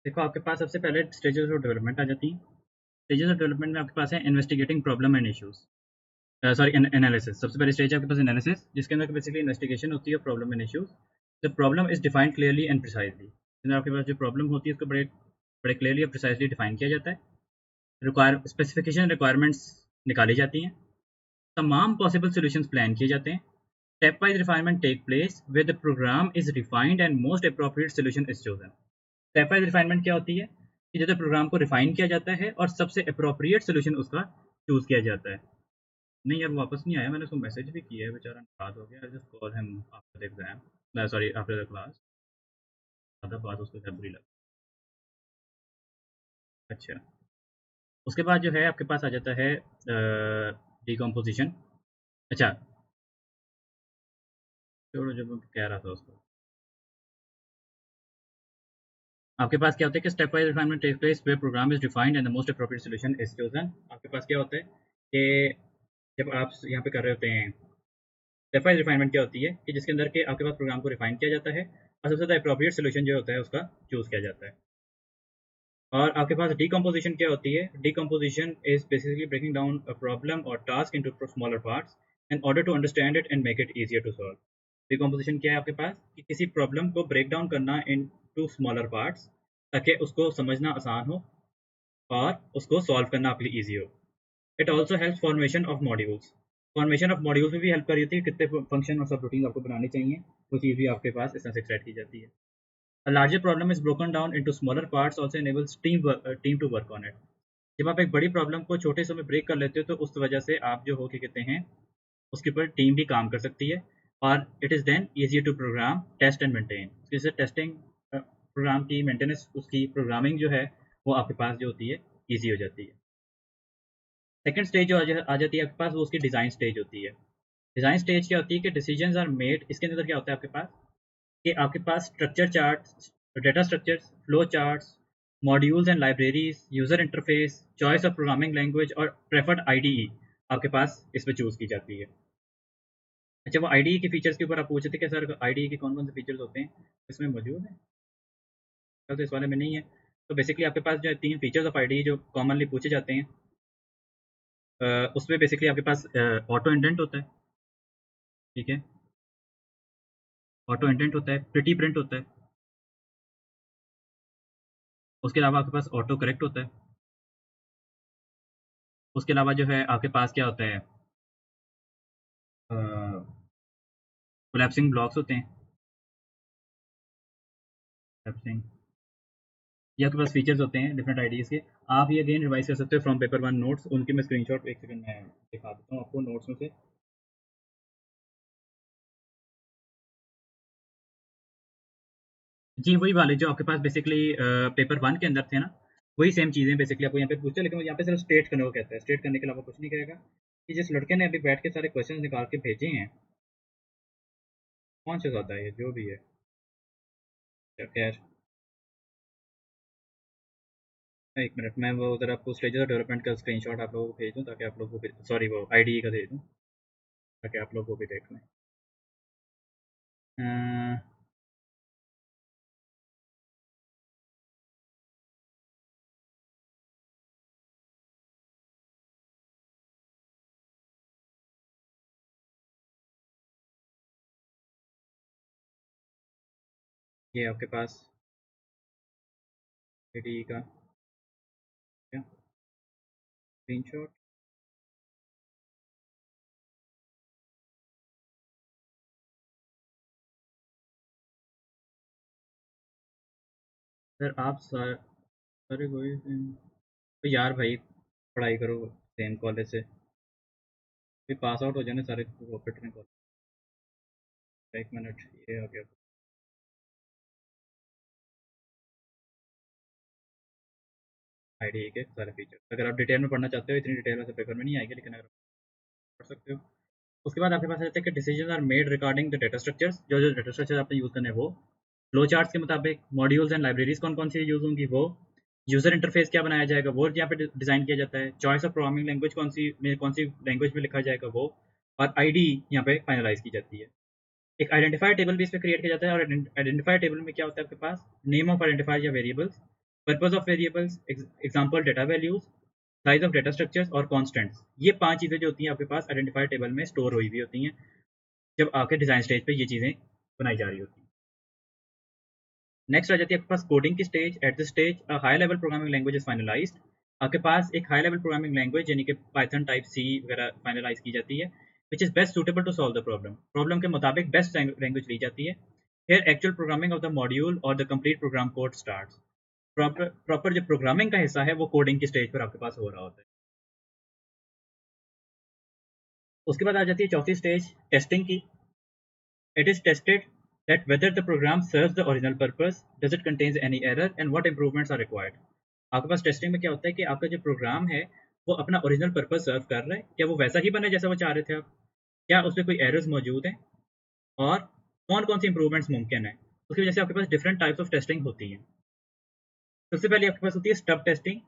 देखो आपके पास सबसे पहले स्टेजेस ऑफ डेवलपमेंट आ जाती हैं। स्टेजेस ऑफ डेवलपमेंट में आपके पास है investigating problem and issues, sorry analysis. सबसे पहले स्टेज है आपके पास एनालिसिस, जिसके अंदर बेसिकली इन्वेस्टिगेशन होती है problem and issues. The problem is defined clearly and precisely, आपके पास जो प्रॉब्लम होती है उसको बड़े बड़े क्लियरली और प्रिसाइजली डिफाइन किया जाता है। स्पेसिफिकेशन रिक्वायरमेंट्स निकाली जाती हैं, तमाम पॉसिबल सॉल्यूशंस प्लान किए जाते हैं। Stepwise refinement take place where the program is refined and most appropriate solution is chosen. Stepwise refinement क्या होती है कि जैसे प्रोग्राम को रिफाइन किया जाता है और सबसे अप्रोप्रिएट सॉल्यूशन उसका चूज किया जाता है। नहीं यार वो वापस नहीं आया, मैंने उसको मैसेज भी किया है, बेचारा बात हो गया। Just call him after the exam, sorry after the class. ज़्यादा बात उसको शायद बुरी लगी। अच्छा, उसके बाद जो है आपके पास आ जाता है डिकम्पोजिशन। अच्छा छोड़ो, जब मैं कह रहा था उसको, आपके पास क्या होता है कि stepwise refinement take place where program is defined and the most appropriate solution is chosen. आपके पास क्या होता है कि जब आप यहाँ पे कर रहे होते हैं स्टेप वाइज रिफाइनमेंट, क्या होती है कि जिसके अंदर के आपके पास प्रोग्राम को रिफाइन किया जाता है और सबसे ज़्यादा अप्रोप्रिएट सॉल्यूशन जो होता है उसका चूज़ किया जाता है। और आपके पास डिकम्पोजिशन क्या होती है, decomposition is basically breaking down a problem और task into smaller parts in order to understand it and make it easier to solve. Decomposition क्या है आपके पास कि किसी प्रॉब्लम को ब्रेक डाउन करना इन टू स्मॉलर पार्ट्स ताकि उसको समझना आसान हो और उसको सॉल्व करना आपके लिए ईजी हो। It also help formation of modules, formation of modules में भी हेल्प कर रही होती है, कितने फंक्शन और सब रूटीन आपको बनाने चाहिए, वो चीज़ भी आपके पास इस तरह से एक्सट्रैक्ट की जाती है। A larger problem is broken down into smaller parts also enables team to work on it। जब आप एक बड़ी प्रॉब्लम को छोटे हिस्सों में ब्रेक कर लेते हो तो उस वजह से आप जो हो क्या कहते हैं उसके ऊपर टीम भी काम कर सकती है और it is then easier to program test and maintain. जैसे टेस्टिंग प्रोग्राम की मेंटेनेंस, उसकी प्रोग्रामिंग जो है वो आपके पास जो होती है ईजी हो जाती है। सेकंड स्टेज जो आ जाती है आपके पास, वो उसकी डिज़ाइन स्टेज होती है। डिज़ाइन स्टेज क्या होती है कि डिसीजंस आर मेड। इसके अंदर क्या होता है आपके पास कि आपके पास structure charts, data structures, flow charts, modules and libraries, user interface, choice of programming language और प्रेफर्ड आईडीई, आपके पास इस पर चूज़ की जाती है। अच्छा, वो आईडीई के फीचर्स के ऊपर आप पूछ रहे थे कि सर आईडीई के कौन-कौन से फीचर्स होते हैं, इसमें मौजूद हैं? तो इस वाले में नहीं है। तो बेसिकली आपके पास जो है 3 फीचर्स ऑफ आईडीई जो कॉमनली पूछे जाते हैं, उसमें बेसिकली आपके पास ऑटो इंडेंट होता है, ठीक है? ऑटो इंडेंट होता है, प्रिटी प्रिंट होता है, उसके अलावा आपके पास ऑटो करेक्ट होता है, उसके अलावा जो है आपके पास क्या होता है, कोलैप्सिंग ब्लॉक्स होते हैं, कोलैप्सिंग, ये आपके पास फीचर्स होते हैं डिफरेंट आईडीज़ के। आप ये अगेन रिवाइज़ कर सकते हो फ्रॉम पेपर 1 नोट्स, उनकी मैं स्क्रीनशॉट एक सेकंड में दिखा देता हूँ आपको नोट्स में से। जी, वही वाले जो आपके पास बेसिकली पेपर 1 के अंदर थे ना, वही सेम चीज़ें बेसिकली आपको यहाँ पे पूछते हैं, लेकिन वो यहाँ पे सिर्फ स्टेट करने को कहता है। स्टेट करने के अलावा कुछ नहीं कहेगा कि जिस लड़के ने अभी बैठ के सारे क्वेश्चंस निकाल के भेजे हैं, कौन सा ज़्यादा है, जो भी है। अच्छा, खैर, एक मिनट, मैं वो ज़रा आपको स्टेजेस ऑफ डेवलपमेंट का स्क्रीनशॉट आप लोगों को भेज दूँ ताकि आप लोग को भी, सॉरी, वो आईडीई का भेज दूँ ताकि आप लोग वो भी देख लें। अ, ये आपके पास आईडीई का क्या स्क्रीनशॉट। सर आप सारे वही तो यार भाई, पढ़ाई करो सेम कॉलेज से, फिर पास आउट हो जाने सारे प्रॉफिट में। एक मिनट, ये आ गया आईडीई के सारे फीचर। अगर आप डिटेल में पढ़ना चाहते हो, इतनी डिटेल में से पेपर में नहीं आएगी, लेकिन अगर आप पढ़ सकते हो। उसके बाद आपके पास आ जाता है कि decision are made regarding the data structures, जो जो डेटा स्ट्रक्चर आपने यूज़ करने हैं वो, फ्लो चार्ट्स के मुताबिक मॉड्यूल्स एंड लाइब्रेरीज कौन कौन सी यूज़ होंगी वो, यूज़र इंटरफेस क्या बनाया जाएगा वो यहाँ पे डिज़ाइन किया जाता है, चॉइस ऑफ प्रोग्रामिंग लैंग्वेज कौन सी लैंग्वेज में लिखा जाएगा वो, और आईडी यहाँ पे फाइनलाइज की जाती है। एक आइडेंटिफायर टेबल भी इस पे क्रिएट किया जाता है, और आइडेंटिफायर टेबल में क्या होता है आपके पास, नेम ऑफ आइडेंटिफायर या variables, purpose of variables, example data values, size of data structures और कॉन्स्टेंट्स। ये 5 चीज़ें जो होती हैं आपके पास आइडेंटिफायर टेबल में स्टोर हुई हुई होती हैं जब आपके डिज़ाइन स्टेज पे ये चीज़ें बनाई जा रही होती हैं। नेक्स्ट आ जाती है आपके पास कोडिंग की stage. At the stage a high level programming language is finalised. आपके पास एक हाई लेवल प्रोग्रामिंग लैंग्वेज यानी कि पाइथन टाइप सी वगैरह फाइनलाइज की जाती है, which is best suitable to solve the problem. Problem के मुताबिक बेस्ट लैंग्वेज ली जाती है। फिर actual programming of the module और the complete program code starts. Proper जो प्रोग्रामिंग का हिस्सा है वो कोडिंग की स्टेज पर आपके पास हो रहा होता है। उसके बाद आ जाती है चौथी स्टेज, टेस्टिंग की। It is tested that whether the program serves the original purpose, does it contains any error and what improvements are required। आपके पास टेस्टिंग में क्या होता है कि आपका जो प्रोग्राम है वो अपना ओरिजिनल पर्पस सर्व कर रहा है, क्या वो वैसा ही बना है जैसा वो चाह रहे थे आप, क्या उसमें कोई एरर्स मौजूद हैं, और कौन कौन सी इंप्रूवमेंट्स मुमकिन है। उसकी वजह से आपके पास डिफरेंट टाइप्स ऑफ टेस्टिंग होती हैं। सबसे पहले आपके पास होती है stub testing,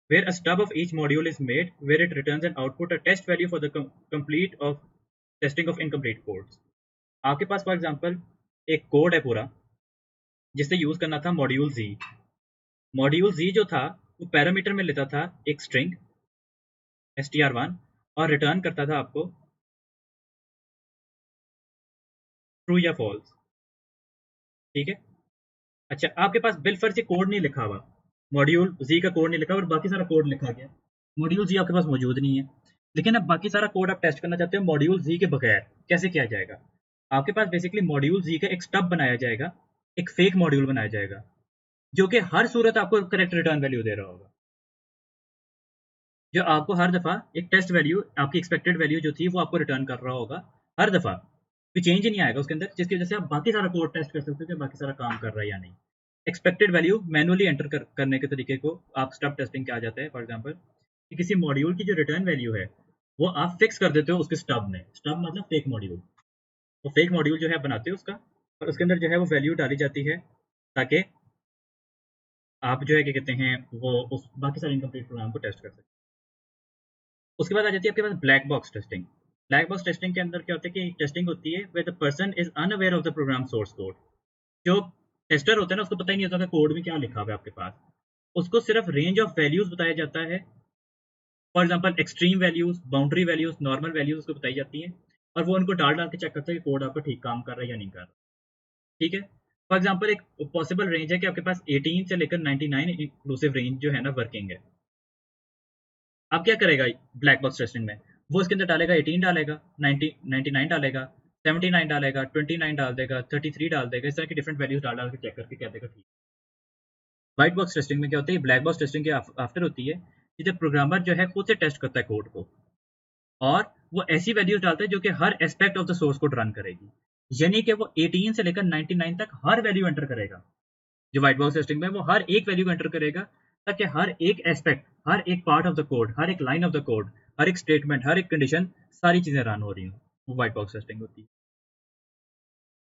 where a stub of each module is made, where it returns an output a test value for the complete of testing of incomplete codes। आपके पास फॉर एग्जांपल एक कोड है पूरा जिससे यूज करना था मॉड्यूल जी। Module जी जो था वो पैरामीटर में लेता था एक स्ट्रिंग str1 और रिटर्न करता था आपको ट्रू या फॉल्स, ठीक है। अच्छा, आपके पास बिलफर्ज से कोड नहीं लिखा हुआ, मॉड्यूल जी का कोड नहीं लिखा और बाकी सारा कोड लिखा गया। मॉड्यूल जी आपके पास मौजूद नहीं है, लेकिन अब बाकी सारा कोड आप टेस्ट करना चाहते हो मॉड्यूल जी के बगैर, कैसे किया जाएगा। आपके पास बेसिकली मॉड्यूल जी का एक स्टब बनाया जाएगा, एक फेक मॉड्यूल बनाया जाएगा जो कि हर सूरत आपको करेक्ट रिटर्न वैल्यू दे रहा होगा, जो आपको हर दफ़ा एक टेस्ट वैल्यू, आपकी एक्सपेक्टेड वैल्यू जो थी वो आपको रिटर्न कर रहा होगा हर दफ़ा, कोई चेंज ही नहीं आएगा उसके अंदर, जिसकी वजह से आप बाकी सारा कोड टेस्ट कर सकते हो कि बाकी सारा काम कर रहा है या नहीं। एक्सपेक्टेड वैल्यू मैनुअली एंटर करने के तरीके को आप स्टब टेस्टिंग किया जाता है। फॉर एग्जांपल कि किसी मॉड्यूल की जो रिटर्न वैल्यू है वो आप फिक्स कर देते हो उसके स्टब में, स्टब मतलब फेक मॉड्यूल, वो फेक मॉड्यूल जो है बनाते हो उसका, और उसके अंदर जो है वो वैल्यू डाली जाती है ताकि आप जो है क्या कहते हैं वो उस बाकी सारे इनकम्प्लीट प्रोग्राम को टेस्ट कर सकें। उसके बाद आ जाती है आपके पास black box testing. Black box testing के अंदर क्या होता है कि टेस्टिंग होती है where the person is unaware of the program source code. जो टेस्टर होता है ना उसको पता ही नहीं होता कि कोड में क्या लिखा हुआ है आपके पास। उसको सिर्फ रेंज ऑफ वैल्यूज बताया जाता है। For example extreme values, boundary values, normal values उसको बताई जाती हैं, और वो उनको डाल डाल के चेक करता है कि कोड आपका ठीक काम कर रहा है या नहीं कर रहा। ठीक है। फॉर एग्जांपल एक पॉसिबल रेंज है कि आपके पास 18 से लेकर 99 इंक्लूसिव रेंज जो है ना वर्किंग है। अब क्या करेगा ब्लैक बॉक्स टेस्टिंग में, वो इसके अंदर डालेगा 18 डालेगा, 90 99 डालेगा, 79 डालेगा, 29 डाल देगा, 33 डाल देगा, इस तरह की डिफरेंट वैल्यूज डाल डाल के चेक करके कह देगा ठीक। व्हाइट बॉक्स टेस्टिंग में क्या होता है, ब्लैक बॉक्स टेस्टिंग के आफ्टर होती है कि जब प्रोग्रामर जो है खुद से टेस्ट करता है कोड को, और वो ऐसी वैल्यूज डालता है जो कि हर aspect of the source code run करेगी। यानी कि वो 18 से लेकर 99 तक हर वैल्यू एंटर करेगा। जो व्हाइट बॉक्स टेस्टिंग में वो हर एक वैल्यू एंटर करेगा, ताकि हर एक एस्पेक्ट, हर एक पार्ट ऑफ द कोड, हर एक लाइन ऑफ द कोड, हर एक स्टेटमेंट, हर एक कंडीशन, सारी चीजें रन हो रही हो। वो व्हाइट बॉक्स टेस्टिंग होती है।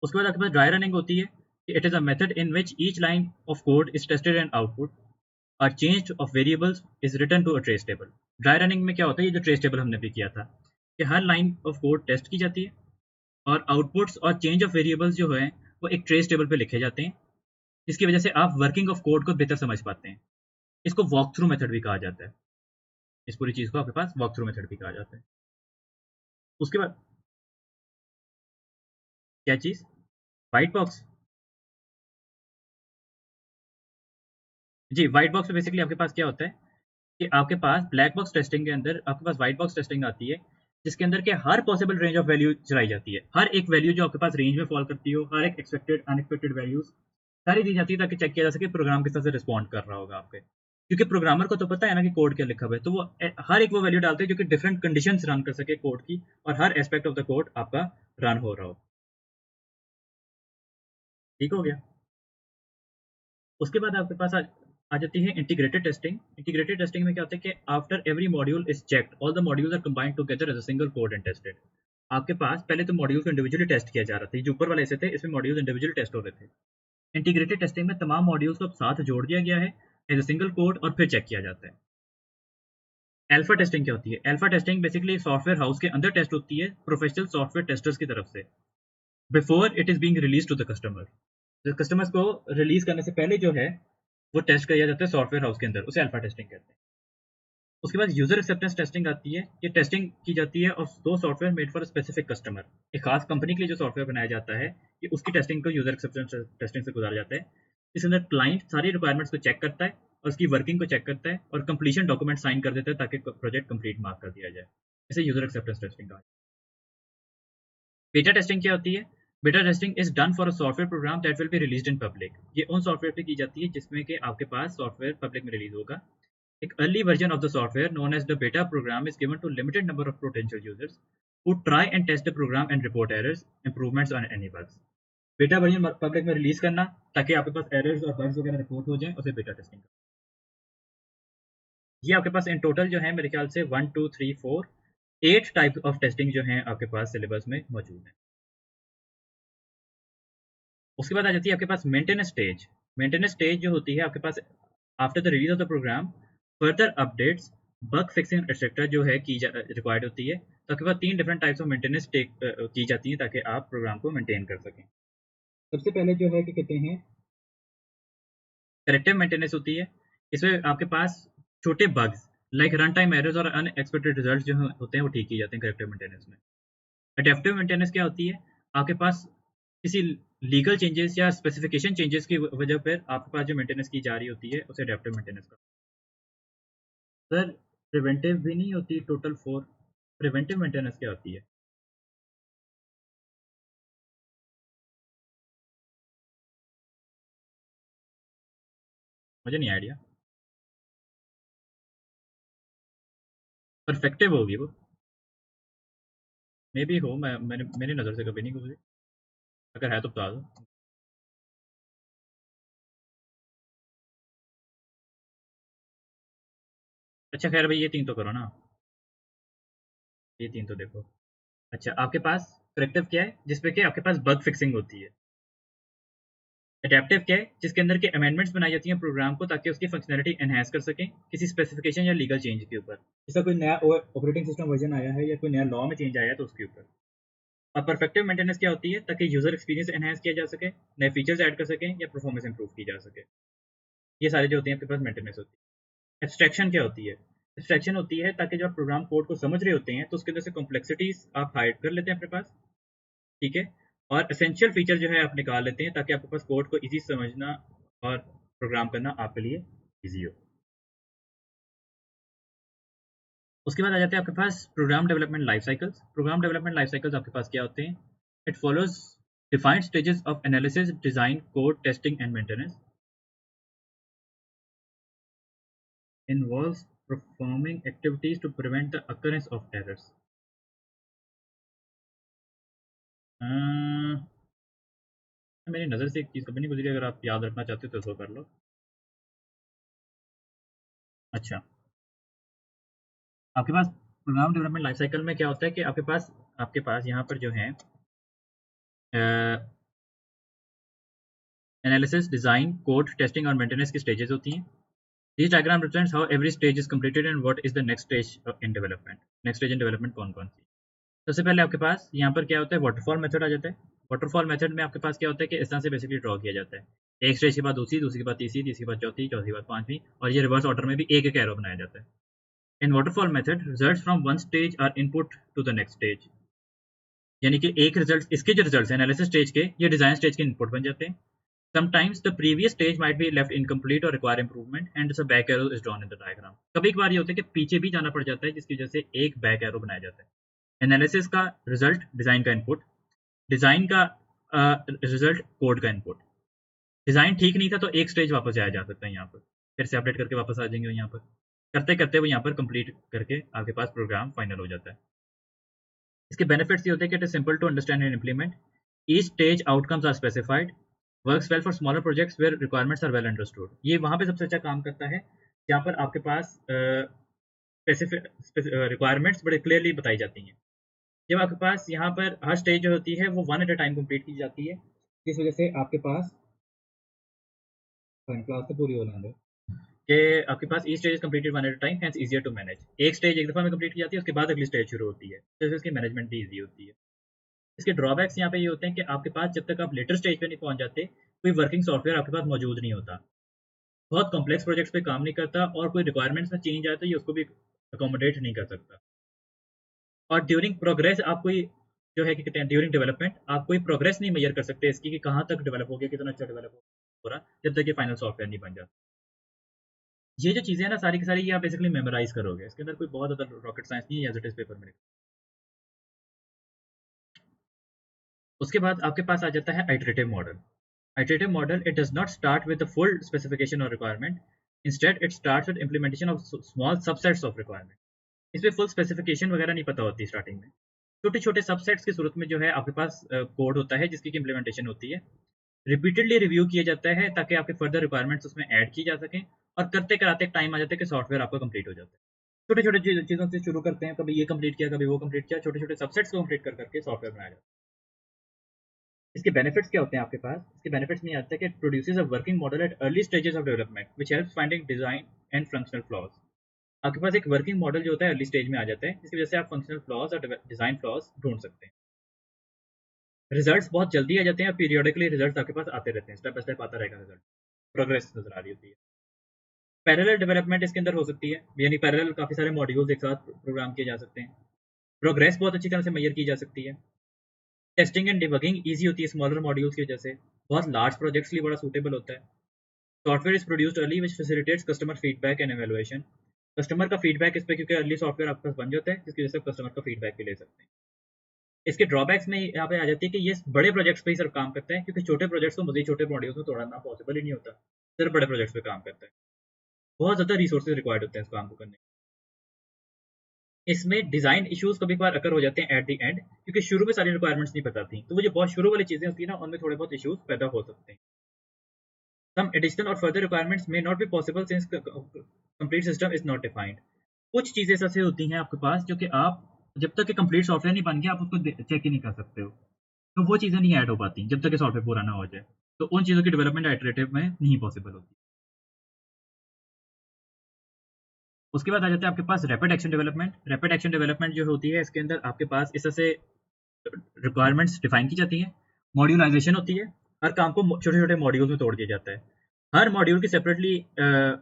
उसके बाद आपके पास ड्राई रनिंग होती है कि it is a method in which each line of code is tested and output और change of variables is return to a trace table. Dry running में क्या होता है, ये जो ट्रेस टेबल हमने भी किया था कि हर लाइन ऑफ कोड टेस्ट की जाती है, और आउटपुट्स और चेंज ऑफ वेरिएबल्स जो है वो एक ट्रेस टेबल पे लिखे जाते हैं, जिसकी वजह से आप वर्किंग ऑफ कोड को बेहतर समझ पाते हैं। इसको वॉक थ्रू मेथड भी कहा जाता है। इस पूरी चीज को आपके पास वॉक थ्रू मेथड भी कहा जाता है। उसके बाद क्या चीज, व्हाइट बॉक्स। जी, व्हाइट बॉक्स में बेसिकली आपके पास क्या होता है कि आपके पास ब्लैक बॉक्स टेस्टिंग के अंदर आपके पास व्हाइट बॉक्स टेस्टिंग आती है, जिसके अंदर के हर पॉसिबल रेंज ऑफ वैल्यू चलाई जाती है। हर एक वैल्यू जो आपके पास रेंज में फॉल करती हो, हर एक एक्सपेक्टेड अनएक्सपेक्टेड वैल्यूज सारी दी जाती है, ताकि चेक किया जा सके प्रोग्राम किस तरह से रिस्पॉन्ड कर रहा होगा आपके। क्योंकि प्रोग्रामर को तो पता है ना कि कोड क्या लिखा हुआ है, तो वो हर एक वो वैल्यू डालते हैं जो कि डिफरेंट कंडीशंस रन कर सके कोड की, और हर एस्पेक्ट ऑफ द कोड आपका रन हो रहा हो। ठीक हो गया। उसके बाद आपके पास आ जाती है इंटीग्रेटेड टेस्टिंग। इंटीग्रेटेड टेस्टिंग में क्या होता है कि after every module is checked all the modules are combined together as a single code and tested. आपके पास पहले तो मॉड्यूल्स को इंडिविजुअली टेस्ट किया जा रहा था, जो ऊपर वाले ऐसे थे, इसमें मॉड्यूल्स इंडिविजुअली टेस्ट हो रहे थे। इंटीग्रेटेड टेस्टिंग में तमाम मॉड्यूल्स को साथ जोड़ दिया गया है एज अ सिंगल कोड, और फिर चेक किया जाता है। अल्फा टेस्टिंग क्या होती है, alpha testing basically software house के अंदर टेस्ट होती है प्रोफेशनल सॉफ्टवेयर टेस्टर्स की तरफ से, before it is being release to the customer. Customers को रिलीज करने से पहले जो है वो टेस्ट किया जाता है सॉफ्टवेयर हाउस के अंदर, उसे अल्फा टेस्टिंग कहते हैं। उसके बाद यूजर एक्सेप्टेंस टेस्टिंग आती है। ये टेस्टिंग की जाती है ऑफ दो software made for specific customer. एक खास कंपनी के लिए जो सॉफ्टवेयर बनाया जाता है, ये उसकी टेस्टिंग को यूजर एक्सेप्टेंस टेस्टिंग से गुजारा जाता है। इस अंदर क्लाइंट सारी रिक्वायरमेंट्स को चेक करता है, और उसकी वर्किंग को चेक करता है, और कंप्लीशन डॉक्यूमेंट साइन कर देता है, ताकि प्रोजेक्ट कंप्लीट मार्क कर दिया जाए। इसे यूजर एक्सेप्टेंस टेस्टिंग कहा। बेटा टेस्टिंग क्या होती है, बेटा testing is done for a software program that will be released in public. ये उन सॉफ्टवेयर पे की जाती है जिसमें कि आपके पास सॉफ्टवेयर पब्लिक में रिलीज होगा। An early version of the software, known as the beta program, is given to limited number of potential users who try and test the program and report errors, improvements on any bugs. Beta version public में release करना, ताकि आपके पास errors और bugs वगैरह report हो जाए, उसे बेटा टेस्टिंग। ये आपके पास इन टोटल जो है मेरे ख्याल से 1 2 3 4 8 टाइप ऑफ टेस्टिंग जो है आपके पास सिलेबस में मौजूद है। उसके बाद आ जाती है आपके पास मेंटेनेंस स्टेज। मेंटेनेंस स्टेज जो होती है आपके पास after the release of the program, further updates, bug fixing etcetera जो है की रिक्वायर्ड होती है। तो आपके पास तीन डिफरेंट टाइप्स ऑफ मेंटेनेंस की जाती है, ताकि आप प्रोग्राम को मेंटेन कर सकें। सबसे पहले जो है कि कहते हैं करेक्टिव मेंटेनेंस होती है। इसमें आपके पास छोटे bugs like run time errors और अनएक्सपेक्टेड रिजल्ट जो होते हैं वो ठीक किए जाते हैं करेक्टिव मेंटेनेंस में। अडेप्टिव मेंटेनेंस क्या होती है, आपके पास किसी लीगल चेंजेस या स्पेसिफिकेशन चेंजेस की वजह पर आपके पास जो मेंटेनेंस की जा रही होती है, उसे अडेप्टिव मेंटेनेंस का। सर प्रिवेंटिव भी नहीं होती टोटल फोर, प्रिवेंटिव मेंटेनेंस क्या होती है? मुझे नहीं आइडिया। परफेक्टिव होगी वो, मे बी हो, मैंने मेरी नज़र से कभी नहीं गुजरी। अगर है तो बता दो। अच्छा खैर भाई, ये तीन तो करो ना, ये तीन तो देखो। अच्छा आपके पास करेक्टिव क्या है, जिसपे कि आपके पास बग फिक्सिंग होती है। एडेप्टिव क्या है, जिसके अंदर के अमेंडमेंट्स बनाई जाती हैं प्रोग्राम को ताकि उसकी फंक्शनैलिटी एनहांस कर सकें किसी स्पेसिफिकेशन या लीगल चेंज के ऊपर, जैसा कोई नया ऑपरेटिंग सिस्टम वर्जन आया है या कोई नया लॉ में चेंज आया है तो उसके ऊपर। और परफेक्टिव मेंटेनेंस क्या होती है, ताकि यूजर एक्सपीरियंस एनहांस किया जा सके, नए फीचर्स ऐड कर सकें या परफॉर्मेंस इंप्रूव की जा सके। ये सारे जो होते हैं आपके पास मेंटेनेंस होती है। एब्स्ट्रैक्शन क्या होती है, एब्स्ट्रैक्शन होती है ताकि जब आप प्रोग्राम कोड को समझ रहे होते हैं तो उसके अंदर से कॉम्प्लेक्सिटीज आप हाइड कर लेते हैं अपने पास, ठीक है, और एसेंशियल फीचर जो है आप निकाल लेते हैं ताकि आपके पास कोड को इजी समझना और प्रोग्राम करना आपके लिए इजी हो। उसके बाद आ जाते हैं आपके पास program development life cycles. Program development life cycles आपके पास क्या होते हैं, it follows defined stages of analysis, design, code testing and maintenance, involves performing activities to prevent the occurrence of errors। मेरी नज़र से एक चीज़ कभी नहीं गुजरी, अगर आप याद रखना चाहते हो तो उसको कर लो। अच्छा, आपके पास प्रोग्राम डेवलपमेंट लाइफ साइकिल में क्या होता है कि आपके पास यहाँ पर जो है एनालिसिस, डिज़ाइन, कोड, टेस्टिंग और मेंटेनेंस की स्टेजेस होती हैं। This diagram represents how every stage is completed and what is the next stage in development. Next stage in development कौन कौन सी। सबसे पहले आपके पास यहाँ पर क्या होता है, वाटरफॉल मेथड आ जाता है। वाटरफॉल मेथड में आपके पास क्या होता है कि इस तरह से बेसिकली ड्रॉ किया जाता है, एक स्टेज के बाद दूसरी, दूसरी के बाद तीसरी, तीसरी के बाद चौथी, चौथी के बाद पांचवी, और ये रिवर्स ऑर्डर में भी एक एक एरो बनाया जाता है। In waterfall method results from one stage are input to the next stage, यानी कि एक रिजल्ट, इसके जो रिजल्ट्स हैं एनालिसिस स्टेज के, ये डिजाइन स्टेज के इनपुट बन जाते हैं। Sometimes the previous stage might be left incomplete or require improvement and so back arrow is drawn in the diagram। कभी कभार ये होता है कि पीछे भी जाना पड़ जाता है जिसकी वजह से एक बैक एरो बनाया जाता है। एनालिसिस का रिजल्ट डिजाइन का इनपुट, डिजाइन का रिजल्ट कोड का इनपुट। डिजाइन ठीक नहीं था तो एक स्टेज वापस जाया जा सकता है, यहाँ पर फिर से अपडेट करके वापस आ जाएंगे, यहाँ पर करते करते वो यहाँ पर कंप्लीट करके आपके पास प्रोग्राम फाइनल हो जाता है। इसके बेनिफिट्स ये होते हैं कि it is simple to understand and implement, each stage outcomes are specified, works well for smaller projects where requirements are well understood. ये वहाँ पे सबसे अच्छा काम करता है जहाँ पर आपके पास स्पेसिफिक रिक्वायरमेंट्स बड़े क्लियरली बताई जाती हैं। जब आपके पास यहाँ पर हर स्टेज जो होती है वो one at a time complete की जाती है, जिस वजह से आपके पास क्लास तो पूरी होना है कि आपके पास each stage is completed one at a time, hence easier to manage. एक स्टेज एक दफा में कंप्लीट की जाती है, उसके बाद अगली स्टेज शुरू होती है, तो इसकी मैनेजमेंट भी ईजी होती है। इसके ड्रॉबैक्स यहाँ पे ये होते हैं कि आपके पास जब तक आप लेटर स्टेज पे नहीं पहुंच जाते, कोई वर्किंग सॉफ्टवेयर आपके पास मौजूद नहीं होता, बहुत कॉम्प्लेक्स प्रोजेक्ट्स पे काम नहीं करता, और कोई रिक्वायरमेंट्स में चेंज आए तो ये उसको भी अकोमोडेट नहीं कर सकता। और ड्यूरिंग प्रोग्रेस आप कोई जो है कि कहते हैं ड्यूरिंग डेवलपमेंट आप कोई प्रोग्रेस नहीं मेजर कर सकते इसकी कि कहाँ तक डेवलप हो गया, कितना अच्छा डेवलप हो रहा, जब तक ये फाइनल सॉफ्टवेयर नहीं बन जाता। ये जो चीज़ें हैं ना सारी की सारी ये आप बेसिकली मेमोराइज करोगे, इसके अंदर कोई बहुत ज़्यादा रॉकेट साइंस नहीं है, एज इट इज पेपर में। उसके बाद आपके पास आ जाता है iterative model. Iterative model, it does not start with the full specification or requirement. Instead, it starts with implementation of small subsets of requirement। इसमें full specification वगैरह नहीं पता होती स्टार्टिंग में, छोटे छोटे सबसेट्स की सूरत में जो है आपके पास कोड होता है जिसकी इम्प्लीमेंटेशन होती है। रिपीटेडली रिव्यू किया जाता है ताकि आपके फर्दर रिक्वायरमेंट्स उसमें ऐड की जा सकें, और करते कराते एक टाइम आ जाता है कि सॉफ्टवेयर आपका कंप्लीट हो जाता है। छोटे छोटे चीज़ों से शुरू करते हैं, कभी ये कंप्लीट किया, कभी वो कंप्लीट किया, छोटे छोटे सबसेट्स को कंप्लीट कर करके सॉफ्टवेयर बनाया जाता है। इसके बेनिफिट्स क्या होते हैं आपके पास, इसके बेनिफिट्स में आता है कि it produces a working model at early stages of development which helps finding design and functional flaws. आपके पास एक वर्किंग मॉडल जो होता है अर्ली स्टेज में आ जाता है, जिसकी वजह से आप फंक्शनल फ्लॉज और डिजाइन फ्लॉज ढूंढ सकते हैं। रिजल्ट्स बहुत जल्दी आ जाते हैं और पीरियोडिकली रिजल्ट्स आपके पास आते रहते हैं, स्टेप बाय स्टेप आता रहेगा रिजल्ट, प्रोग्रेस नजर आ रही होती है। पैरेलल डेवलपमेंट इसके अंदर हो सकती है, यानी पैरेलल काफी सारे मॉड्यूल्स एक साथ प्रोग्राम किए जा सकते हैं। प्रोग्रेस बहुत अच्छी तरह से मेजर की जा सकती है। टेस्टिंग एंड डिबगिंग ईजी होती है स्मॉलर मॉड्यूल्स की वजह से, बहुत लार्ज प्रोजेक्ट्स के लिए बड़ा सूटेबल होता है। Software is produced early which facilitates customer feedback and evaluation. Customer का फीडबैक इस पे क्योंकि अर्ली सॉफ्टवेयर आपके पास बन जाता है, जिसकी वजह से आप कस्टमर का फीडबैक भी ले सकते हैं। इसके ड्रॉबैक्स में यहाँ पे आ जाती है कि ये बड़े प्रोजेक्ट्स पे ही सिर्फ काम करता है, क्योंकि छोटे प्रोजेक्ट्स को मजीद छोटे मॉड्यूल्स में तोड़ना पॉसिबल ही नहीं होता, सिर्फ बड़े प्रोजेक्ट्स पे काम करता है। बहुत ज़्यादा रिसोर्सेज रिक्वायर्ड होते हैं इस काम को करने। इसमें डिजाइन इश्यूज कभी कभार अकर हो जाते हैं एट द एंड, क्योंकि शुरू में सारी रिक्वायरमेंट्स नहीं बताती, तो वो जो बहुत शुरू वाली चीजें होती है ना उनमें थोड़े बहुत इश्यूज पैदा हो सकते हैं। Some additional or further requirements may not be possible since the complete system is not defined। कुछ चीजें ऐसी होती हैं आपके पास जो कि आप जब तक कि कंप्लीट सॉफ्टवेयर नहीं बन गया आप उसको चेक ही नहीं कर सकते हो, तो वो चीजें नहीं ऐड हो पाती जब तक कि सॉफ्टवेयर पूरा ना हो जाए। तो उन चीज़ों की डेवलपमेंट आइटरेटिव में नहीं पॉसिबल होती। उसके बाद आ जाता है आपके पास rapid action development. Rapid action development जो होती है इसके अंदर आपके पास इस तरह से रिक्वायरमेंट्स डिफाइन की जाती हैं, मॉड्यूलाइजेशन होती है, हर काम को छोटे-छोटे मॉड्यूल में तोड़ दिया जाता है। हर मॉड्यूल की सेपरेटली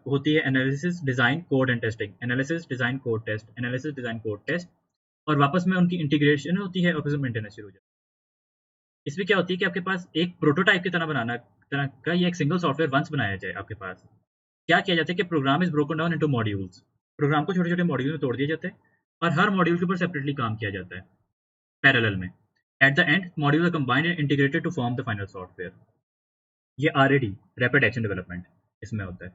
होती है analysis, design, code and testing. Analysis, design, code, test, analysis, design, code, test और वापस में उनकी इंटीग्रेशन होती है और फिर मेंटेनेंस शुरू हो जाती है। इसमें क्या होती है कि आपके पास एक प्रोटोटाइप की तरह का ये एक सिंगल सॉफ्टवेयर वंस बनाया जाए आपके पास। क्या किया जाता है कि program is broken down into modules. Program को छोटे-छोटे मॉड्यूल में तोड़ दिया जाता है और हर मॉड्यूल के ऊपर सेपरेटली काम किया जाता है, पैरेलल में। At the end, module are combined and integrated to form the final software. ये आरएडी, रैपिड एक्शन डेवलपमेंट इसमें होता है।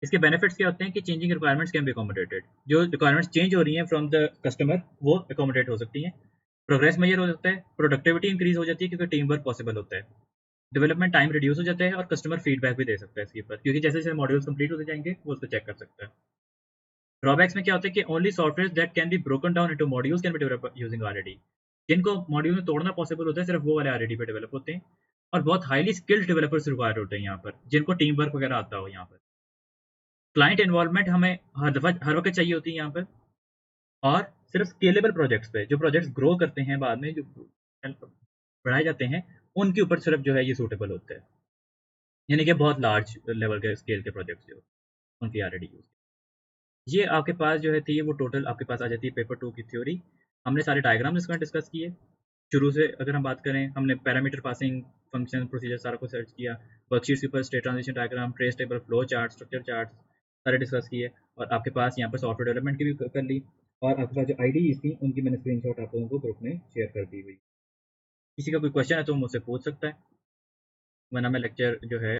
इसके बेनिफिट्स क्या होते हैं कि changing requirements can be accommodated. जो रिक्वायरमेंट्स चेंज हो रही हैं फ्रॉम द कस्टमर वो अकोमोडेट हो सकती हैं। प्रोग्रेस मेजर हो सकता है, प्रोडक्टिविटी इंक्रीज हो जाती है क्योंकि टीम वर्क पॉसिबल होता है। डेवलपमेंट टाइम रिड्यूस हो जाता है और कस्टमर फीडबैक भी दे सकता है इसके ऊपर, क्योंकि जैसे जैसे मॉड्यूल्स कंप्लीट होते जाएंगे वो उसको चेक कर सकता है। ड्रॉबैक्स में क्या होता है कि only software that can be broken down into modules can be develop using RAD. जिनको मॉड्यूल में तोड़ना पॉसिबल होता है सिर्फ वो वाले आरएडी पे डेवलप होते हैं और बहुत हाईली स्किल्ड डेवलपर्स रिक्वायर होते हैं यहाँ पर, जिनको टीम वर्क वगैरह आता हो। यहाँ पर क्लाइंट इन्वॉल्वमेंट हमें हर वक्त चाहिए होती है यहाँ पर, और सिर्फ स्केलेबल प्रोजेक्ट्स पे, जो प्रोजेक्ट्स ग्रो करते हैं बाद में, जो बढ़ाए जाते हैं, उनके ऊपर सिर्फ जो है ये सूटेबल होता है। यानी कि बहुत लार्ज लेवल के स्केल के प्रोजेक्ट्स जो उनकी आरएडी यूज। ये आपके पास जो है थी वो टोटल आपके पास आ जाती है पेपर 2 की थ्योरी। हमने सारे डायग्राम्स इसमें डिस्कस किए। शुरू से अगर हम बात करें, हमने पैरामीटर पासिंग, फंक्शन, प्रोसीजर सारा कुछ सर्च किया। वर्कशीट्स के ऊपर state transition diagram, trace table, flow chart, structure chart सारे डिस्कस किए। और आपके पास यहाँ पर सॉफ्टवेयर डेवलपमेंट की भी कर ली। और आपके पास जो आईडीज़ थी उनकी मैंने स्क्रीनशॉट आप लोगों को ग्रुप में शेयर कर दी हुई। किसी का कोई क्वेश्चन है तो मुझसे पूछ सकता है, वरना मैं लेक्चर जो है